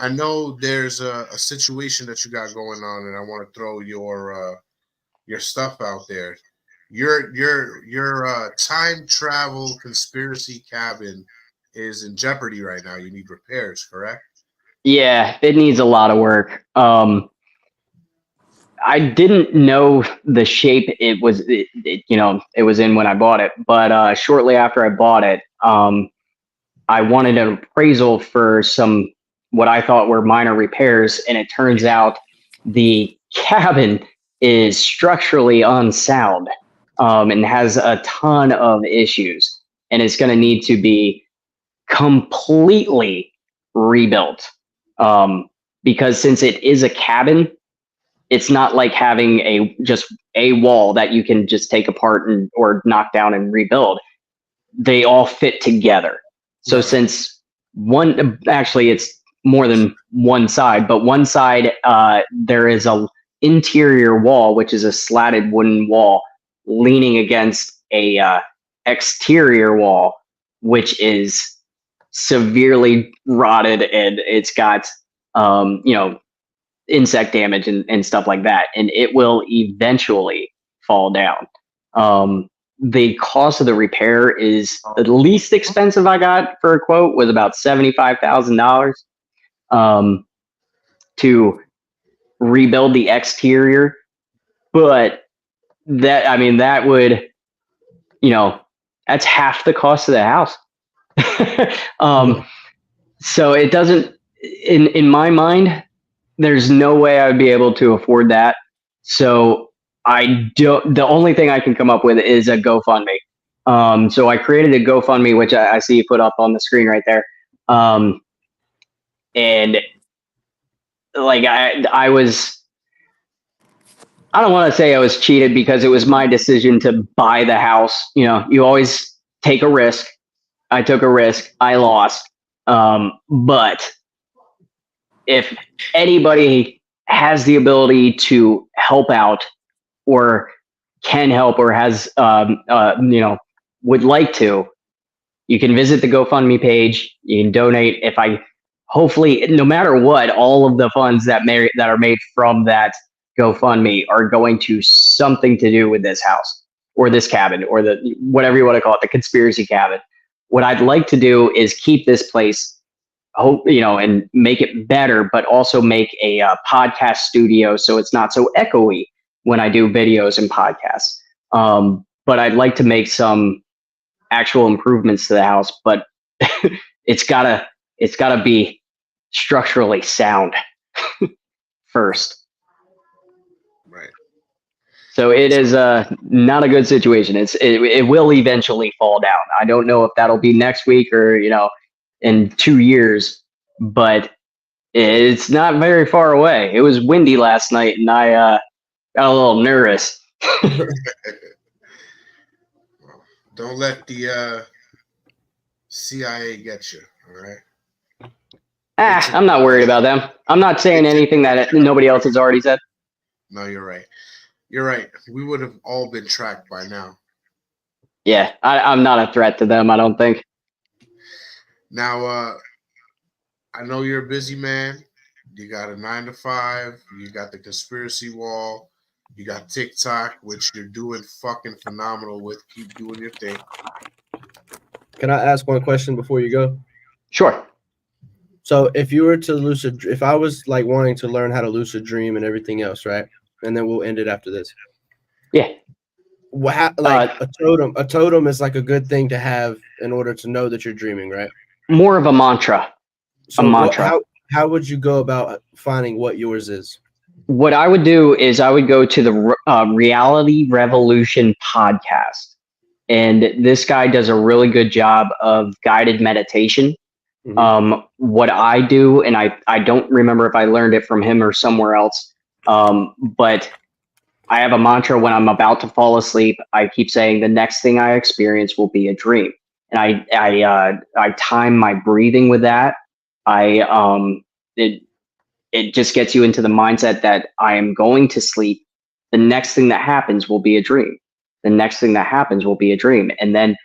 I know there's a situation that you got going on, and I want to throw your stuff out there. Your time travel conspiracy cabin is in jeopardy right now. You need repairs, correct? Yeah, it needs a lot of work. I didn't know the shape it was in when I bought it, but shortly after I bought it, I wanted an appraisal for some what I thought were minor repairs, and it turns out the cabin is structurally unsound and has a ton of issues, and it's going to need to be completely rebuilt because since it is a cabin, it's not like having just a wall that you can just take apart or knock down and rebuild. They all fit together. So since it's more than one side, but one side, there is a interior wall, which is a slatted wooden wall leaning against a exterior wall, which is severely rotted, and it's got, insect damage and stuff like that, and it will eventually fall down. The cost of the repair is the least expensive I got for a quote was about $75,000 to rebuild the exterior, but that would, that's half the cost of the house. So it doesn't, in my mind, there's no way I would be able to afford that. So the only thing I can come up with is a GoFundMe. So I created a GoFundMe, which I see you put up on the screen right there. And like I don't want to say I was cheated because it was my decision to buy the house. You always take a risk. I took a risk. I lost. But if anybody has the ability to help out or can help or has, would like to, you can visit the GoFundMe page. You can donate. Hopefully, no matter what, all of the funds that are made from that GoFundMe are going to something to do with this house or this cabin or whatever you want to call it, the conspiracy cabin. What I'd like to do is keep this place, and make it better, but also make a podcast studio so it's not so echoey when I do videos and podcasts. But I'd like to make some actual improvements to the house, but it's gotta be structurally sound first. Right. So it is not a good situation. It will eventually fall down. I don't know if that'll be next week or in 2 years, but it's not very far away. It was windy last night, and I got a little nervous. Don't let the CIA get you. All right. I'm not worried about them. I'm not saying anything that nobody else has already said. No, you're right. You're right. We would have all been tracked by now. Yeah, I'm not a threat to them, I don't think. Now, I know you're a busy man. You got a 9 to 5. You got the conspiracy wall. You got TikTok, which you're doing fucking phenomenal with. Keep doing your thing. Can I ask one question before you go? Sure. So if you were to if I was like wanting to learn how to lucid dream and everything else, right? And then we'll end it after this. Yeah. A totem is like a good thing to have in order to know that you're dreaming, right? More of a mantra. So how would you go about finding what yours is? What I would do is I would go to the Reality Revolution podcast. And this guy does a really good job of guided meditation. Mm-hmm. What I do, and I don't remember if I learned it from him or somewhere else, but I have a mantra when I'm about to fall asleep. I keep saying the next thing I experience will be a dream. And I time my breathing with that. It just gets you into the mindset that I am going to sleep. The next thing that happens will be a dream. The next thing that happens will be a dream. And then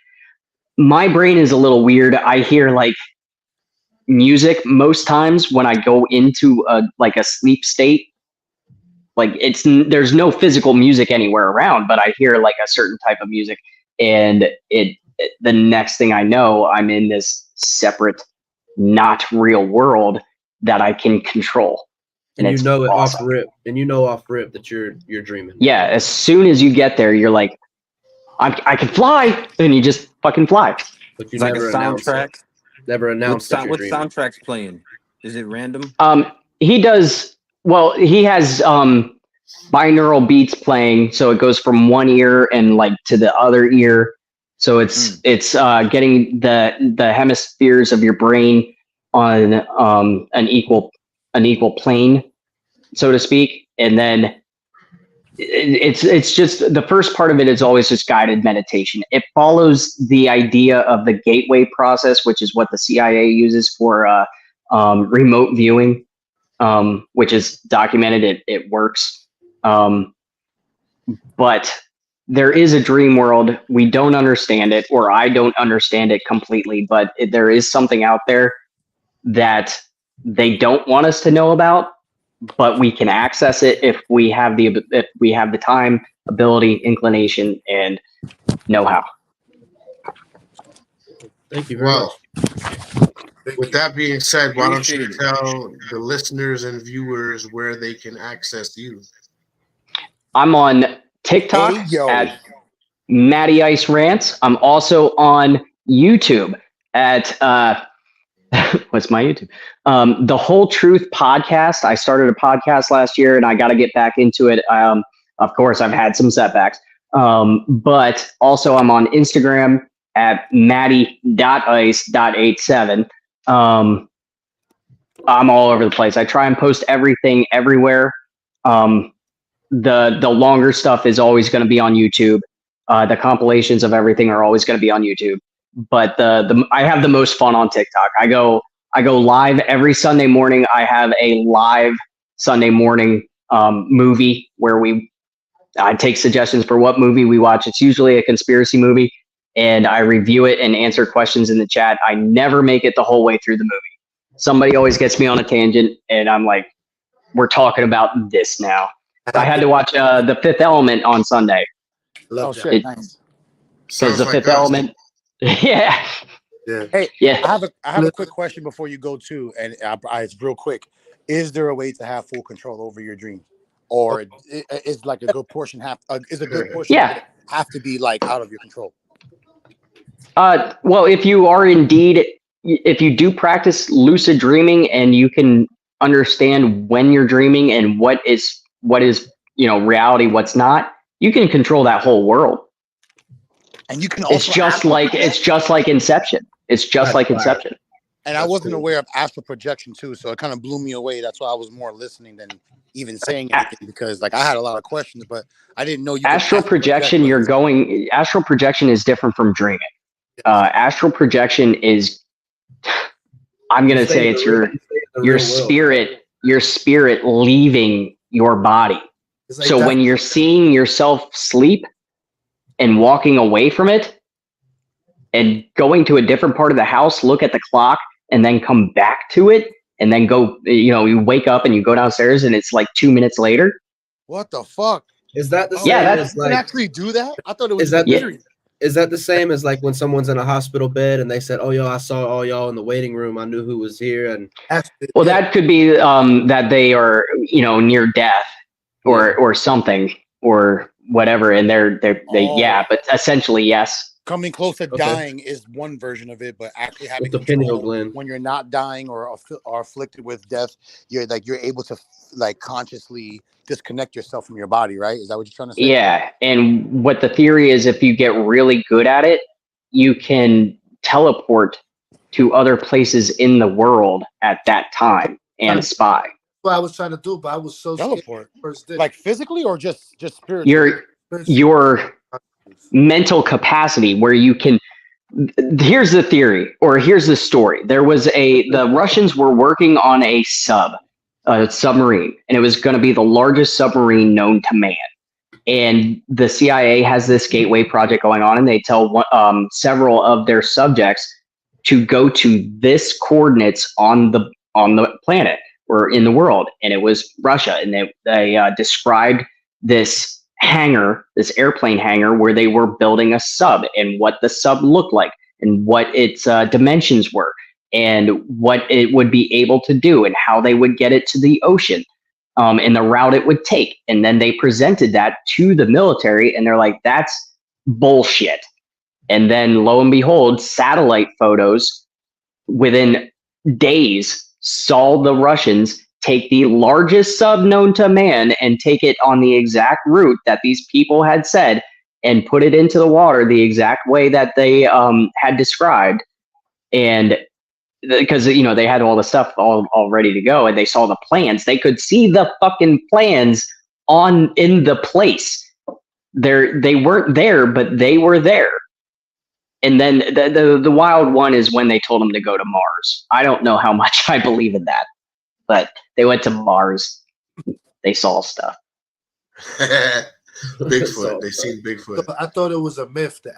my brain is a little weird. I hear like music most times when I go into a sleep state. Like there's no physical music anywhere around, but I hear like a certain type of music, and the next thing I know, I'm in this separate, not real world that I can control. And you know it awesome. off rip that you're dreaming. Yeah, as soon as you get there, you're like, I can fly, and you just fucking fly. But you it's like a soundtrack. Never announced that what soundtrack's playing? Is it random? He does. Well, he has binaural beats playing, so it goes from one ear and like to the other ear. So it's getting the hemispheres of your brain on an equal plane, so to speak. And then it's just the first part of it is always just guided meditation. It follows the idea of the gateway process, which is what the CIA uses for remote viewing. Which is documented. It works. But there is a dream world. We don't understand it, or I don't understand it completely, but there is something out there that they don't want us to know about, but we can access it if we have the time, ability, inclination, and know-how. Thank you very much. With that being said, why don't you tell the listeners and viewers where they can access you? I'm on TikTok at Matty Ice Rants. I'm also on YouTube at what's my YouTube? The Whole Truth Podcast. I started a podcast last year, and I got to get back into it. Of course, I've had some setbacks, but also I'm on Instagram at matty.ice.87. I'm all over the place. I try and post everything everywhere. The longer stuff is always going to be on YouTube. The compilations of everything are always going to be on YouTube. But I have the most fun on TikTok. I go live every Sunday morning. I have a live Sunday morning movie where I take suggestions for what movie we watch. It's usually a conspiracy movie, and I review it and answer questions in the chat. I never make it the whole way through the movie. Somebody always gets me on a tangent, and I'm like, we're talking about this now. I had to watch The Fifth Element on Sunday. Love shit. Nice. Because The Fifth Element. Yeah. Hey, yeah. I have a quick question before you go too, and it's real quick. Is there a way to have full control over your dream, or is like a good portion have to be like out of your control? Well, if you are indeed if you do practice lucid dreaming and you can understand when you're dreaming and what is reality, what's not, you can control that whole world. And you can also it's just like Inception. It's just like Inception. And I wasn't aware of astral projection too, so it kind of blew me away. That's why I was more listening than even saying anything, because like I had a lot of questions, but I didn't know you astral projection. Astral projection is different from dreaming. Astral projection is, I'm gonna say it's your spirit leaving your body. Like so when you're seeing yourself sleep and walking away from it and going to a different part of the house, look at the clock and then come back to it and then go, you wake up and you go downstairs and it's like 2 minutes later. What the fuck? Is that the same? Yeah, as you can actually do that? I thought it was Is that the same as like when someone's in a hospital bed and they said, "Oh, yo, I saw all y'all in the waiting room. I knew who was here." And well, that could be that they are, near death or something or whatever, and but essentially, yes. Coming close to dying is one version of it, but actually having the pineal gland when you're not dying or afflicted with death, you're able to like consciously disconnect yourself from your body, right? Is that what you're trying to say? Yeah, and what the theory is, if you get really good at it, you can teleport to other places in the world at that time and spy. What I was trying to do, but I was so teleport. Scared. Like physically or just spiritually? Your mental capacity where you can. Here's the theory, or here's the story. There was the Russians were working on a submarine, and it was going to be the largest submarine known to man. And the CIA has this Gateway project going on, and they tell several of their subjects to go to this coordinates on the planet or in the world, and it was Russia. And they described this hangar, this airplane hangar, where they were building a sub, and what the sub looked like, and what its dimensions were, and what it would be able to do, and how they would get it to the ocean, and the route it would take. And then they presented that to the military, and they're like, "That's bullshit." And then, lo and behold, satellite photos within days saw the Russians take the largest sub known to man and take it on the exact route that these people had said, and put it into the water the exact way that they had described. And because they had all the stuff all ready to go, and they saw the plans, they could see the fucking plans in the place. They weren't there, but they were there. And then the wild one is when they told them to go to Mars. I don't know how much I believe in that, but they went to Mars. They saw stuff. Bigfoot. They seen Bigfoot. I thought it was a myth, the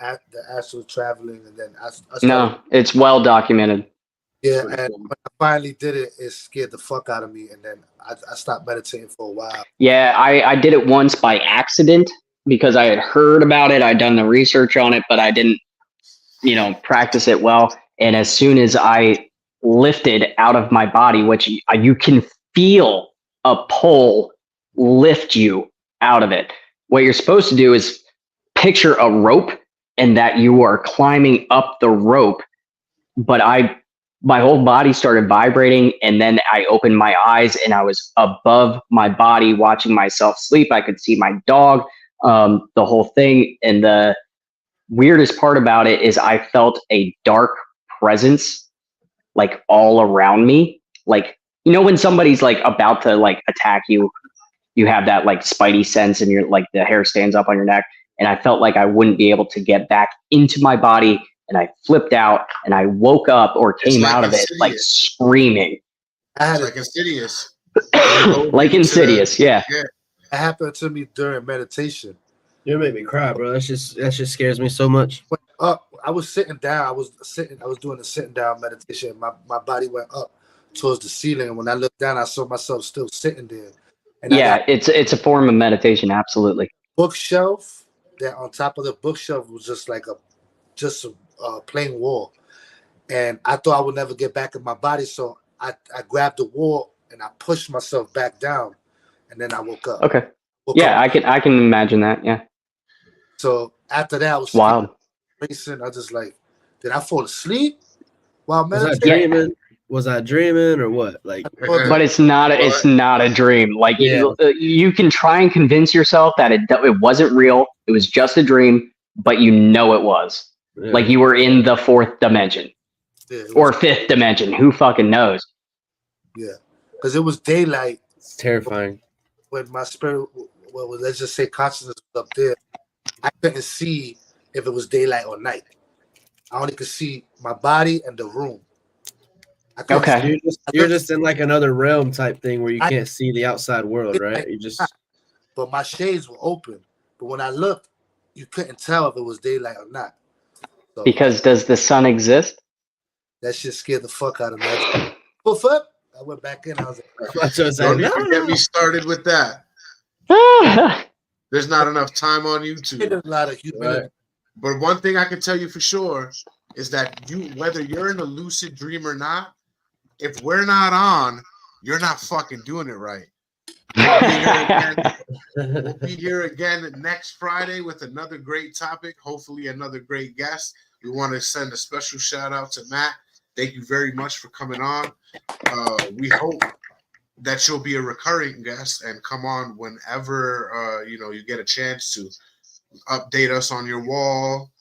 astral traveling, and then no, it's well documented. Yeah, and when I finally did it, it scared the fuck out of me, and then I stopped meditating for a while. Yeah, I did it once by accident because I had heard about it. I'd done the research on it, but I didn't, practice it well. And as soon as I lifted out of my body, which you can feel a pull lift you out of it. What you're supposed to do is picture a rope and that you are climbing up the rope. But my whole body started vibrating, and then I opened my eyes and I was above my body watching myself sleep. I could see my dog, the whole thing. And the weirdest part about it is I felt a dark presence like all around me. Like, when somebody's like about to like attack you, you have that like spidey sense and you're like, the hair stands up on your neck. And I felt like I wouldn't be able to get back into my body. And I flipped out and I woke up or came out of it like screaming. It's like Insidious. Like Insidious, yeah. It happened to me during meditation. You made me cry, bro. That just scares me so much. I was sitting down. I was doing a sitting down meditation. My body went up towards the ceiling, and when I looked down, I saw myself still sitting there. And it's a form of meditation, absolutely. Bookshelf. That on top of the bookshelf was just like a plain wall, and I thought I would never get back in my body, so I grabbed the wall and I pushed myself back down, and then I woke up. Okay. I can imagine that. Yeah. So after that, I was wild. Racing. I just like, did I fall asleep? While Was I meditating, dreaming? Was I dreaming or what? Like, But it's not. It's not a dream. Like you can try and convince yourself that it wasn't real. It was just a dream, but you know it was. yeah. Like you were in the fourth dimension or fifth dimension. Who fucking knows? Yeah, because it was daylight. It's terrifying. When my spirit, well, let's just say consciousness was up there, I couldn't see if it was daylight or night. I only could see my body and the room. Okay. You're just in like another realm type thing where you can't see the outside world, right? You just. But my shades were open. But when I looked, you couldn't tell if it was daylight or not. So Because does the sun exist? that shit scared the fuck out of me. Well, fuck. I went back in. I was like, don't even get me started with that. There's not enough time on YouTube. There's a lot of humility. Right. But one thing I can tell you for sure is that whether you're in a lucid dream or not, if we're not on, you're not fucking doing it right. We'll be here again next Friday with another great topic, hopefully another great guest. We want to send a special shout out to Matt. Thank you very much for coming on. We hope that you'll be a recurring guest and come on whenever you get a chance to update us on your wall,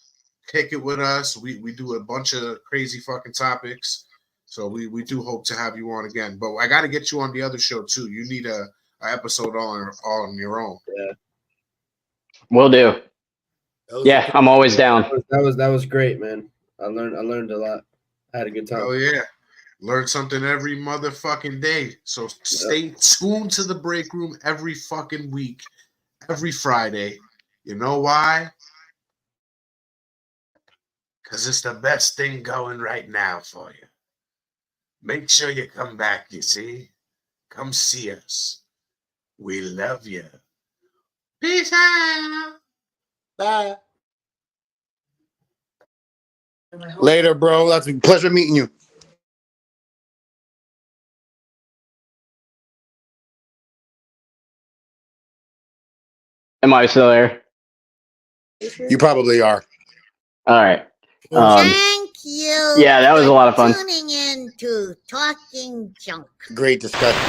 kick it with us. We do a bunch of crazy fucking topics. So we do hope to have you on again. But I got to get you on the other show too. You need a episode on your own. Yeah. Will do. Yeah, I'm always down. That was great, man. I learned a lot. I had a good time. Oh yeah. Learn something every motherfucking day. So stay tuned to the break room every fucking week, every Friday. You know why? Because it's the best thing going right now for you. Make sure you come back, you see? Come see us. We love you. Peace out. Bye. Later, bro. That's a pleasure meeting you. Am I still there? You probably are. All right. Thank you. Yeah, that was a lot of fun. Tuning in to Talking Junk. Great discussion.